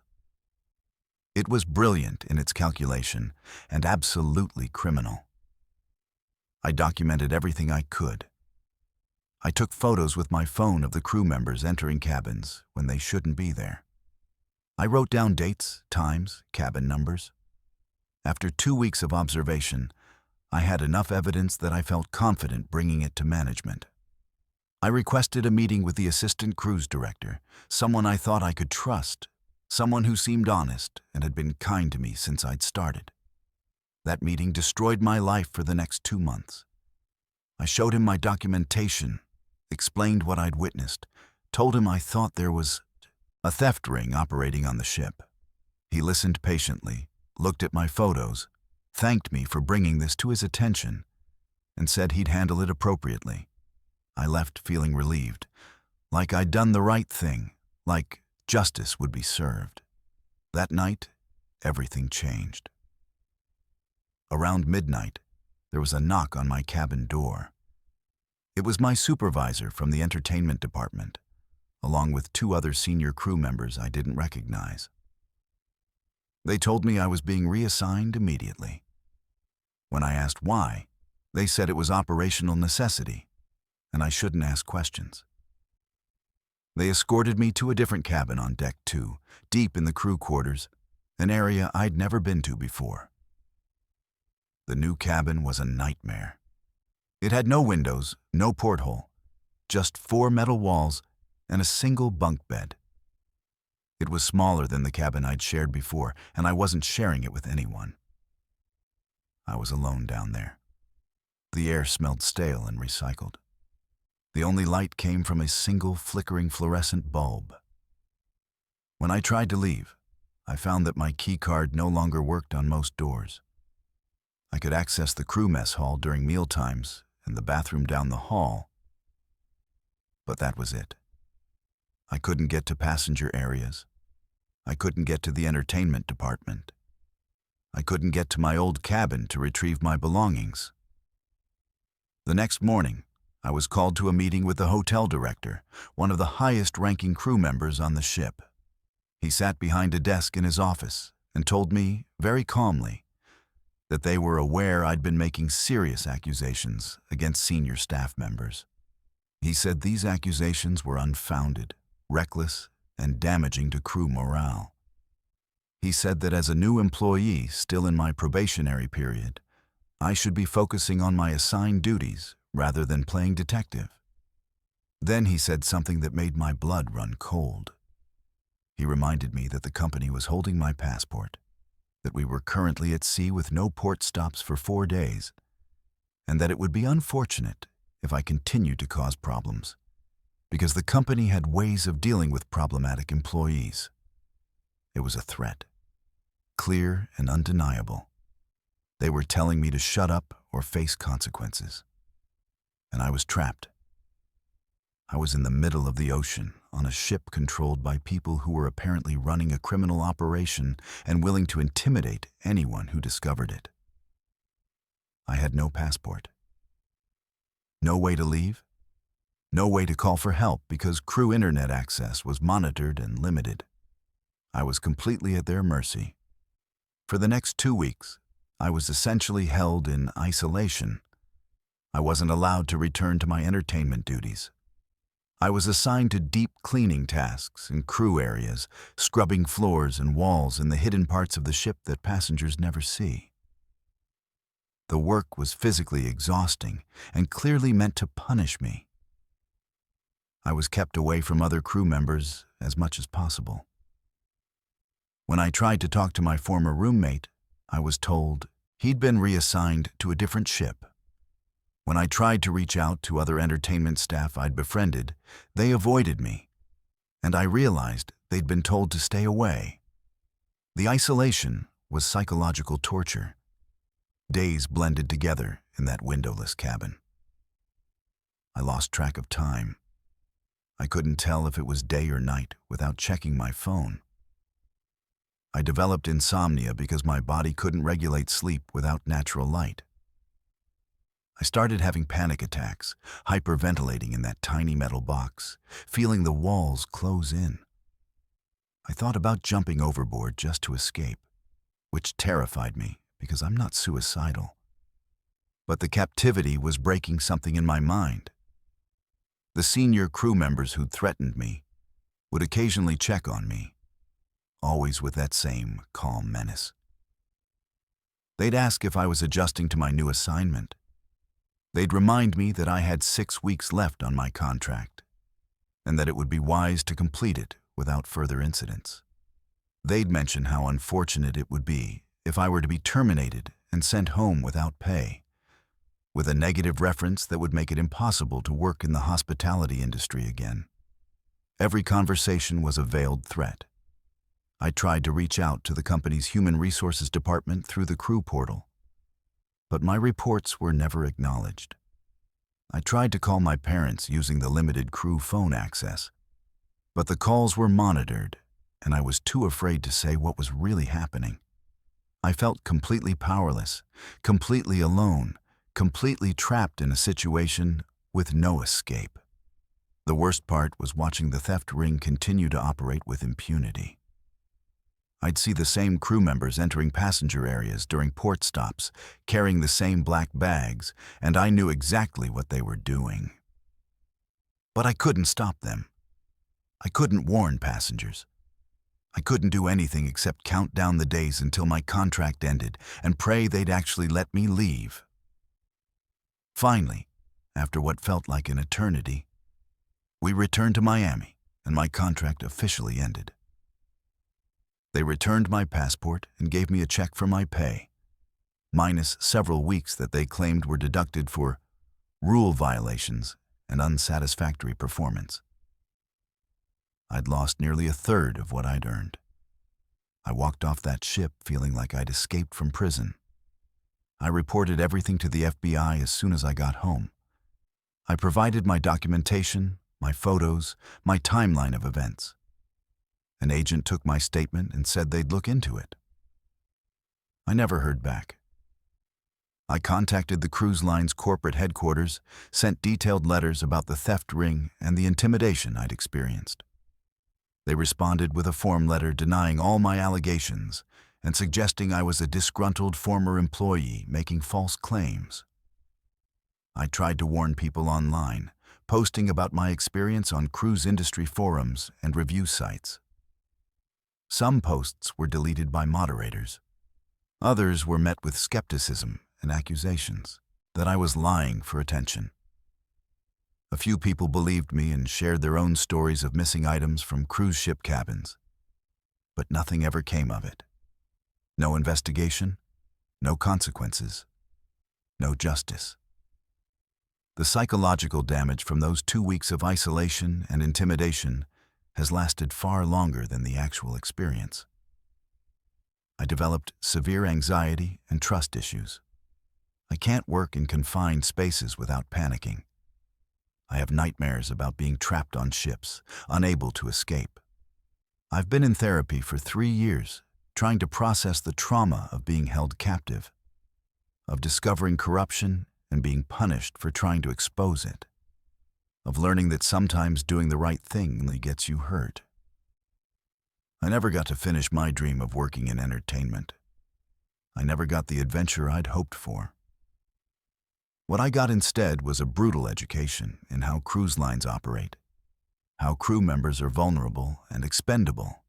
It was brilliant in its calculation and absolutely criminal. I documented everything I could. I took photos with my phone of the crew members entering cabins when they shouldn't be there. I wrote down dates, times, cabin numbers. After 2 weeks of observation, I had enough evidence that I felt confident bringing it to management. I requested a meeting with the assistant cruise director, someone I thought I could trust, someone who seemed honest and had been kind to me since I'd started. That meeting destroyed my life for the next 2 months. I showed him my documentation, explained what I'd witnessed, told him I thought there was a theft ring operating on the ship. He listened patiently, looked at my photos, thanked me for bringing this to his attention, and said he'd handle it appropriately. I left feeling relieved, like I'd done the right thing, like justice would be served. That night, everything changed. Around midnight, there was a knock on my cabin door. It was my supervisor from the entertainment department, along with two other senior crew members I didn't recognize. They told me I was being reassigned immediately. When I asked why, they said it was operational necessity, and I shouldn't ask questions. They escorted me to a different cabin on Deck 2, deep in the crew quarters, an area I'd never been to before. The new cabin was a nightmare. It had no windows, no porthole, just 4 metal walls and a single bunk bed. It was smaller than the cabin I'd shared before, and I wasn't sharing it with anyone. I was alone down there. The air smelled stale and recycled. The only light came from a single flickering fluorescent bulb. When I tried to leave, I found that my key card no longer worked on most doors. I could access the crew mess hall during mealtimes and the bathroom down the hall, but that was it. I couldn't get to passenger areas. I couldn't get to the entertainment department. I couldn't get to my old cabin to retrieve my belongings. The next morning, I was called to a meeting with the hotel director, one of the highest-ranking crew members on the ship. He sat behind a desk in his office and told me, very calmly, that they were aware I'd been making serious accusations against senior staff members. He said these accusations were unfounded, reckless, and damaging to crew morale. He said that as a new employee still in my probationary period, I should be focusing on my assigned duties rather than playing detective. Then he said something that made my blood run cold. He reminded me that the company was holding my passport, that we were currently at sea with no port stops for 4 days, and that it would be unfortunate if I continued to cause problems, because the company had ways of dealing with problematic employees. It was a threat, clear and undeniable. They were telling me to shut up or face consequences. And I was trapped. I was in the middle of the ocean, on a ship controlled by people who were apparently running a criminal operation and willing to intimidate anyone who discovered it. I had no passport. No way to leave. No way to call for help because crew internet access was monitored and limited. I was completely at their mercy. For the next 2 weeks, I was essentially held in isolation. I wasn't allowed to return to my entertainment duties. I was assigned to deep cleaning tasks in crew areas, scrubbing floors and walls in the hidden parts of the ship that passengers never see. The work was physically exhausting and clearly meant to punish me. I was kept away from other crew members as much as possible. When I tried to talk to my former roommate, I was told he'd been reassigned to a different ship. When I tried to reach out to other entertainment staff I'd befriended, they avoided me, and I realized they'd been told to stay away. The isolation was psychological torture. Days blended together in that windowless cabin. I lost track of time. I couldn't tell if it was day or night without checking my phone. I developed insomnia because my body couldn't regulate sleep without natural light. I started having panic attacks, hyperventilating in that tiny metal box, feeling the walls close in. I thought about jumping overboard just to escape, which terrified me because I'm not suicidal. But the captivity was breaking something in my mind. The senior crew members who'd threatened me would occasionally check on me, always with that same calm menace. They'd ask if I was adjusting to my new assignment. They'd remind me that I had 6 weeks left on my contract, and that it would be wise to complete it without further incidents. They'd mention how unfortunate it would be if I were to be terminated and sent home without pay, with a negative reference that would make it impossible to work in the hospitality industry again. Every conversation was a veiled threat. I tried to reach out to the company's human resources department through the crew portal, but my reports were never acknowledged. I tried to call my parents using the limited crew phone access, but the calls were monitored and I was too afraid to say what was really happening. I felt completely powerless, completely alone, completely trapped in a situation with no escape. The worst part was watching the theft ring continue to operate with impunity. I'd see the same crew members entering passenger areas during port stops, carrying the same black bags, and I knew exactly what they were doing. But I couldn't stop them. I couldn't warn passengers. I couldn't do anything except count down the days until my contract ended and pray they'd actually let me leave. Finally, after what felt like an eternity, we returned to Miami and my contract officially ended. They returned my passport and gave me a check for my pay, minus several weeks that they claimed were deducted for rule violations and unsatisfactory performance. I'd lost nearly a third of what I'd earned. I walked off that ship feeling like I'd escaped from prison. I reported everything to the FBI as soon as I got home. I provided my documentation, my photos, my timeline of events. An agent took my statement and said they'd look into it. I never heard back. I contacted the cruise line's corporate headquarters, sent detailed letters about the theft ring and the intimidation I'd experienced. They responded with a form letter denying all my allegations and suggesting I was a disgruntled former employee making false claims. I tried to warn people online, posting about my experience on cruise industry forums and review sites. Some posts were deleted by moderators. Others were met with skepticism and accusations that I was lying for attention. A few people believed me and shared their own stories of missing items from cruise ship cabins. But nothing ever came of it. No investigation, no consequences, no justice. The psychological damage from those 2 weeks of isolation and intimidation has lasted far longer than the actual experience. I developed severe anxiety and trust issues. I can't work in confined spaces without panicking. I have nightmares about being trapped on ships, unable to escape. I've been in therapy for 3 years, trying to process the trauma of being held captive, of discovering corruption and being punished for trying to expose it, of learning that sometimes doing the right thing only gets you hurt. I never got to finish my dream of working in entertainment. I never got the adventure I'd hoped for. What I got instead was a brutal education in how cruise lines operate, how crew members are vulnerable and expendable,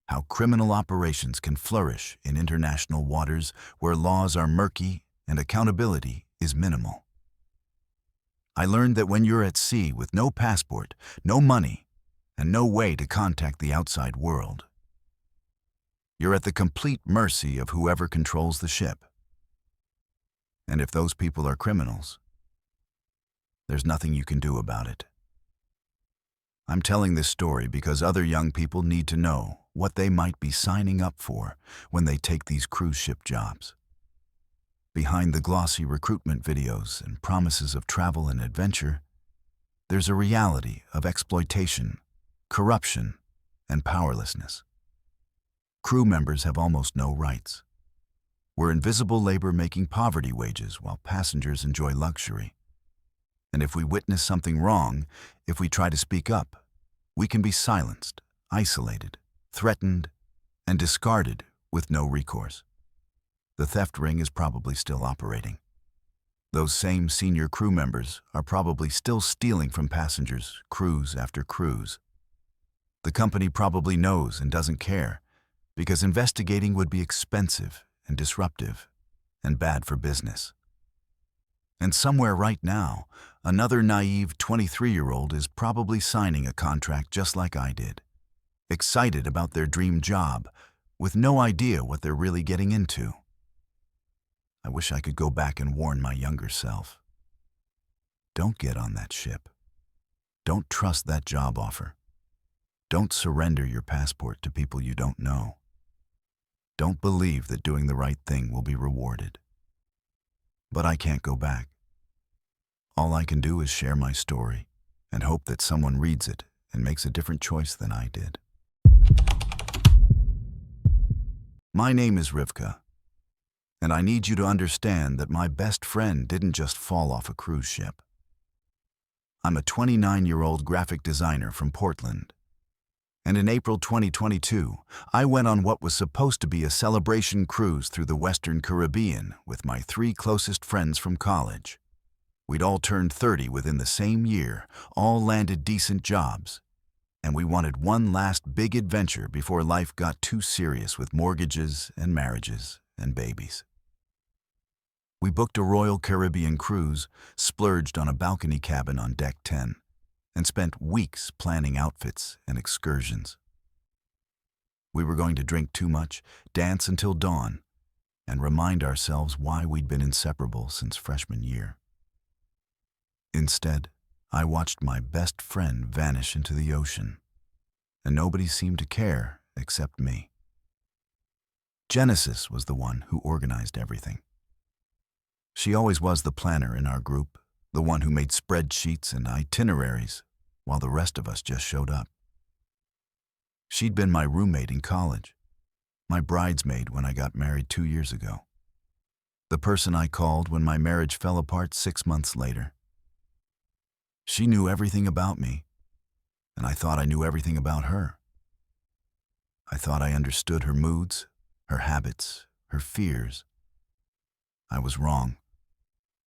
how criminal operations can flourish in international waters where laws are murky and accountability is minimal. I learned that when you're at sea with no passport, no money, and no way to contact the outside world, you're at the complete mercy of whoever controls the ship. And if those people are criminals, there's nothing you can do about it. I'm telling this story because other young people need to know what they might be signing up for when they take these cruise ship jobs. Behind the glossy recruitment videos and promises of travel and adventure, there's a reality of exploitation, corruption, and powerlessness. Crew members have almost no rights. We're invisible labor making poverty wages while passengers enjoy luxury. And if we witness something wrong, if we try to speak up, we can be silenced, isolated, threatened, and discarded with no recourse. The theft ring is probably still operating. Those same senior crew members are probably still stealing from passengers, cruise after cruise. The company probably knows and doesn't care, because investigating would be expensive and disruptive and bad for business. And somewhere right now, another naive 23-year-old is probably signing a contract just like I did, excited about their dream job, with no idea what they're really getting into. I wish I could go back and warn my younger self. Don't get on that ship. Don't trust that job offer. Don't surrender your passport to people you don't know. Don't believe that doing the right thing will be rewarded. But I can't go back. All I can do is share my story and hope that someone reads it and makes a different choice than I did. My name is Rivka, and I need you to understand that my best friend didn't just fall off a cruise ship. I'm a 29-year-old graphic designer from Portland, and in April 2022, I went on what was supposed to be a celebration cruise through the Western Caribbean with my 3 closest friends from college. We'd all turned 30 within the same year, all landed decent jobs, and we wanted one last big adventure before life got too serious with mortgages and marriages and babies. We booked a Royal Caribbean cruise, splurged on a balcony cabin on Deck 10, and spent weeks planning outfits and excursions. We were going to drink too much, dance until dawn, and remind ourselves why we'd been inseparable since freshman year. Instead, I watched my best friend vanish into the ocean, and nobody seemed to care except me. Genesis was the one who organized everything. She always was the planner in our group, the one who made spreadsheets and itineraries, while the rest of us just showed up. She'd been my roommate in college, my bridesmaid when I got married 2 years ago, the person I called when my marriage fell apart 6 months later. She knew everything about me, and I thought I knew everything about her. I thought I understood her moods, her habits, her fears. I was wrong,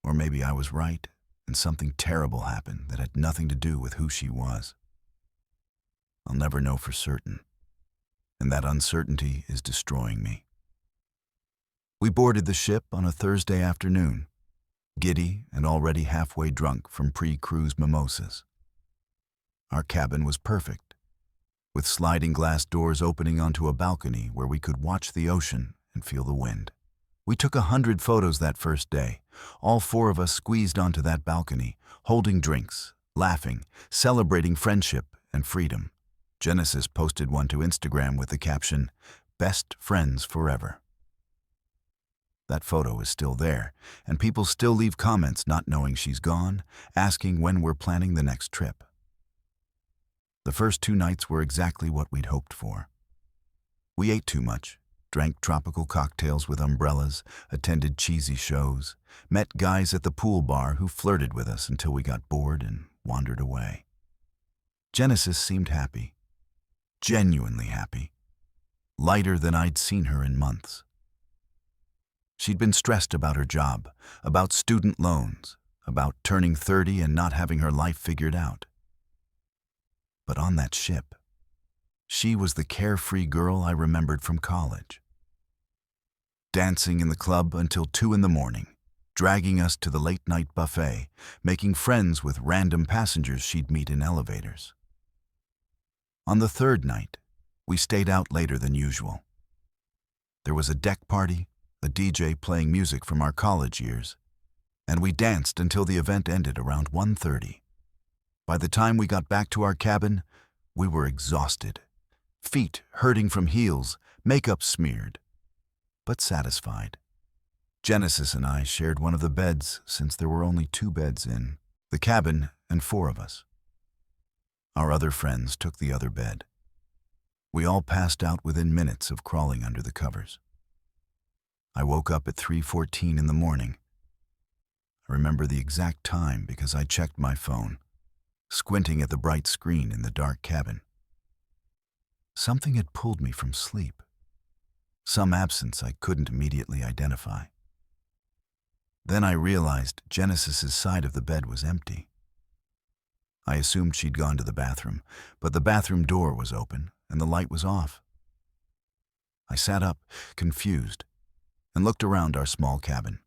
or maybe I was right, and something terrible happened that had nothing to do with who she was. I'll never know for certain, and that uncertainty is destroying me. We boarded the ship on a Thursday afternoon, giddy and already halfway drunk from pre-cruise mimosas. Our cabin was perfect, with sliding glass doors opening onto a balcony where we could watch the ocean and feel the wind. We took 100 photos that first day, all 4 of us squeezed onto that balcony, holding drinks, laughing, celebrating friendship and freedom. Genesis posted one to Instagram with the caption, "Best friends forever." That photo is still there, and people still leave comments not knowing she's gone, asking when we're planning the next trip. The first 2 nights were exactly what we'd hoped for. We ate too much, drank tropical cocktails with umbrellas, attended cheesy shows, met guys at the pool bar who flirted with us until we got bored and wandered away. Genesis seemed happy, genuinely happy, lighter than I'd seen her in months. She'd been stressed about her job, about student loans, about turning 30 and not having her life figured out. But on that ship, she was the carefree girl I remembered from college. Dancing in the club until 2 in the morning, dragging us to the late-night buffet, making friends with random passengers she'd meet in elevators. On the 3rd night, we stayed out later than usual. There was a deck party, a DJ playing music from our college years, and we danced until the event ended around 1:30. By the time we got back to our cabin, we were exhausted, feet hurting from heels, makeup smeared, but satisfied. Genesis and I shared one of the beds since there were only 2 beds in the cabin and 4 of us. Our other friends took the other bed. We all passed out within minutes of crawling under the covers. I woke up at 3:14 in the morning. I remember the exact time because I checked my phone, squinting at the bright screen in the dark cabin. Something had pulled me from sleep, some absence I couldn't immediately identify. Then I realized Genesis's side of the bed was empty. I assumed she'd gone to the bathroom, but the bathroom door was open and the light was off. I sat up, confused, and looked around our small cabin.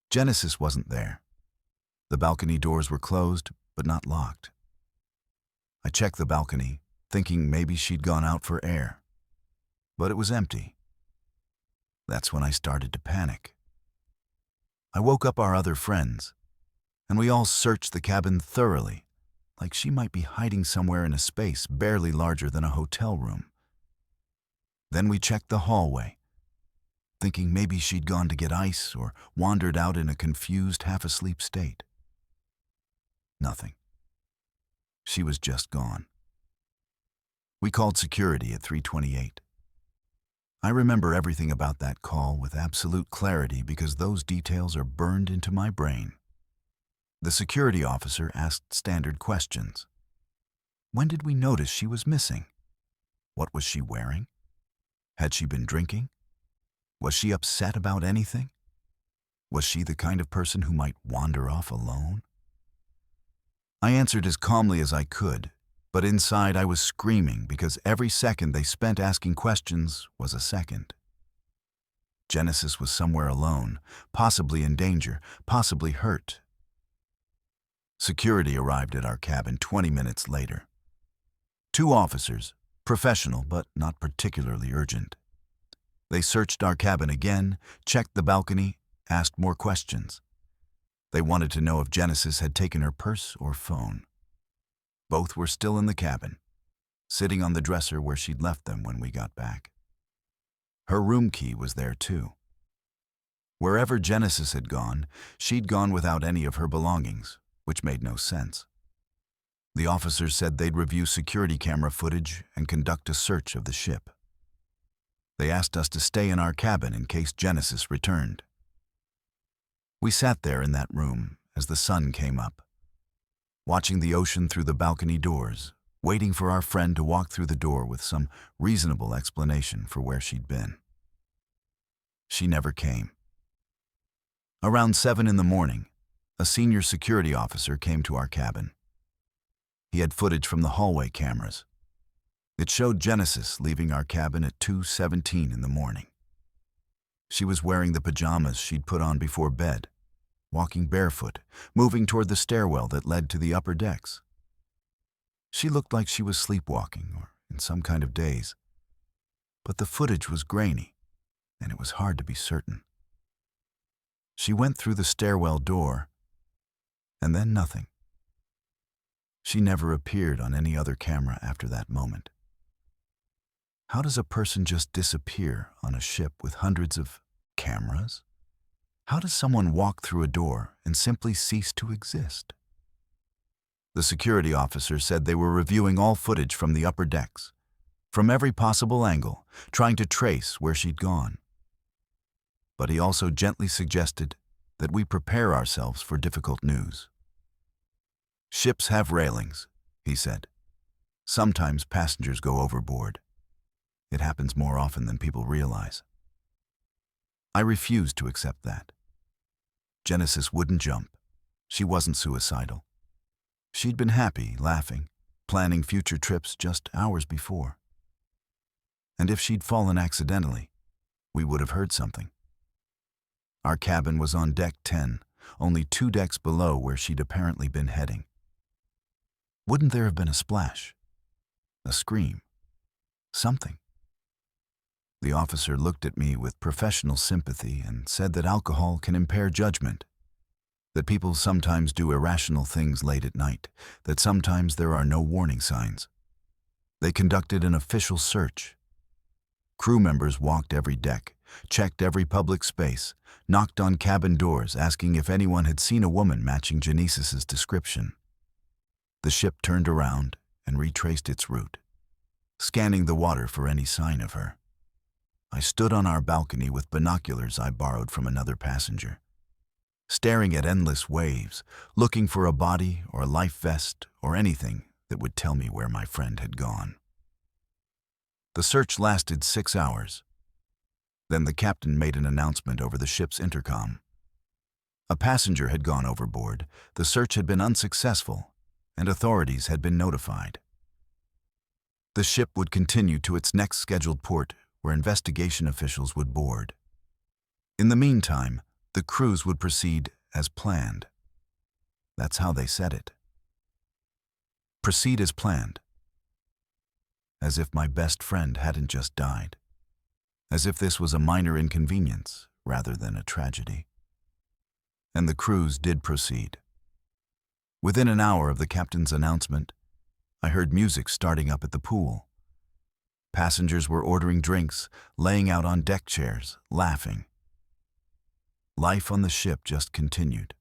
Genesis wasn't there. The balcony doors were closed, but not locked. I checked the balcony, thinking maybe she'd gone out for air, but it was empty. That's when I started to panic. I woke up our other friends, and we all searched the cabin thoroughly, like she might be hiding somewhere in a space barely larger than a hotel room. Then we checked the hallway, thinking maybe she'd gone to get ice or wandered out in a confused, half-asleep state. Nothing. She was just gone. We called security at 3:28. I remember everything about that call with absolute clarity because those details are burned into my brain. The security officer asked standard questions. When did we notice she was missing? What was she wearing? Had she been drinking? Was she upset about anything? Was she the kind of person who might wander off alone? I answered as calmly as I could, but inside I was screaming because every second they spent asking questions was a second. Genesis was somewhere alone, possibly in danger, possibly hurt. Security arrived at our cabin 20 minutes later. 2 officers, professional but not particularly urgent. They searched our cabin again, checked the balcony, asked more questions. They wanted to know if Genesis had taken her purse or phone. Both were still in the cabin, sitting on the dresser where she'd left them when we got back. Her room key was there too. Wherever Genesis had gone, she'd gone without any of her belongings, which made no sense. The officers said they'd review security camera footage and conduct a search of the ship. They asked us to stay in our cabin in case Genesis returned. We sat there in that room as the sun came up, watching the ocean through the balcony doors, waiting for our friend to walk through the door with some reasonable explanation for where she'd been. She never came. Around 7 in the morning, a senior security officer came to our cabin. He had footage from the hallway cameras. It showed Genesis leaving our cabin at 2:17 in the morning. She was wearing the pajamas she'd put on before bed, walking barefoot, moving toward the stairwell that led to the upper decks. She looked like she was sleepwalking or in some kind of daze. But the footage was grainy, and it was hard to be certain. She went through the stairwell door, and then nothing. She never appeared on any other camera after that moment. How does a person just disappear on a ship with hundreds of cameras? How does someone walk through a door and simply cease to exist? The security officer said they were reviewing all footage from the upper decks, from every possible angle, trying to trace where she'd gone. But he also gently suggested that we prepare ourselves for difficult news. Ships have railings, he said. Sometimes passengers go overboard. It happens more often than people realize. I refused to accept that. Genesis wouldn't jump. She wasn't suicidal. She'd been happy, laughing, planning future trips just hours before. And if she'd fallen accidentally, we would have heard something. Our cabin was on deck 10, only 2 decks below where she'd apparently been heading. Wouldn't there have been a splash? A scream? Something? The officer looked at me with professional sympathy and said that alcohol can impair judgment, that people sometimes do irrational things late at night, that sometimes there are no warning signs. They conducted an official search. Crew members walked every deck, checked every public space, knocked on cabin doors asking if anyone had seen a woman matching Genesis's description. The ship turned around and retraced its route, scanning the water for any sign of her. I stood on our balcony with binoculars I borrowed from another passenger, staring at endless waves, looking for a body or a life vest or anything that would tell me where my friend had gone. The search lasted 6 hours. Then the captain made an announcement over the ship's intercom. A passenger had gone overboard, the search had been unsuccessful, and authorities had been notified. The ship would continue to its next scheduled port, where investigation officials would board. In the meantime, the cruise would proceed as planned. That's how they said it. Proceed as planned. As if my best friend hadn't just died. As if this was a minor inconvenience rather than a tragedy. And the cruise did proceed. Within an hour of the captain's announcement, I heard music starting up at the pool. Passengers were ordering drinks, laying out on deck chairs, laughing. Life on the ship just continued.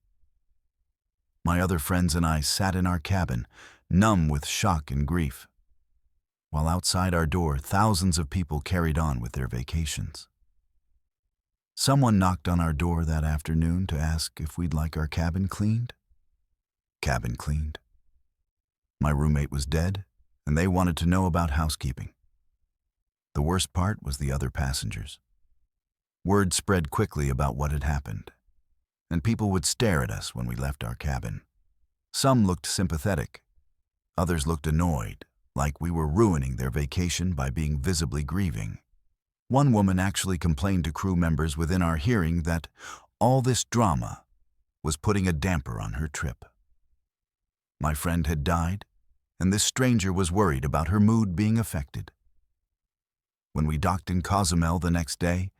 My other friends and I sat in our cabin, numb with shock and grief. while outside our door thousands of people carried on with their vacations. Someone knocked on our door that afternoon to ask if we'd like our cabin cleaned. Cabin cleaned. My roommate was dead, and they wanted to know about housekeeping. The worst part was the other passengers. Word spread quickly about what had happened, and people would stare at us when we left our cabin. Some looked sympathetic. Others looked annoyed, like we were ruining their vacation by being visibly grieving. One woman actually complained to crew members within our hearing that all this drama was putting a damper on her trip. My friend had died, and this stranger was worried about her mood being affected. When we docked in Cozumel the next day,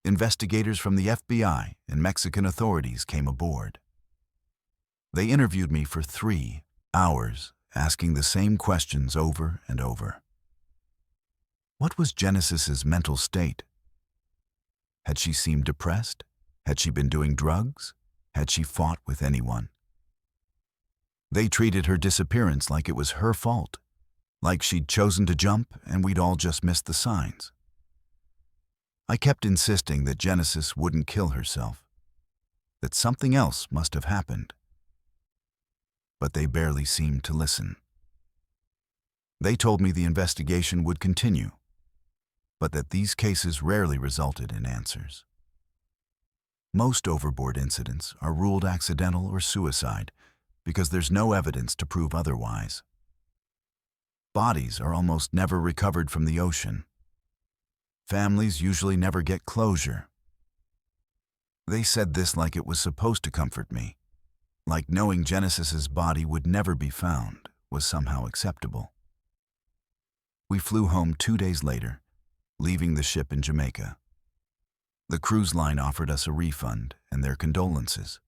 investigators from the FBI and Mexican authorities came aboard. They interviewed me for 3 hours, asking the same questions over and over. What was Genesis's mental state? Had she seemed depressed? Had she been doing drugs? Had she fought with anyone? They treated her disappearance like it was her fault, like she'd chosen to jump and we'd all just missed the signs. I kept insisting that Genesis wouldn't kill herself, that something else must have happened. But they barely seemed to listen. They told me the investigation would continue, but that these cases rarely resulted in answers. Most overboard incidents are ruled accidental or suicide because there's no evidence to prove otherwise. Bodies are almost never recovered from the ocean. Families usually never get closure. They said this like it was supposed to comfort me, like knowing Genesis's body would never be found was somehow acceptable. We flew home 2 days later, leaving the ship in Jamaica. The cruise line offered us a refund and their condolences.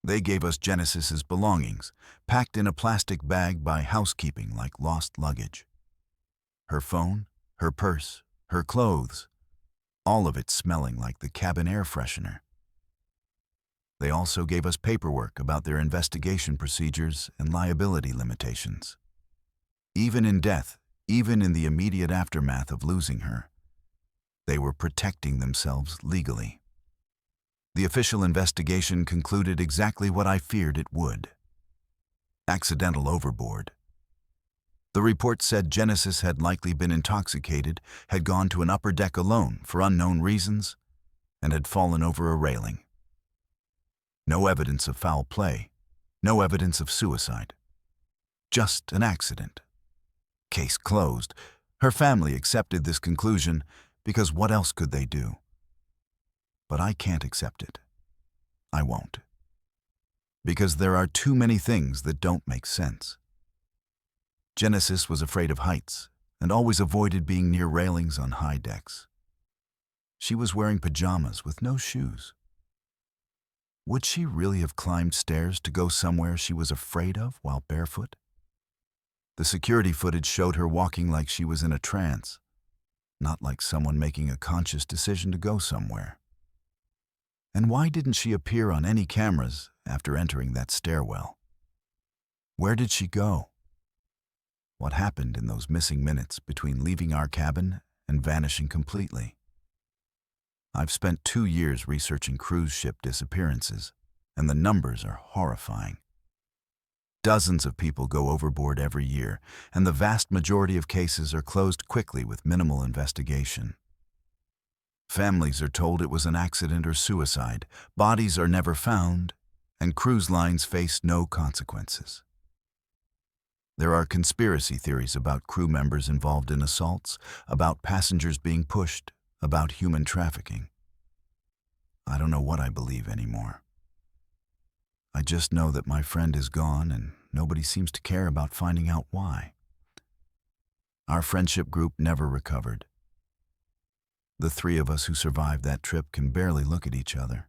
They gave us Genesis's belongings, packed in a plastic bag by housekeeping like lost luggage. Her phone, her purse, her clothes, all of it smelling like the cabin air freshener. They also gave us paperwork about their investigation procedures and liability limitations. Even in death, even in the immediate aftermath of losing her, they were protecting themselves legally. The official investigation concluded exactly what I feared it would. Accidental overboard. The report said Genesis had likely been intoxicated, had gone to an upper deck alone for unknown reasons, and had fallen over a railing. No evidence of foul play, no evidence of suicide. Just an accident. Case closed. Her family accepted this conclusion because what else could they do? But I can't accept it. I won't. Because there are too many things that don't make sense. Genesis was afraid of heights and always avoided being near railings on high decks. She was wearing pajamas with no shoes. Would she really have climbed stairs to go somewhere she was afraid of while barefoot? The security footage showed her walking like she was in a trance, not like someone making a conscious decision to go somewhere. And why didn't she appear on any cameras after entering that stairwell? Where did she go? What happened in those missing minutes between leaving our cabin and vanishing completely? I've spent 2 years researching cruise ship disappearances, and the numbers are horrifying. Dozens of people go overboard every year, and the vast majority of cases are closed quickly with minimal investigation. Families are told it was an accident or suicide, bodies are never found, and cruise lines face no consequences. There are conspiracy theories about crew members involved in assaults, about passengers being pushed, about human trafficking. I don't know what I believe anymore. I just know that my friend is gone and nobody seems to care about finding out why. Our friendship group never recovered. The 3 of us who survived that trip can barely look at each other.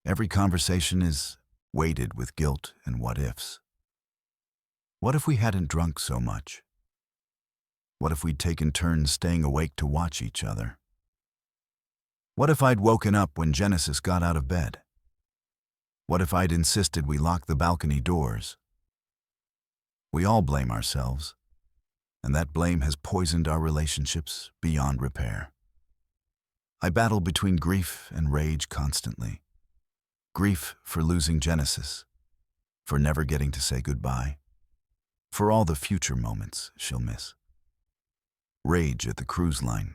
Every conversation is weighted with guilt and what-ifs. What if we hadn't drunk so much? What if we'd taken turns staying awake to watch each other? What if I'd woken up when Genesis got out of bed? What if I'd insisted we lock the balcony doors? We all blame ourselves. and that blame has poisoned our relationships beyond repair. I battle between grief and rage constantly. Grief for losing Genesis, for never getting to say goodbye, for all the future moments she'll miss. Rage at the cruise line,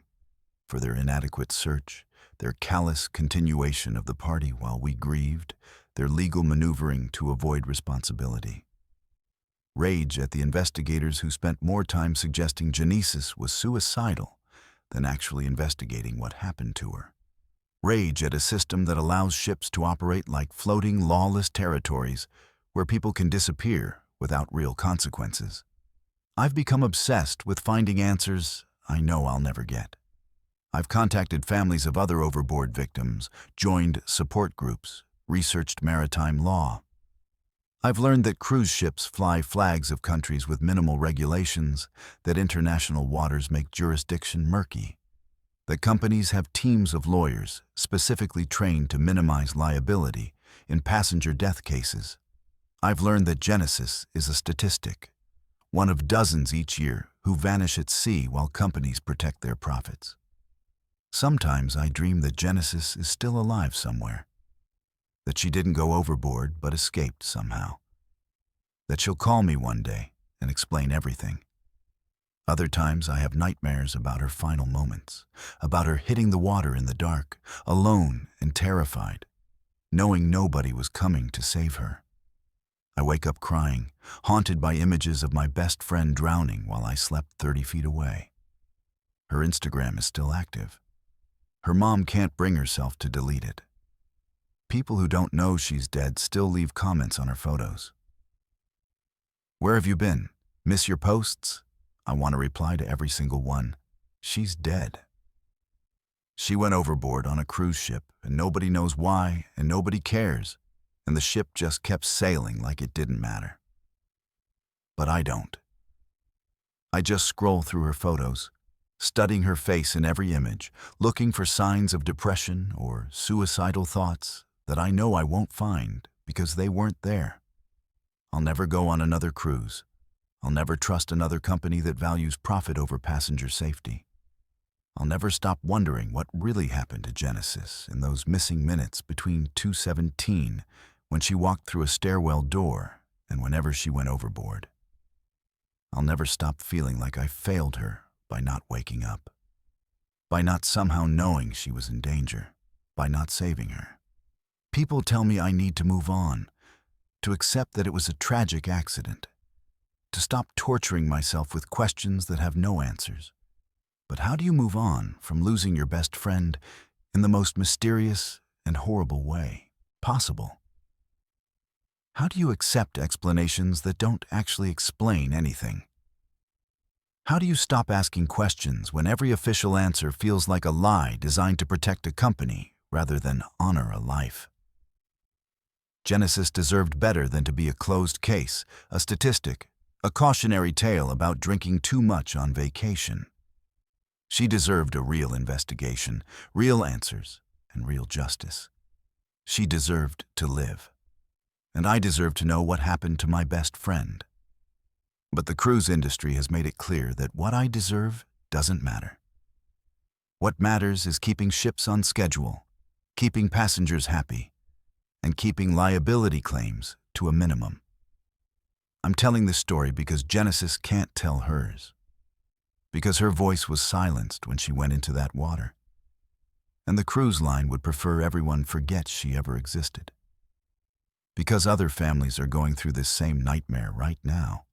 for their inadequate search, their callous continuation of the party while we grieved, their legal maneuvering to avoid responsibility. Rage at the investigators who spent more time suggesting Genesis was suicidal than actually investigating what happened to her. Rage at a system that allows ships to operate like floating, lawless territories where people can disappear without real consequences. I've become obsessed with finding answers I know I'll never get. I've contacted families of other overboard victims, joined support groups, researched maritime law. I've learned that cruise ships fly flags of countries with minimal regulations, that international waters make jurisdiction murky, that companies have teams of lawyers specifically trained to minimize liability in passenger death cases. I've learned that Genesis is a statistic, one of dozens each year who vanish at sea while companies protect their profits. Sometimes I dream that Genesis is still alive somewhere, that she didn't go overboard but escaped somehow, that she'll call me one day and explain everything. Other times I have nightmares about her final moments, about her hitting the water in the dark, alone and terrified, knowing nobody was coming to save her. I wake up crying, haunted by images of my best friend drowning while I slept 30 feet away. Her Instagram is still active. Her mom can't bring herself to delete it. People who don't know she's dead still leave comments on her photos. Where have you been? Miss your posts? I want to reply to every single one. She's dead. She went overboard on a cruise ship, and nobody knows why, and nobody cares, and the ship just kept sailing like it didn't matter. But I don't. I just scroll through her photos, studying her face in every image, looking for signs of depression or suicidal thoughts that I know I won't find because they weren't there. I'll never go on another cruise. I'll never trust another company that values profit over passenger safety. I'll never stop wondering what really happened to Genesis in those missing minutes between 2:17 when she walked through a stairwell door and whenever she went overboard. I'll never stop feeling like I failed her by not waking up, by not somehow knowing she was in danger, by not saving her. People tell me I need to move on, to accept that it was a tragic accident, to stop torturing myself with questions that have no answers. But how do you move on from losing your best friend in the most mysterious and horrible way possible? How do you accept explanations that don't actually explain anything? How do you stop asking questions when every official answer feels like a lie designed to protect a company rather than honor a life? Genesis deserved better than to be a closed case, a statistic, a cautionary tale about drinking too much on vacation. She deserved a real investigation, real answers, and real justice. She deserved to live. And I deserve to know what happened to my best friend. But the cruise industry has made it clear that what I deserve doesn't matter. What matters is keeping ships on schedule, keeping passengers happy, and keeping liability claims to a minimum. I'm telling this story because Genesis can't tell hers, because her voice was silenced when she went into that water, and the cruise line would prefer everyone forget she ever existed, because other families are going through this same nightmare right now,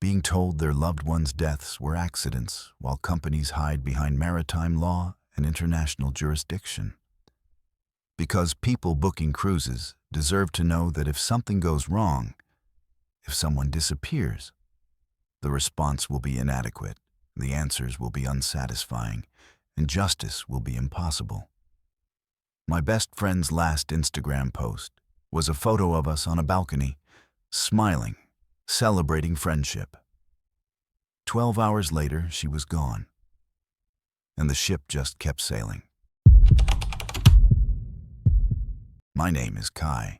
being told their loved ones' deaths were accidents while companies hide behind maritime law and international jurisdiction. Because people booking cruises deserve to know that if something goes wrong, if someone disappears, the response will be inadequate, the answers will be unsatisfying, and justice will be impossible. My best friend's last Instagram post was a photo of us on a balcony, smiling, celebrating friendship. 12 hours later, she was gone, and the ship just kept sailing. My name is Kai,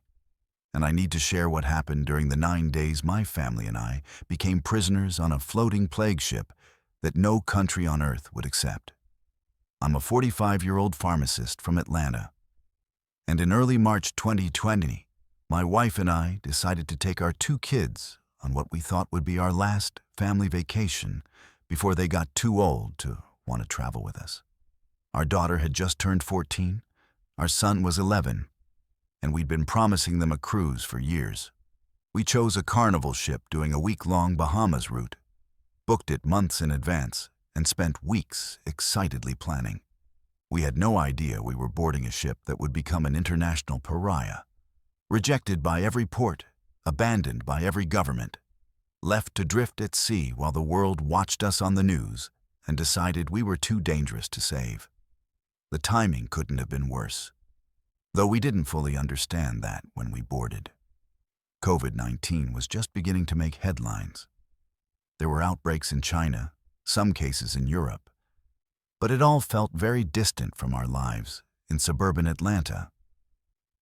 and I need to share what happened during the 9 days my family and I became prisoners on a floating plague ship that no country on earth would accept. I'm a 45-year-old pharmacist from Atlanta, and in early March 2020, my wife and I decided to take our 2 kids on what we thought would be our last family vacation before they got too old to want to travel with us. Our daughter had just turned 14, our son was 11, and we'd been promising them a cruise for years. We chose a Carnival ship doing a week-long Bahamas route, booked it months in advance, and spent weeks excitedly planning. We had no idea we were boarding a ship that would become an international pariah, rejected by every port, abandoned by every government, left to drift at sea while the world watched us on the news and decided we were too dangerous to save. The timing couldn't have been worse, though we didn't fully understand that when we boarded. COVID-19 was just beginning to make headlines. There were outbreaks in China, some cases in Europe, but it all felt very distant from our lives in suburban Atlanta.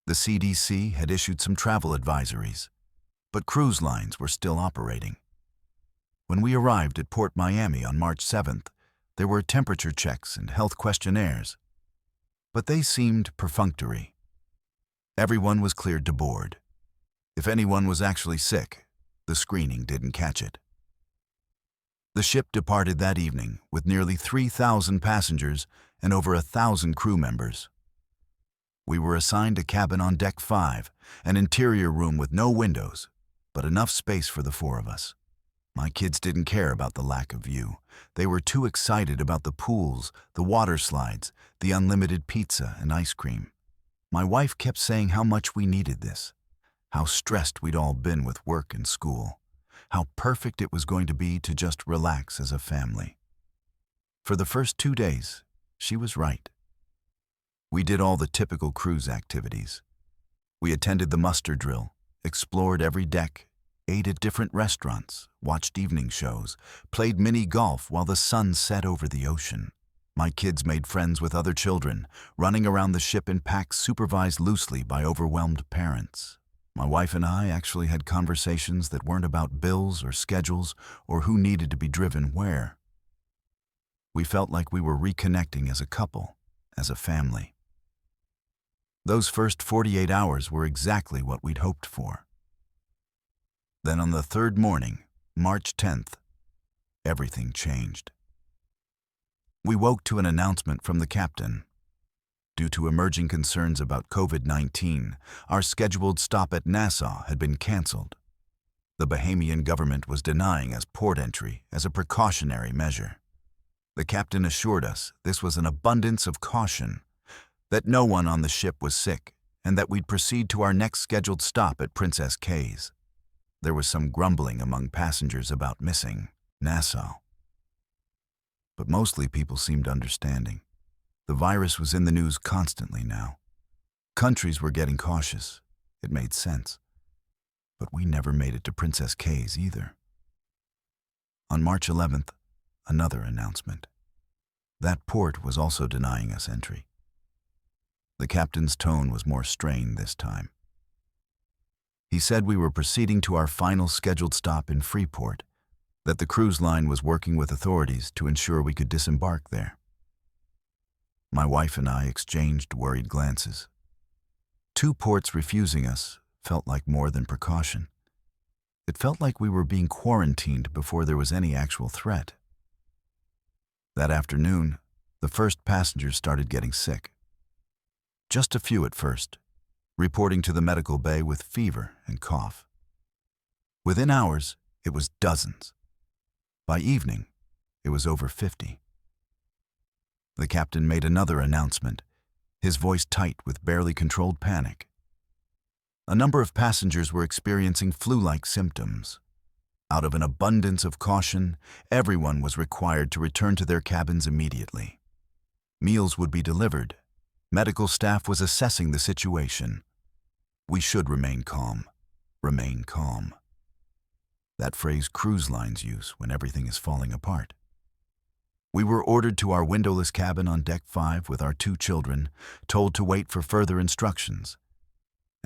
The CDC had issued some travel advisories, but cruise lines were still operating. When we arrived at Port Miami on March 7th, there were temperature checks and health questionnaires, but they seemed perfunctory. Everyone was cleared to board. If anyone was actually sick, the screening didn't catch it. The ship departed that evening with nearly 3,000 passengers and over 1,000 crew members. We were assigned a cabin on Deck 5, an interior room with no windows, but enough space for the 4 of us. My kids didn't care about the lack of view. They were too excited about the pools, the water slides, the unlimited pizza and ice cream. My wife kept saying how much we needed this, how stressed we'd all been with work and school, how perfect it was going to be to just relax as a family. For the first 2 days, she was right. We did all the typical cruise activities. We attended the muster drill, explored every deck, ate at different restaurants, watched evening shows, played mini golf while the sun set over the ocean. My kids made friends with other children, running around the ship in packs supervised loosely by overwhelmed parents. My wife and I actually had conversations that weren't about bills or schedules or who needed to be driven where. We felt like we were reconnecting as a couple, as a family. Those first 48 hours were exactly what we'd hoped for. Then on the 3rd morning, March 10th, everything changed. We woke to an announcement from the captain. Due to emerging concerns about COVID-19, our scheduled stop at Nassau had been canceled. The Bahamian government was denying us port entry as a precautionary measure. The captain assured us this was an abundance of caution, that no one on the ship was sick, and that we'd proceed to our next scheduled stop at Princess Cay's. There was some grumbling among passengers about missing Nassau, but mostly people seemed understanding. The virus was in the news constantly now. Countries were getting cautious. It made sense. But we never made it to Princess Cay's either. On March 11th, another announcement. That port was also denying us entry. The captain's tone was more strained this time. He said we were proceeding to our final scheduled stop in Freeport, that the cruise line was working with authorities to ensure we could disembark there. My wife and I exchanged worried glances. 2 ports refusing us felt like more than precaution. It felt like we were being quarantined before there was any actual threat. That afternoon, the first passengers started getting sick. Just a few at first, reporting to the medical bay with fever and cough. Within hours, it was dozens. By evening, it was over 50. The captain made another announcement, his voice tight with barely controlled panic. A number of passengers were experiencing flu-like symptoms. Out of an abundance of caution, everyone was required to return to their cabins immediately. Meals would be delivered. Medical staff was assessing the situation. We should remain calm. Remain calm. That phrase cruise lines use when everything is falling apart. We were ordered to our windowless cabin on Deck 5 with our 2 children, told to wait for further instructions.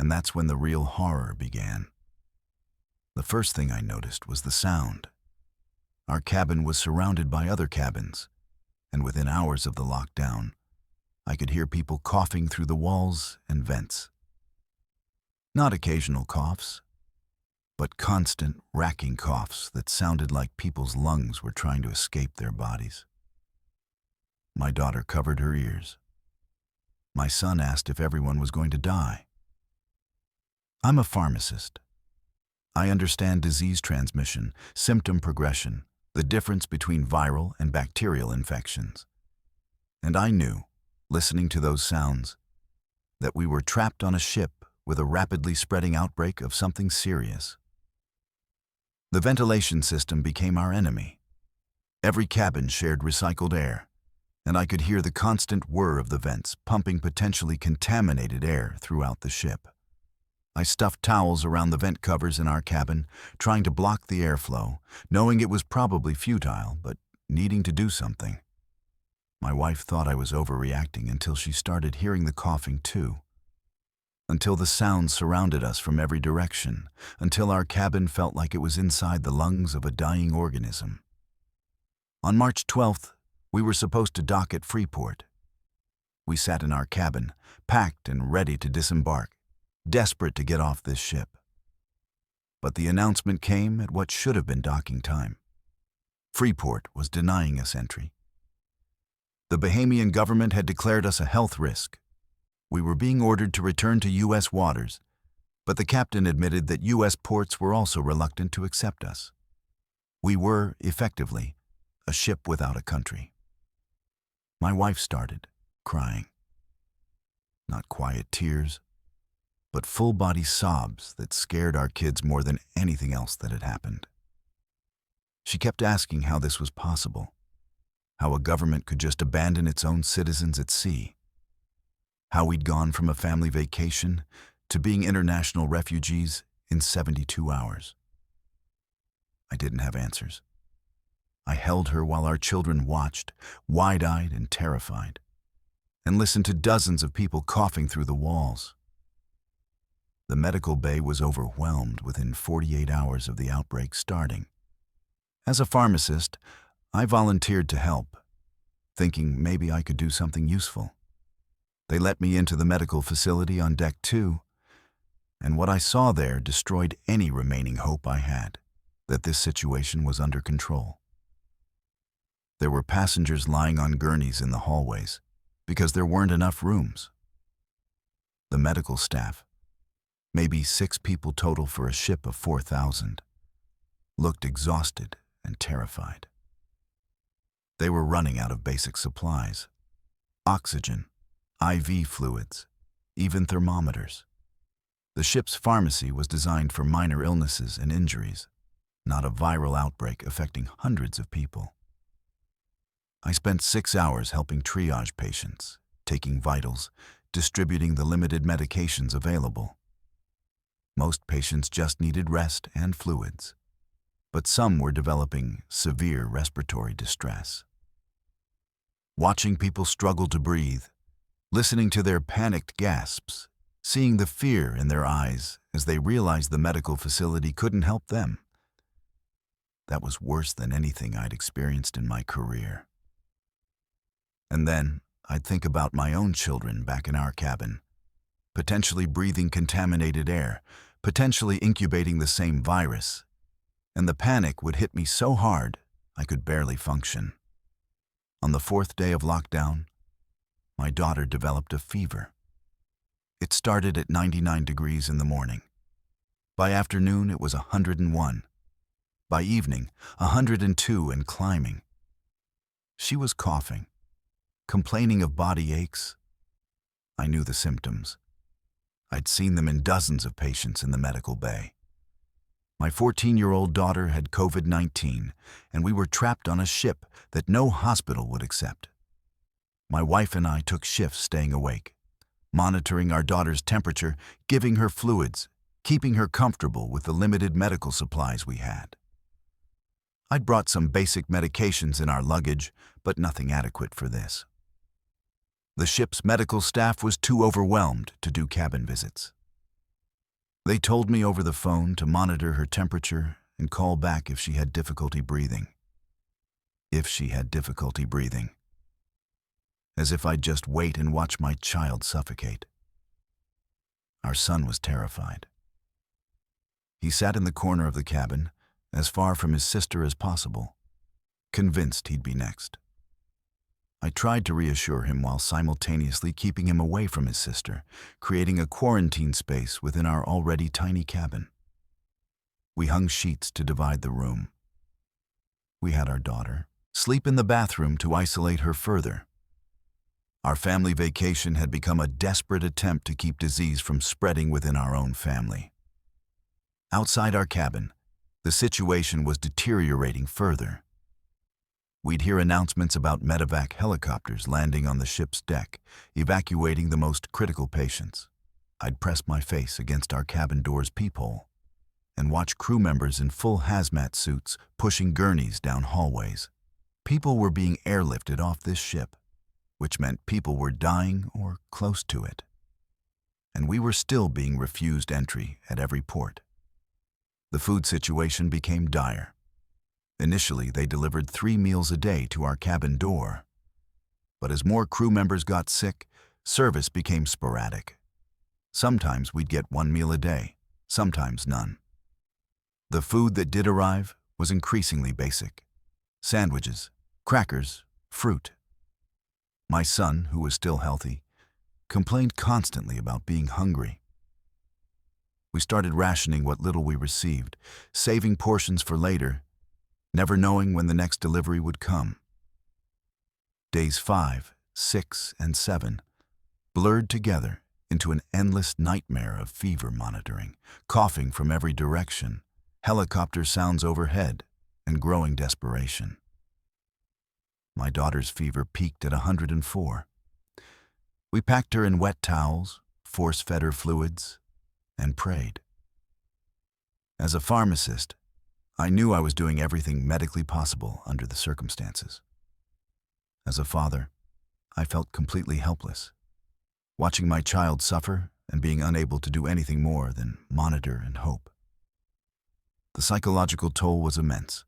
And that's when the real horror began. The first thing I noticed was the sound. Our cabin was surrounded by other cabins, and within hours of the lockdown, I could hear people coughing through the walls and vents. Not occasional coughs, but constant, racking coughs that sounded like people's lungs were trying to escape their bodies. My daughter covered her ears. My son asked if everyone was going to die. I'm a pharmacist. I understand disease transmission, symptom progression, the difference between viral and bacterial infections. And I knew, listening to those sounds, that we were trapped on a ship with a rapidly spreading outbreak of something serious. The ventilation system became our enemy. Every cabin shared recycled air, and I could hear the constant whir of the vents pumping potentially contaminated air throughout the ship. I stuffed towels around the vent covers in our cabin, trying to block the airflow, knowing it was probably futile, but needing to do something. My wife thought I was overreacting until she started hearing the coughing too. Until the sounds surrounded us from every direction, until our cabin felt like it was inside the lungs of a dying organism. On March 12th, we were supposed to dock at Freeport. We sat in our cabin, packed and ready to disembark, desperate to get off this ship. But the announcement came at what should have been docking time. Freeport was denying us entry. The Bahamian government had declared us a health risk. We were being ordered to return to U.S. waters, but the captain admitted that U.S. ports were also reluctant to accept us. We were, effectively, a ship without a country. My wife started, crying. Not quiet tears, but full-body sobs that scared our kids more than anything else that had happened. She kept asking how this was possible, how a government could just abandon its own citizens at sea, how we'd gone from a family vacation to being international refugees in 72 hours. I didn't have answers. I held her while our children watched, wide-eyed and terrified, and listened to dozens of people coughing through the walls. The medical bay was overwhelmed within 48 hours of the outbreak starting. As a pharmacist, I volunteered to help, thinking maybe I could do something useful. They let me into the medical facility on Deck 2, and what I saw there destroyed any remaining hope I had that this situation was under control. There were passengers lying on gurneys in the hallways because there weren't enough rooms. The medical staff, maybe 6 people total for a ship of 4,000, looked exhausted and terrified. They were running out of basic supplies: oxygen, IV fluids, even thermometers. The ship's pharmacy was designed for minor illnesses and injuries, not a viral outbreak affecting hundreds of people. I spent 6 hours helping triage patients, taking vitals, distributing the limited medications available. Most patients just needed rest and fluids, but some were developing severe respiratory distress. Watching people struggle to breathe, listening to their panicked gasps, seeing the fear in their eyes as they realized the medical facility couldn't help them. That was worse than anything I'd experienced in my career. And then I'd think about my own children back in our cabin, potentially breathing contaminated air, potentially incubating the same virus, and the panic would hit me so hard I could barely function. On the 4th day of lockdown, my daughter developed a fever. It started at 99 degrees in the morning. By afternoon, it was 101. By evening, 102 and climbing. She was coughing, complaining of body aches. I knew the symptoms. I'd seen them in dozens of patients in the medical bay. My 14-year-old daughter had COVID-19, and we were trapped on a ship that no hospital would accept. My wife and I took shifts staying awake, monitoring our daughter's temperature, giving her fluids, keeping her comfortable with the limited medical supplies we had. I'd brought some basic medications in our luggage, but nothing adequate for this. The ship's medical staff was too overwhelmed to do cabin visits. They told me over the phone to monitor her temperature and call back if she had difficulty breathing. If she had difficulty breathing. As if I'd just wait and watch my child suffocate. Our son was terrified. He sat in the corner of the cabin, as far from his sister as possible, convinced he'd be next. I tried to reassure him while simultaneously keeping him away from his sister, creating a quarantine space within our already tiny cabin. We hung sheets to divide the room. We had our daughter sleep in the bathroom to isolate her further. Our family vacation had become a desperate attempt to keep disease from spreading within our own family. Outside our cabin, the situation was deteriorating further. We'd hear announcements about medevac helicopters landing on the ship's deck, evacuating the most critical patients. I'd press my face against our cabin door's peephole and watch crew members in full hazmat suits pushing gurneys down hallways. People were being airlifted off this ship, which meant people were dying or close to it. And we were still being refused entry at every port. The food situation became dire. Initially, they delivered 3 meals a day to our cabin door. But as more crew members got sick, service became sporadic. Sometimes we'd get 1 meal a day, sometimes none. The food that did arrive was increasingly basic. Sandwiches, crackers, fruit. My son, who was still healthy, complained constantly about being hungry. We started rationing what little we received, saving portions for later, never knowing when the next delivery would come. Days 5, 6, and 7 blurred together into an endless nightmare of fever monitoring, coughing from every direction, helicopter sounds overhead, and growing desperation. My daughter's fever peaked at 104. We packed her in wet towels, force-fed her fluids, and prayed. As a pharmacist, I knew I was doing everything medically possible under the circumstances. As a father, I felt completely helpless, watching my child suffer and being unable to do anything more than monitor and hope. The psychological toll was immense.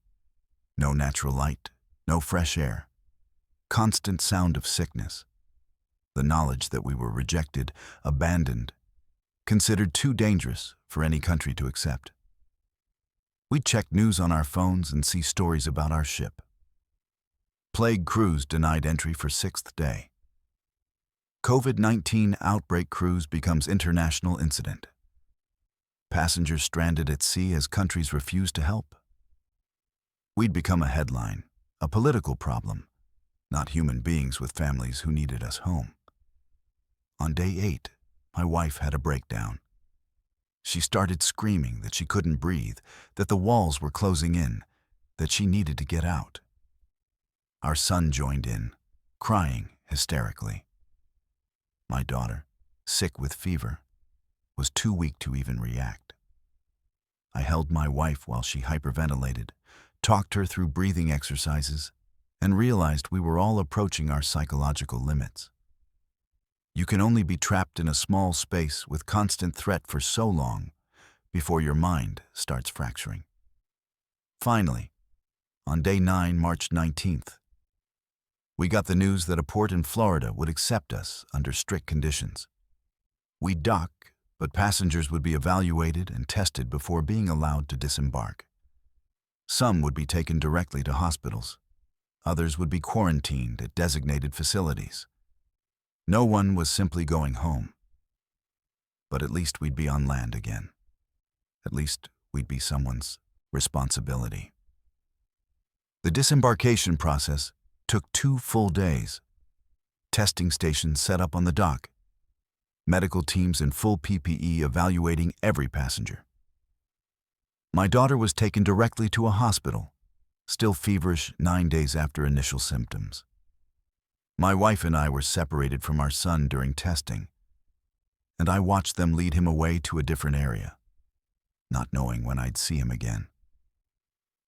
No natural light, no fresh air, constant sound of sickness, the knowledge that we were rejected, abandoned, considered too dangerous for any country to accept. We'd check news on our phones and see stories about our ship. Plague cruise denied entry for 6th day. COVID-19 outbreak cruise becomes international incident. Passengers stranded at sea as countries refuse to help. We'd become a headline, a political problem, not human beings with families who needed us home. On day 8, my wife had a breakdown. She started screaming that she couldn't breathe, that the walls were closing in, that she needed to get out. Our son joined in, crying hysterically. My daughter, sick with fever, was too weak to even react. I held my wife while she hyperventilated, talked her through breathing exercises, and realized we were all approaching our psychological limits. You can only be trapped in a small space with constant threat for so long before your mind starts fracturing. Finally, on day 9, March 19th, we got the news that a port in Florida would accept us under strict conditions. We'd dock, but passengers would be evaluated and tested before being allowed to disembark. Some would be taken directly to hospitals. Others would be quarantined at designated facilities. No one was simply going home. But at least we'd be on land again. At least we'd be someone's responsibility. The disembarkation process took 2 full days. Testing stations set up on the dock. Medical teams in full PPE evaluating every passenger. My daughter was taken directly to a hospital, still feverish 9 days after initial symptoms. My wife and I were separated from our son during testing, and I watched them lead him away to a different area, not knowing when I'd see him again.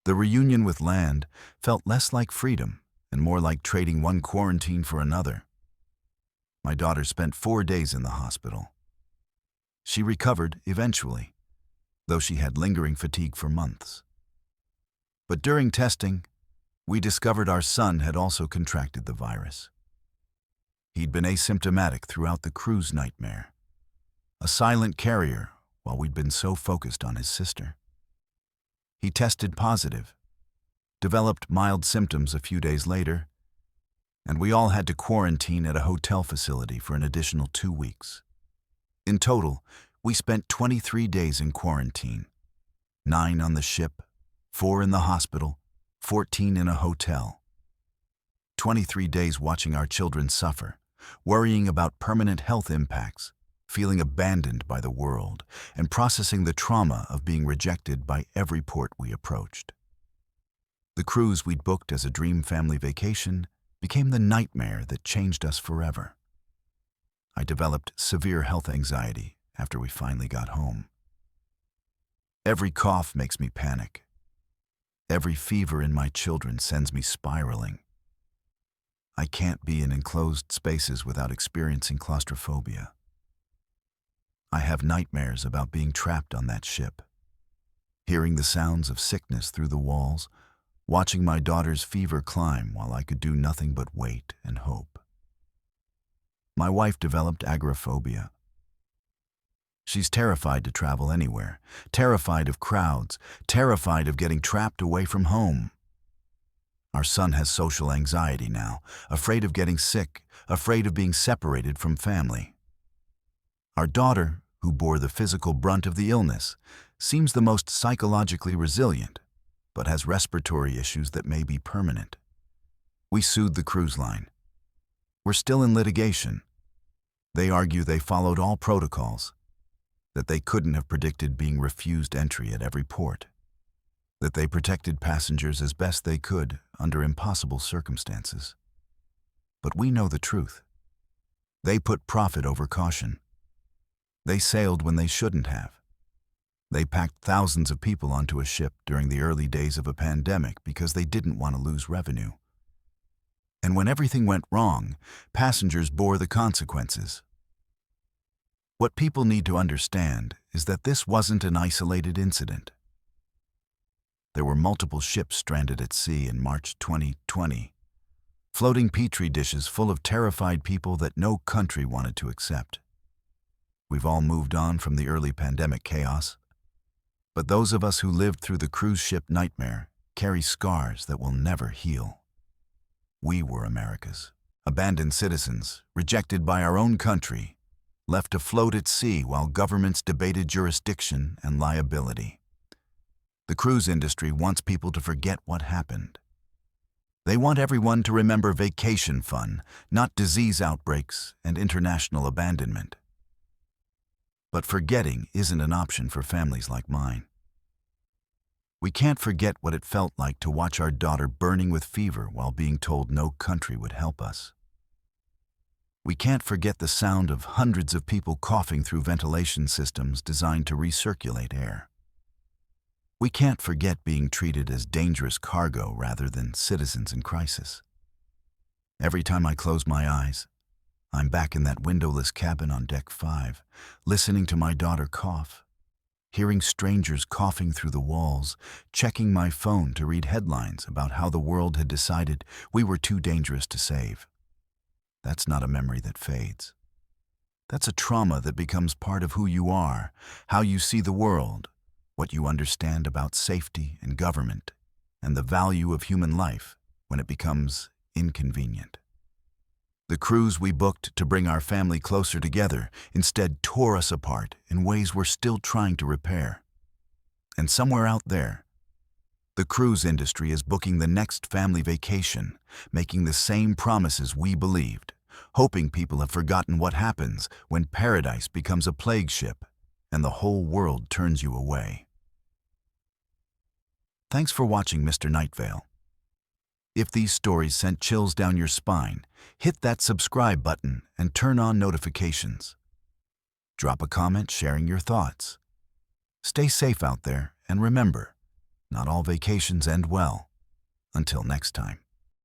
The reunion with land felt less like freedom and more like trading one quarantine for another. My daughter spent 4 days in the hospital. She recovered eventually, though she had lingering fatigue for months. But during testing, we discovered our son had also contracted the virus. He'd been asymptomatic throughout the cruise nightmare, a silent carrier while we'd been so focused on his sister. He tested positive, developed mild symptoms a few days later, and we all had to quarantine at a hotel facility for an additional 2 weeks. In total, we spent 23 days in quarantine, 9 on the ship, 4 in the hospital, 14 in a hotel. 23 days watching our children suffer, worrying about permanent health impacts, feeling abandoned by the world, and processing the trauma of being rejected by every port we approached. The cruise we'd booked as a dream family vacation became the nightmare that changed us forever. I developed severe health anxiety after we finally got home. Every cough makes me panic. Every fever in my children sends me spiraling. I can't be in enclosed spaces without experiencing claustrophobia. I have nightmares about being trapped on that ship, hearing the sounds of sickness through the walls, watching my daughter's fever climb while I could do nothing but wait and hope. My wife developed agoraphobia. She's terrified to travel anywhere, terrified of crowds, terrified of getting trapped away from home. Our son has social anxiety now, afraid of getting sick, afraid of being separated from family. Our daughter, who bore the physical brunt of the illness, seems the most psychologically resilient, but has respiratory issues that may be permanent. We sued the cruise line. We're still in litigation. They argue they followed all protocols, that they couldn't have predicted being refused entry at every port, that they protected passengers as best they could under impossible circumstances. But we know the truth. They put profit over caution. They sailed when they shouldn't have. They packed thousands of people onto a ship during the early days of a pandemic because they didn't want to lose revenue. And when everything went wrong, passengers bore the consequences. What people need to understand is that this wasn't an isolated incident. There were multiple ships stranded at sea in March 2020, floating petri dishes full of terrified people that no country wanted to accept. We've all moved on from the early pandemic chaos, but those of us who lived through the cruise ship nightmare carry scars that will never heal. We were America's abandoned citizens, rejected by our own country, left afloat at sea while governments debated jurisdiction and liability. The cruise industry wants people to forget what happened. They want everyone to remember vacation fun, not disease outbreaks and international abandonment. But forgetting isn't an option for families like mine. We can't forget what it felt like to watch our daughter burning with fever while being told no country would help us. We can't forget the sound of hundreds of people coughing through ventilation systems designed to recirculate air. We can't forget being treated as dangerous cargo rather than citizens in crisis. Every time I close my eyes, I'm back in that windowless cabin on Deck 5, listening to my daughter cough, hearing strangers coughing through the walls, checking my phone to read headlines about how the world had decided we were too dangerous to save. That's not a memory that fades. That's a trauma that becomes part of who you are, how you see the world, what you understand about safety and government, and the value of human life when it becomes inconvenient. The cruise we booked to bring our family closer together instead tore us apart in ways we're still trying to repair. And somewhere out there, the cruise industry is booking the next family vacation, making the same promises we believed, hoping people have forgotten what happens when paradise becomes a plague ship and the whole world turns you away. Thanks for watching, Mr. Nightveil. If these stories sent chills down your spine, hit that subscribe button and turn on notifications. Drop a comment sharing your thoughts. Stay safe out there, and remember, not all vacations end well. Until next time.